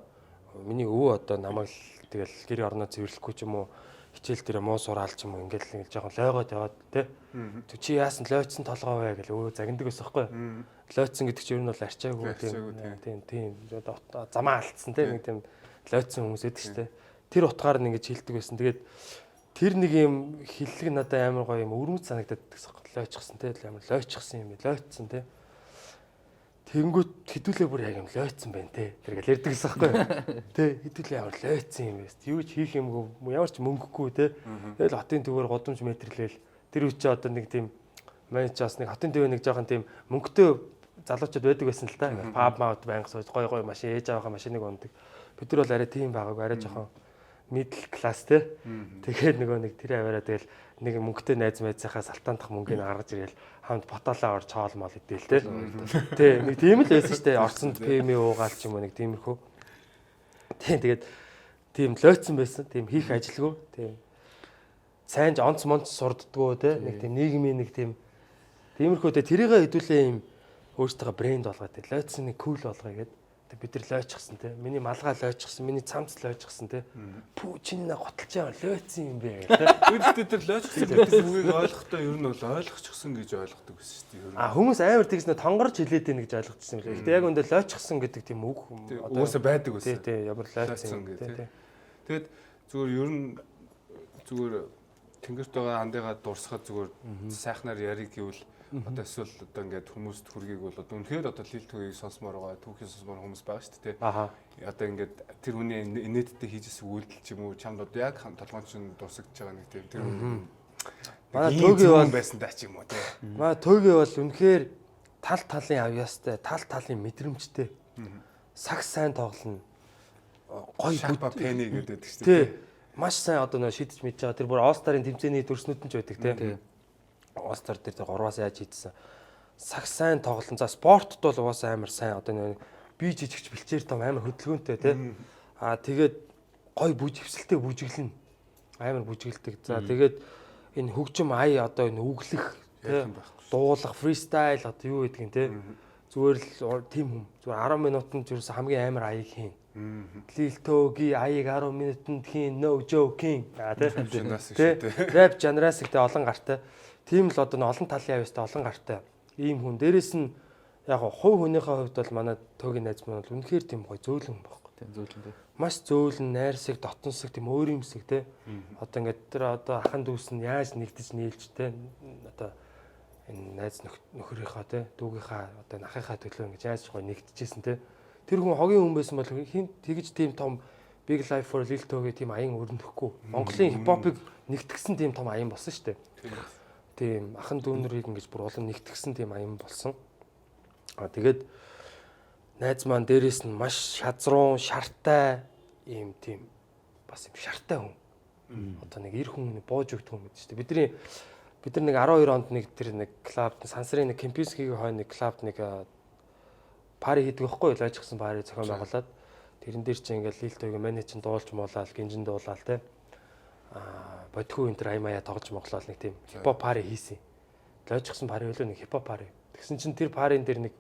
миний өвөө одоо намайг тэгэл гэр орноо цэвэрлэхгүй ч юм уу хичээл дээр муу сураал ч юм уу ингээд л жоохон лойгоод яваад тэ. Тэг чи яасан лойцсон толгоо вэ гэл өвөө загнадаг байсан байхгүй. Лойцсон гэдэг чинь ер нь бол арчаагүй тийм замаа алдсан тийм нэг тийм лойцсон хүмүүс эдэг штэ. Тэр утгаар нь ингэж хилдэг байсан. Тэгээд тэр нэг юм хиллэг надад амар гоё юм өрмөц санагдаад байсан. Лойчсон тийм амар лойчсон юм лойцсон тийм. Тэнгүүт хідүүлээ бүр яг юм лойцсон байна те. Тэргээл ярьдаг гэсэн байхгүй. Тэ хідүүлээ ямар лойцсон юм бэ? Юу ч хийх юмгүй ямар ч мөнгөгүй те. Тэгэл хотын төвөр годомж метрлээл тэр үчи одоо нэг тийм менежерс нэг хотын төвөө нэг жоохон тийм мөнгөтэй залуучууд байдаг байсан л та. Паб маут байнга сууж гой машин ээж аваахаа машиныг ундаг. Бид нар бол арай тийм байгаагүй арай жоохон middle class те. Тэгээд нөгөө нэг тэр аваараа тэгэл нэг мөнгөтэй найз майзынхаа салтаандах мөнгөний гаргаж ирэл хамт ботолоо орж хоол мол идээл те. Тий, нэг тийм л байсан шүү дээ. Орцонд ПМ уугаал ч юм уу нэг тиймэрхүү. Тий, тэгээд тийм лойцсон байсан. Тийм хийх ажилгүй. Тийм. Сайн ч онц монц сурддгүү те. Нэг тийм нийгмийн нэг тийм тиймэрхүү те тэрийгээ хэдүүлээ юм өөртөө брэнд болгоод те. Лойцсон нэг кул болгоё гэдэг. Бид нар лойчсан те. Миний малгай лойчсан, миний цамц лойчсан те. Пүү чинь готолж байгаа лойцсон юм бэ те. Үүдтэй тэр лойчсан гэдэг үгийг ойлгохдоо ер нь бол ойлгочихсон гэж ойлгодог гэсэн шүү дээ. Хүмүүс амар тэгс нэ тонгорч хэлээд байна гэж ойлгочихсон юм. Гэтэ яг үндэ лойчсан гэдэг тийм үг угаасаа байдаг байсан. Тий, ямар лойцсон гэдэг. Тэгэд зүгээр ер нь зүгээр тэнгэрт байгаа андыгаа дурсахад зүгээр сайхнаар яриг гэвэл одоо эсвэл одоо ингээд хүмүүст хүргийг бол одоо үнэхээр одоо лил төвийг сонсомоор байгаа түүхийн сонсомоор хүмүүс байгаа шүү дээ. Аа. Одоо ингээд тэр хүний инээдтэй хийжсэн үйлдэл ч юм уу чамд одоо яг толгойн чинь дурсагдж байгаа нэг тийм тэр манай төөгийн бол байсан даа ч юм уу тий. Манай төөгийн бол үнэхээр тал талын авьяастай, тал талын мэдрэмжтэй. Сагс сайн тоглоно. Гой шапа пэни гэдэг шүү Тий. дээ. Маш сайн одоо нөө шидэж мэдж байгаа. Тэр бүр All-Star-ын тэмцээний дүрснүүд нь ч байдаг тий. All-Star дээр 3-аас яаж хийдсэн. Сагс сайн тоглолон. За спортод бол угаасаа амар сайн одоо нэг бие жижигч бэлчээр том амар хөдөлгөөнтэй тий. Аа тэгээд гой бүжигсэлтэй бүжиглэн. Амар бүжиглдэг. За тэгээд энэ хөгжим ая одоо энэ үглэх тий. Дуулах фристайл одоо юу гэдэг юм тий. Зүгээр л тим хүм. Зүгээр 10 минутанд зүрс хамгийн амар аяг хийн. Lil Tog-ийн аяг 10 минутанд хийн no joking. Аа тий. Rap жанраас ихтэй олон гартай. Тийм л одоо олон талын авьяастай олон гартай. Ийм хүн. Дээрэс нь яг хувь хүнийхээ хувьд бол манай Tog-ийн найз маань бол үнэхээр тийм гоё зөөлөн хүн байхгүй. Тийм зөөлөн дээ. Маш зөөлөн, найрсаг, дотносог тийм өөр юмсэг те. Одоо ингээд тэр одоо ахын дүүс нь яаж нэгдэж нийлж те. Одоо энэ найз нөхрийнхөө те, дүүгийнхаа одоо нахынхаа төлөө ингэж яаж гоё нэгдэжсэн те. Тэр хүн хогийн хүн байсан бол хин тэгж тийм том Big Life for Lil Tog-ийн тийм аян өрнөхгүй. Монголын хипхопыг нэгтгсэн тийм том аян болсон шүү дээ. Тийм ахын дүүнэрийг ингэж бүр улам нэгтгсэн тийм аян болсон. Аа тэгээд найз маань дээрээс нь маш шазруун, шартай ийм тийм бас юм шартай хүн. Одоо нэг эр хүн бууж өгдөг хүн гэдэг чинь. Бид нар нэг 12 онд нэг тэр нэг клуб Сансрын нэг Кемпинскигийн хойно нэг клуб нэг пари хийдэг байхгүй лайжчихсан пари зохион байгуулад тэрэн дээр чинь ингээл Lil Tog-ийн менежер дуулж муулаад гинжин дуулаад те бодхоо энэ төр аймаа тоглож моглол нэг тийм хипхоп пари хийсэн. Лайжчихсан пари болоо нэг хипхоп пари. Тэгсэн чинь тэр парин дээр нэг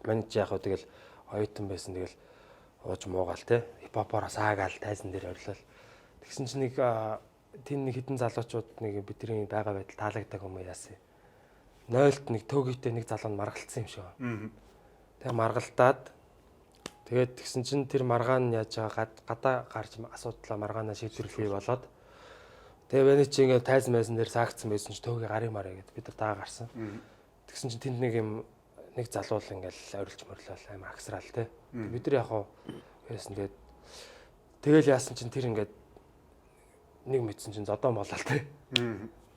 менежер яг тэгэл оюутан байсан тэгэл ууж муугаал те хипхопоор саагаал тайзан дээр орилол. Тэгсэн чинь нэг тийм нэг хитэн залуучууд нэг бидний байгаа байдал таалагддаг юм яасан. 0-т нэг Tog-тэй нэг залуу нь маргалцсан юм шиг байна. Тэгээ маргалдаад тэгээд тэгсэн чинь тэр маргаан яаж байгаа гадаа гарч асуудлаа маргаанаа шийдвэрлэе болоод тэгээ бэнэ чи ингээд тайзан байсан дээр саагцсан байсан чи Tog-ийн гарын мараа гэдэг бид нар даа гарсан. Тэгсэн чинь тэнд нэг юм нэг залуул ингээл орилж мөрлөөл амар агсраал те. Бид нар яг яасан тэгэл яасан чинь тэр ингээд нэг мэдсэн чинь зодон болоо те.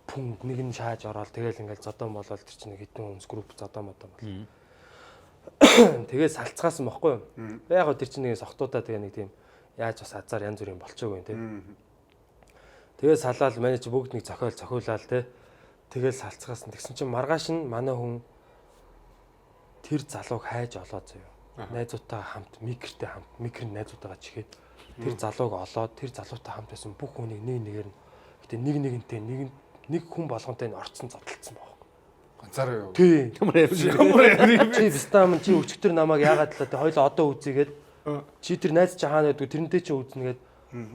Пүн нэг нь шааж ороод тэгэл ингээл зодон болоод тэр чинь хитэн хүмүүс групп зодон модон бол. Тэгээ салцгаасан бохгүй юу? Яг гоо тэр чинь нэг сохтуудаа тэгээ нэг тийм яаж бас азар янз бүрийн болчихгүй юм те. Тэгээ салаал менежер бүгд нэг цохиулаад те. Тэгэл салцгаасан. Тэгсэн чинь маргааш нь манай хүн тэр залууг хайж олоод заяа. Найзуудтайгаа хамт микртэй хамт микр найзуудтайгаа чихээд тэр залууг олоод тэр залуутай хамт байсан бүх хүнийг нэгээр нь гэтээ нэгэнтэй нэг хүн болгонтэй нь орцсон зодтолцсон баг. Ганцаараа юу? Тий. Ямар юм. Чи бистам чи өчтөр намайг яагаад л хоёул одоо үзьгээд чи тэр найз чи хаана байдгүй тэрнтэй чи үзнэгээд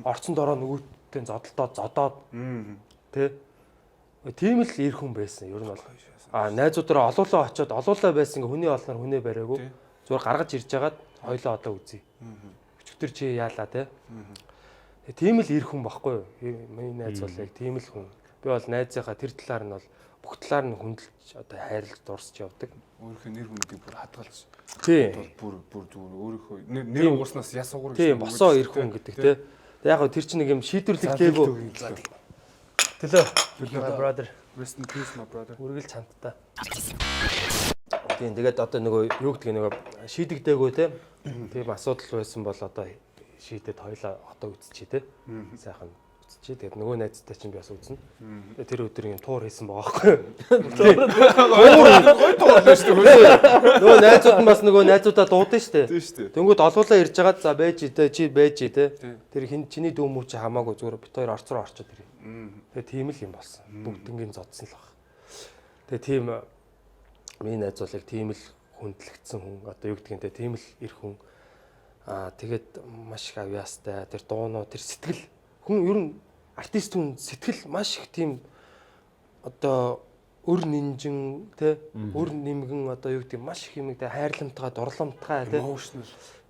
орцонд ороо нөгөөтэй зодоод тий. Тийм л ир хүн байсан ер нь бол. Найзуудаараа олоолаа очиод олоолаа байсан хүний олноор хүнээ бариагүй. Зүгээр гаргаж ирж хагаад хоёлоо одоо үзье. Өчтөр чи яалаа тий. Тийм л ир хүн баггүй юу? Миний найз бол яг тийм л хүн. Би бол найзынхаа тэр талаар нь бол бүх талаар нь хүндэлж одоо хайрлаж дурсж явдаг. Өөрийнхөө нэр хүндийг бүр хадгалж. Тий. Бүр зүгээр өөрийнхөө нэр угааснаас яс угар гэж. Тийм, босоо ир хүн гэдэг тий. Яг гоо тэр чинь нэг юм шийдвэрлэгдээгүй. Төлөө. Brother. Rest in peace my brother. Үргэлж хамтдаа. Тийм, тэгээд одоо нөгөө юу гэдэг нөгөө шийдэгдээгүй тий. Тийм асуудал байсан бол одоо шийдээд хоёлаа одоо үзчихье те. Сайхан үзчихье. Тэгээд нөгөө найзтай чинь би бас үзнэ. Тэгээд тэр өдөр юм туур хийсэн байгаа байхгүй. Гой тоорлоо шүү дээ. Нөгөө найзууд нь бас нөгөө найзуудаа дуудсан шүү дээ. Тийм шүү дээ. Тэнгүүд олуулаа ирж байгаа за байж идэ чи байж идэ. Тэр хин чиний дүү мүү чи хамаагүй зүгээр бит хоёр орц руу орчод ирээ. Тэгээ тийм л юм болсон. Бүгднгийн зодсон л баг. Тэгээ тийм миний найз бол яг тийм л хүндлэгдсэн хүн. Одоо юу гэдгийг те тийм л эр хүн. Тэгээд маш их авьяастай. Тэр дуунуу тэр сэтгэл хүн ер нь артист хүн сэтгэл маш их тийм одоо өр нинжин те өр нэмгэн одоо юу гэдэг маш их юм те хайрламтгай дурламтгай те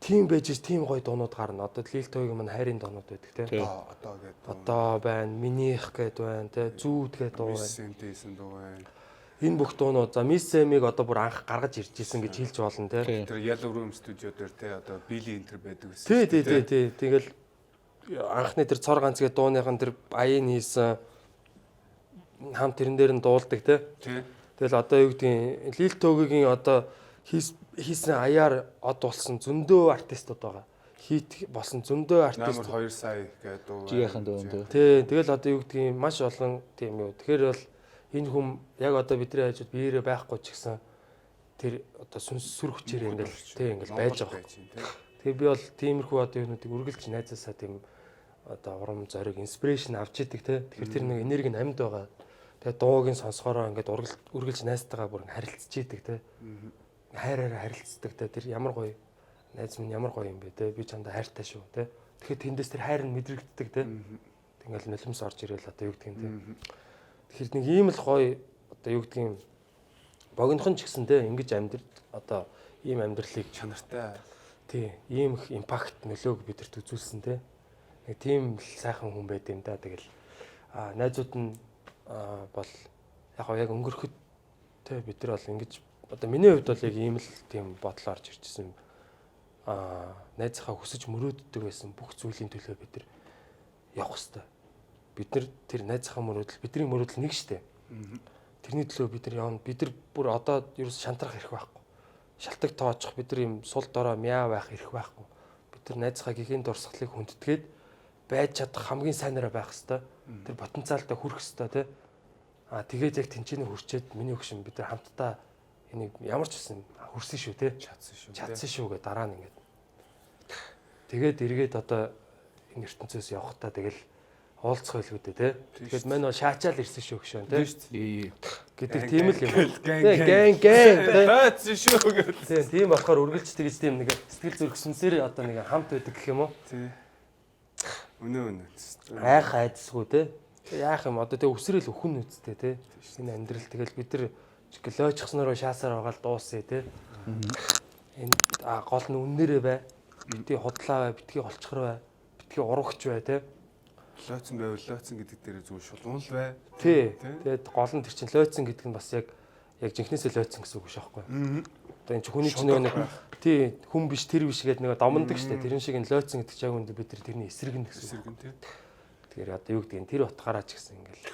тийм байж тийм гоё дуунууд гарна. Одоо Лил Тойгийн маань хайрын дуунууд байдаг те. Одоо гэдэг. Одоо байна, минийх гэдэг байна те, зүүд гэдэг дуу байна. Сэнтэйсэн дуу байна. Энэ бүх дуунууд за Миссэмиг одоо бүр анх гаргаж ирж исэн гэж хэлж болно те. Тэр Yellow Room студио дээр те одоо Billy Enter байдаг гэсэн. Тий. Тэгэл анхны тэр цор ганц гэдэг дууныхан тэр аян хийсэн хамт тэрэн дээр нь дуулдаг те. Тэгэл одоо юу гэдгийг Лил Тойгийн одоо хийсэн аяар од болсон зөндөө артистууд байгаа. Хийт болсон зөндөө артист. Намар 2 сая гэдэг дуу. Жигийнхэн дуу. Тий, тэгэл одоо юу гэдгийг маш олон тийм юу. Тэгэхээр бол энэ хүн яг одоо бидний хажууд биеэрээ байхгүй ч гэсэн тэр одоо сүр хүчээр ингээл байж байгаа. Тэгээ би бол тиймэрхүү одоо юунуудыг үргэлж найзаасаа тийм одоо урам зориг инспирэшн авч идэг те. Тэгэхээр тэр нэг энерги нь амьд байгаа. Тэгээ дуугийн сонсохороо ингээд үргэлж найзтайгаа бүр харилцаж идэг те. Хайраараа харилцдаг те. Тэр ямар гоё найз минь ямар гоё юм бэ те. Би чамд хайртай шүү те. Тэгэхээр тэндээс тэр хайр нь мэдрэгддэг те. Ингээл нулимс орж ирэл одоо юу гэдгийг те. Тэгэхээр нэг ийм л гоё одоо юу гэдгийг богинохон ч гэсэн те ингэж амьдрал одоо ийм амьдралыг чанартай тий ийм их импакт нөлөөг бидэрт үзүүлсэн те. Нэг тийм л сайхан хүн байд юм да. Тэгэл найзууд нь бол яг өнгөрөхөд те бид нар бол ингэж одоо миний хувьд бол яг ийм л тийм бодол орж ирчихсэн. Найзынхаа хүсэж мөрөөддөг байсан бүх зүйлийн төлөө бид нар явах хэрэгтэй. Бид нар тэр найзынхаа мөрөөдөл бидний мөрөөдөл нэг штэ. Тэрний төлөө бид нар явна. Бид нар бүр одоо ерөөс шантрах хэрэг байхгүй. Шалтак тооцох бид нар юм сул дорой мяа байх хэрэг байхгүй. Бид нар найзынхаа гэхийн дурсгалыг хүндэтгээд байж чадах хамгийн сайнараа байх хэрэгтэй. Тэр потенциалтай хүрэх хэрэгтэй те. Тэгээд яг тэнцэнэ хүрчээд миний өгшин бид нар хамтдаа энийг ямар ч гэсэн хүрсэн шүү те. Чадсан шүү гэ дараа нь ингээд. Тэгээд эргээд одоо энэ ертөнцөөс явахтаа тэгэл уулзах байлгүй те. Тэгээд мань бол шаачаал ирсэн шүү гшön те. Гэдэг тийм л юм. Гэн Бац шүү гэдэг. Тийм болохоор үргэлж тэгж тийм нэг сэтгэл зүрх сүнсээр одоо нэг хамт байдаг гэх юм уу? Тий. Үнэ. Айх айдсгүй те. Яах юм одоо тэг өсрөл өхөн үсттэй те. Энэ амьдрал тэгэл бид нар глөөчснороо шаасаар байгаа л дуусъя те. Энэ гол нь үннээрээ бай. Битгий худлаа бай, битгий олчхор бай, битгий урагч бай те. Лойцсон байвал лойцсон гэдэг дээр зөв шулуун л бай. Тий. Тэгээд гол нь тэр чинь лойцсон гэдэг нь бас яг жинхнээсээ лойцсон гэсэн үг шаахгүй. Одоо энэ хүний чинь нэг тий хүн биш тэр биш гэдэг нэг домондог штэ. Тэрэн шиг нь лойцсон гэдэг чинь яг үндэ бид нар тэрний эсрэг нь гэсэн. Эсрэг нь тий. Тэгэхээр одоо юу гэдгийг тэр утгаараа ч гэсэн ингээл.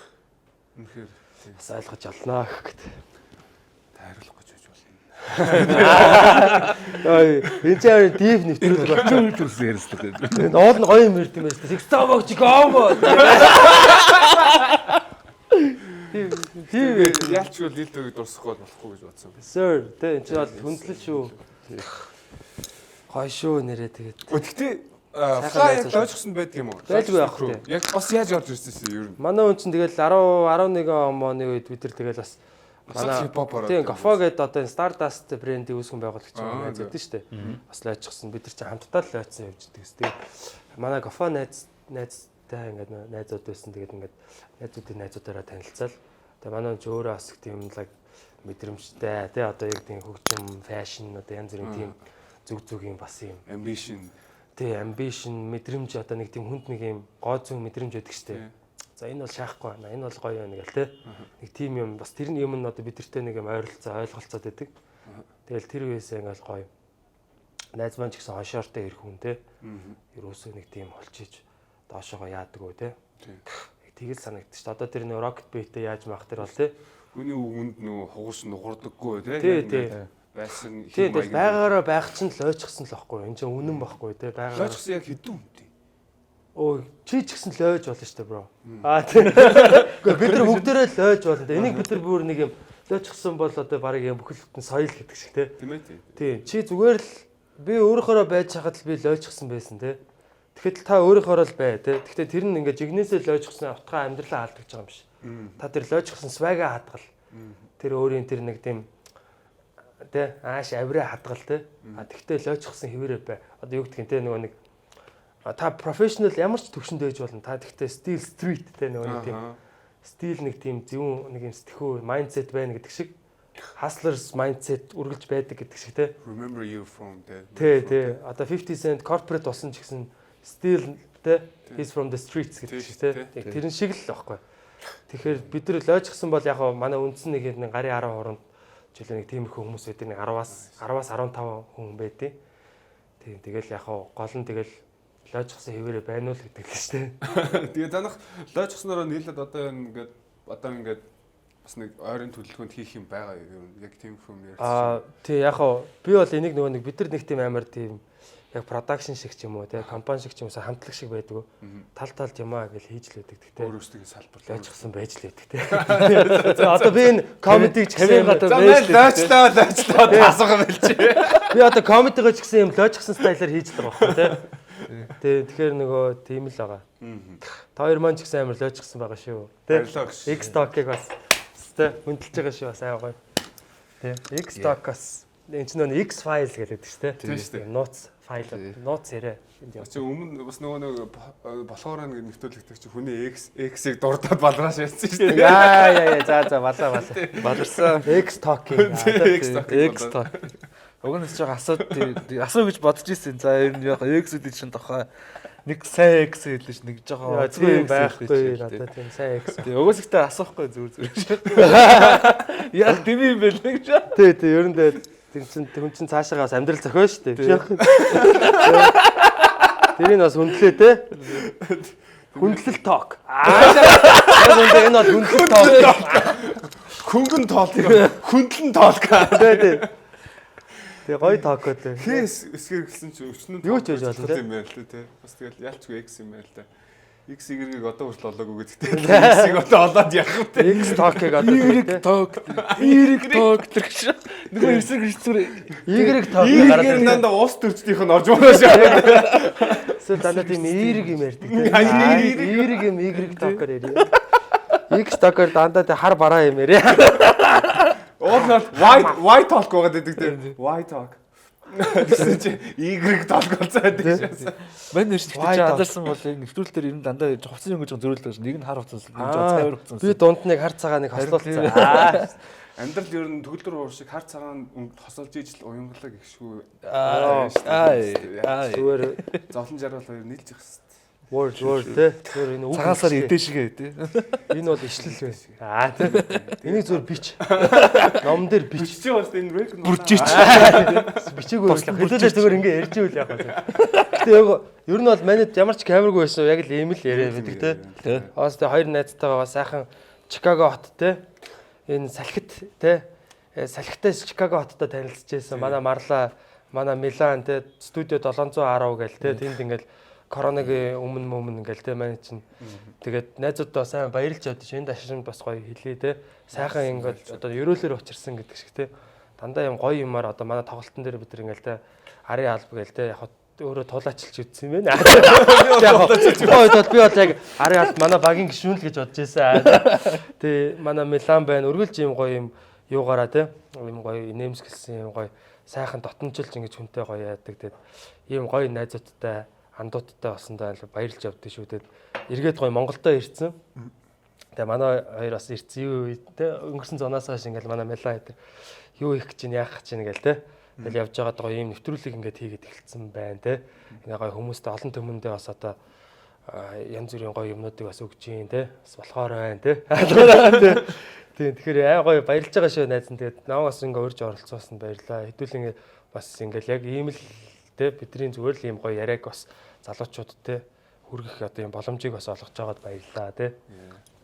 Үнэхээр бас ойлгож олноо гэдэг. Тайруулах гэж байж болно. Энэ чинь дип нэвтрүүл байна. Төрсөн ярьсан. Ноол нь гоё юм ирд юм байна. Секстобог чи гомбо. Тийм Ялч бол Лил Тойгийг дурсахгүй болохгүй гэж бодсон. Sir тэ энэ чинь бол хүндлэл шүү. Гоё шүү нэрээ тэгээд. Гэхдээ хаа яг лойчсон байдаг юм уу? Байлгүй яах вэ? Яг бас яаж орж ирсэн юм ер нь? Манай хүн чинь тэгэл 10 11 оны үед бид нар тэгэл бас тийм Гофо гэдэг одоо Stardust брендийг үүсгэн байгуулагч юм байна гэдэг шүү дээ. Бас лойчсон бид нар чинь хамтдаа л лойцсон явж идэг гэсэн. Манай Гофо найзтай ингээд найзууд байсан. Тэгээд ингээд найзуудаараа танилцал. Тэгээд манай ч өөрөө бас тийм мэдрэмжтэй тий одоо яг тийм хөгжим, фэшн одоо янз бүрийн тийм зүг юм бас юм. Ambition. Тий, ambition, мэдрэмж одоо нэг тийм хүнд нэг юм гоо зүүн мэдрэмж байдаг шүү дээ. За энэ бол шаахгүй байна. Энэ бол гоё байна гэл тий. Нэг тийм юм бас тэрний юм нь одоо бидэртэй нэг юм ойлголцоод байдаг. Тэгэл тэр үеэсээ ингээл гоё. Найз маань ч гэсэн хошоортой ирэх хүн тий. Ерөөсөө нэг тийм олчиж доошоогоо яадаг үү тий. Тэгэл санагдчих шүү дээ. Одоо тэр нэг rocket beat-тэй яаж маах тэр бол тий. Хүний үгэнд нөгөө хугас нугардаггүй тий. Тий. байсан Тийм тэгэл байгаараа байх чинь л ойчсон л байхгүй. Энд чинь үнэн байхгүй те байгаараа. Лойчсан яг хэдэн үнэтэй. Өө чи ч гэсэн л ойж болно шүү дээ бро. Тийм. Гэхдээ бид нар бүгдээрээ л ойж болно. Энийг бид нар бүр нэг юм лойчсон бол одоо баг юм бүхэл бүтэн соёл гэдэг шиг те. Тийм ээ. Тийм. Чи зүгээр л би өөрөөхөө байж хахад л би лойчсон байсан те. Тэгэхэд та өөрөөхөө л бай те. Гэхдээ тэр нь ингээд жигнэсээ лойчсон утгаа амьдралаа алдаж байгаа юм биш. Та тэр лойчсон свага хадгал. Тэр өөрийн тэр нэг тийм тэ ааш авираа хадгал те. Тэгтээ лойчсон хэвээрээ бай. Одоо юу гэдгийг те нөгөө нэг та профешнл ямар ч төвшөнд байж болно. Та тэгтээ стил стрит те нөгөө нэг тийм стил нэг тийм зөвүүн нэг юм сэтгхүү майндсет байна гэдэг шиг hustlers mindset үргэлж байдаг гэдэг шиг те. Remember you from the. Тэ. Одоо 50 Cent corporate болсон ч гэсэн still тэ he's from the streets гэдэг шиг те. Тэрэн шиг л байхгүй. Тэгэхээр бид нар лойчсон бол яг манай үндсэн нэг гарын 10 хооронд жилээ нэг тиймэрхүү хүмүүс байдаг нэг 10-аас 15 хүн байдیں۔ Тийм тэгэл яг гол нь тэгэл лойчсон хэвээрээ байна уу л гэдэг л шүү дээ. Тэгээ танах лойчснороо нийлээд одоо ингээд бас нэг ойрын төлөвлөгөөнд хийх юм байгаа юу? Яг тийм юм ярьсан. Тий яг би бол энийг нөгөө нэг бид нар нэг тийм амар тийм яг продакшн шиг ч юм уу те компани шиг ч юм уу хамтлаг шиг байдаг. Талд юмаа гэж хийж л байдаг. Тэгтээ өөрөөсөө салбарлаж лойчсон байж л байдаг те. Одоо би энэ комедиг ч гэсэн лойчлоо асуух юм байл чи. Би одоо комедигаа ч гэсэн юм лойчсон стайлаар хийж л байгаа байхгүй те. Тэгэхээр нөгөө тийм л байгаа. Та хоёр маань ч гэсэн амар лойчсон байгаа шүү. Тэ. X-Talk-ыг бас тэ хөндлөж байгаа шүү сайн гоё. Тэ. X-Talk-аас энэ ч нөгөө X-File гэдэг шүү дээ. Тийм шүү дээ. Notes файл, notes ярэ. Чи өмнө бас нөгөө болохоор нэвтрүүлэгтэй чи хүний X-ийг дурдаад балрааш ярьсан шүү дээ. Яа. За балаа. Баларсан. X-Talk-ing. X-Talk. Угнаас жоо асуу гэж бодож ирсэн. За ер нь яг X-үүд чинь тохоо нэг сайн X хэлж нэг жоо тийм байхгүй надад тийм сайн X. Тэгээ угаас ихтэй асуухгүй зүгээр. Яг тийм юм байл нэг жоо. Тий ер нь хүн чинь цаашаагаас амьдрал зохио шүү дээ. Тэрийг бас хүндлээ те. Хүндлэл ток. Энэ бол хүндлэл ток. Хөнгөн тоол. Хүндлэн тоол. Тэгээ гоё токод. Хээс эсгэр гэлсэн чи өчнөд юу ч яаж болно юм байл те. Бас тэгэл ялчгүй X юм байл та. X Y-ыг одоо хүртэл олоогүй гэдэг. X-ийг одоо олоод явах юм те. X-Talk-ыг одоо Y-Talk тэр гэж. Нөгөө эсрэг зүгээр Y-Talk гараад ирсэн. Дандаа уус төрчдийнх нь орж байгаа шээ. Эсвэл дандаа тийм Y юм ярьдаг те. Y юм Y-Talk-аар ярья. X-Talk-аар дандаа тэ хар бараа юм ярья. Уул white talk байгаад байдаг те. White talk. Тэгсэн чи Y-Talk болцоод байдаг шээ. Мань нэрч тэгж алдарсан бол нэвтрүүл дээр ер нь дандаа хувцас өнгөж зөрүүлдэг ш. Нэг нь хар хувцас, нэг нь цайвар хувцас. Би дунд нэг хар цагааныг хослуулсан. Амьдрал ер нь төгөлдөр уур шиг хар цагаан хосолж ижил уянгалаа гихшгүй. Зүгээр зовлон жаргал хоёр нийлж явах хэрэгтэй. word те. Тэр энэ үг цагаансаар идэ шигээ те. Энэ бол ишлэл бай. Тийм. Энийг зүгээр бич. Ном дээр бич. Чи бас энэ рек Бүржиж. Бичээгүй хэлүүлээ зүгээр ингэ ярьж ивэл яах вэ. Гэтэ яг ер нь бол манайд ямар ч камергүй байсан яг л ийм л яриа байдаг те. Хоос тэ хоёр найзтайгаа сайхан Чикаго хот те. Энэ салхит те. Салхитай Чикаго хоттой танилцчихсан. Манай Марла, манай Милан те студио 710 гээл те. Тэнд ингээл коронагийн өмнө ингээл те манай чинь тэгээд найзуудаа сайн баярлж явдаа шинэ дашин бас гоё хэлээ те. Сайхан ингээл одоо ерөөлөөр учирсан гэдэг шиг те. Дандаа юм гоё юмар одоо манай тоглолтын дээр бид нар ингээл те арын алба гээл те яг өөрөө тулаачилж үзсэн юм байна. Би бол яг арын алба манай багийн гишүүн л гэж бодож байсан. Тэгээ манай Милан байна. Үргэлж юм гоё юм юугаараа те юм гоё нэмсгэлсэн юм гоё сайхан дотномжилж ингэж хүнтэй гоё яадаг те. Ийм гоё найзуудтай андууттай болсондоо баярлж явдсан шүү дээ. Эргээд гоё Монголдо ирсэн. Тэгээ манай хоёр бас ирсэн юу те өнгөрсөн зуунаас хойш ингээл манай Милан гэдэг юу их гэж яах гэж ингээл те. Тэгэл явж байгаа гоё ийм нэвтрүүлэг ингээд хийгээд эхэлсэн байна те. Ингээ гоё хүмүүстэй олон төмөндөө бас одоо янз бүрийн гоё юмнуудыг бас өгч юм те. Бас болохоор байна те. Тийм тэгэхээр гоё баярлж байгаа шүү найз нь тэгээд намайг бас ингээ урьж оролцуулсан баярлаа. Хэдүүл ингээ бас ингээл яг ийм л те бидний зүгээр л ийм гоё яриаг бас залуучууд те хүргэх одоо ийм боломжийг бас олгож байгаад баярлаа те.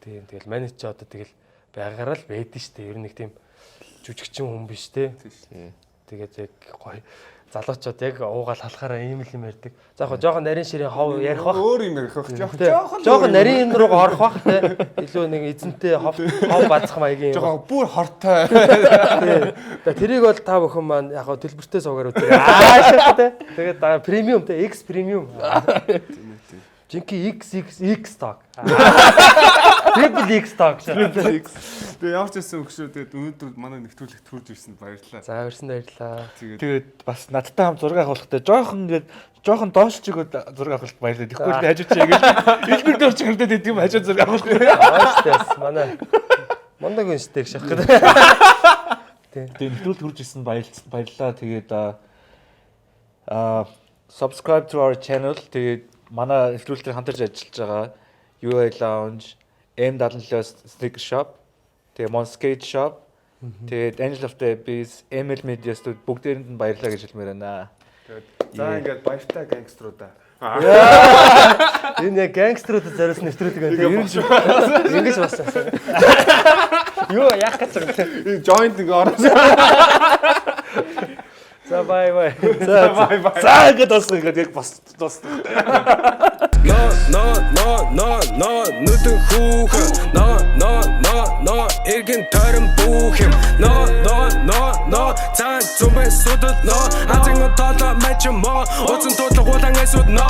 Тийм тэгэл манайд ч одоо тэгэл байгаараа л байдэн штэ. Ер нь нэг тийм жүжигчин хүн биш те. Тэгээд яг гоё залуучууд яг уугаал халахаараа ийм л юм ярьдаг. За яг жоохон нарийн ширийн хов ярих бах. Өөр юм ярих бах. Жоохон нарийн руугаа орох бах те. Илүү нэг эзэнтэй хов бацах маягийн. Жоохон бүр хортой. Тэрийг бол та бүхэн маань яг төлбөртэй суугаар үзээ. Аа те. Тэгээд премиум те X премиум. Жинки XX stock. Triple X stock. Тэгээ ямар ч байсан өгшөө тэгээд өнөөдөр манай нэвтрүүлэгт хүрж ирсэнд баярлалаа. За өрсөн баярлалаа. Тэгээд бас надтай хам зураг авахлахтай жоохон доошчгоо зураг авахлахт баярлалаа. Тэгэхгүй би хажууд чигээ хэлбэр дээр чиглэлтэй гэдэг юм хажууд зураг авах. Ааштай манай мондагийн стэйк шах гэдэг. Тэгээд нэвтрүүлэлт хүрж ирсэнд баярлалаа. Тэгээд subscribe to our channel. Тэгээд манай нэвтрүүлэлтээр хамтарч ажиллаж байгаа UA Lounge, M77 Sneaker Shop, тэгээ Monskate Shop, тэгээд Angel of the Abyss, ML Media Studio бүгдээрэнд нь баярлалаа гэж хэлмээр байна. Тэгээд за ингээд баяртай гангструудаа. Энэ яг гангструудад зориулсан нэвтрүүлэг байна. Ингэж бассан. Юу яах гэж байгаа. Joint ингээ орсон. За бай бай. За бай бай. За ингээд бас ингээд яг бас No, нүдэн хүүхэн. No, эргэн тойрон бүх юм. No, цаан зүмэн сүдэд no. Азин толоо мэж мо. Уцан тудлах улаан эсүүд no.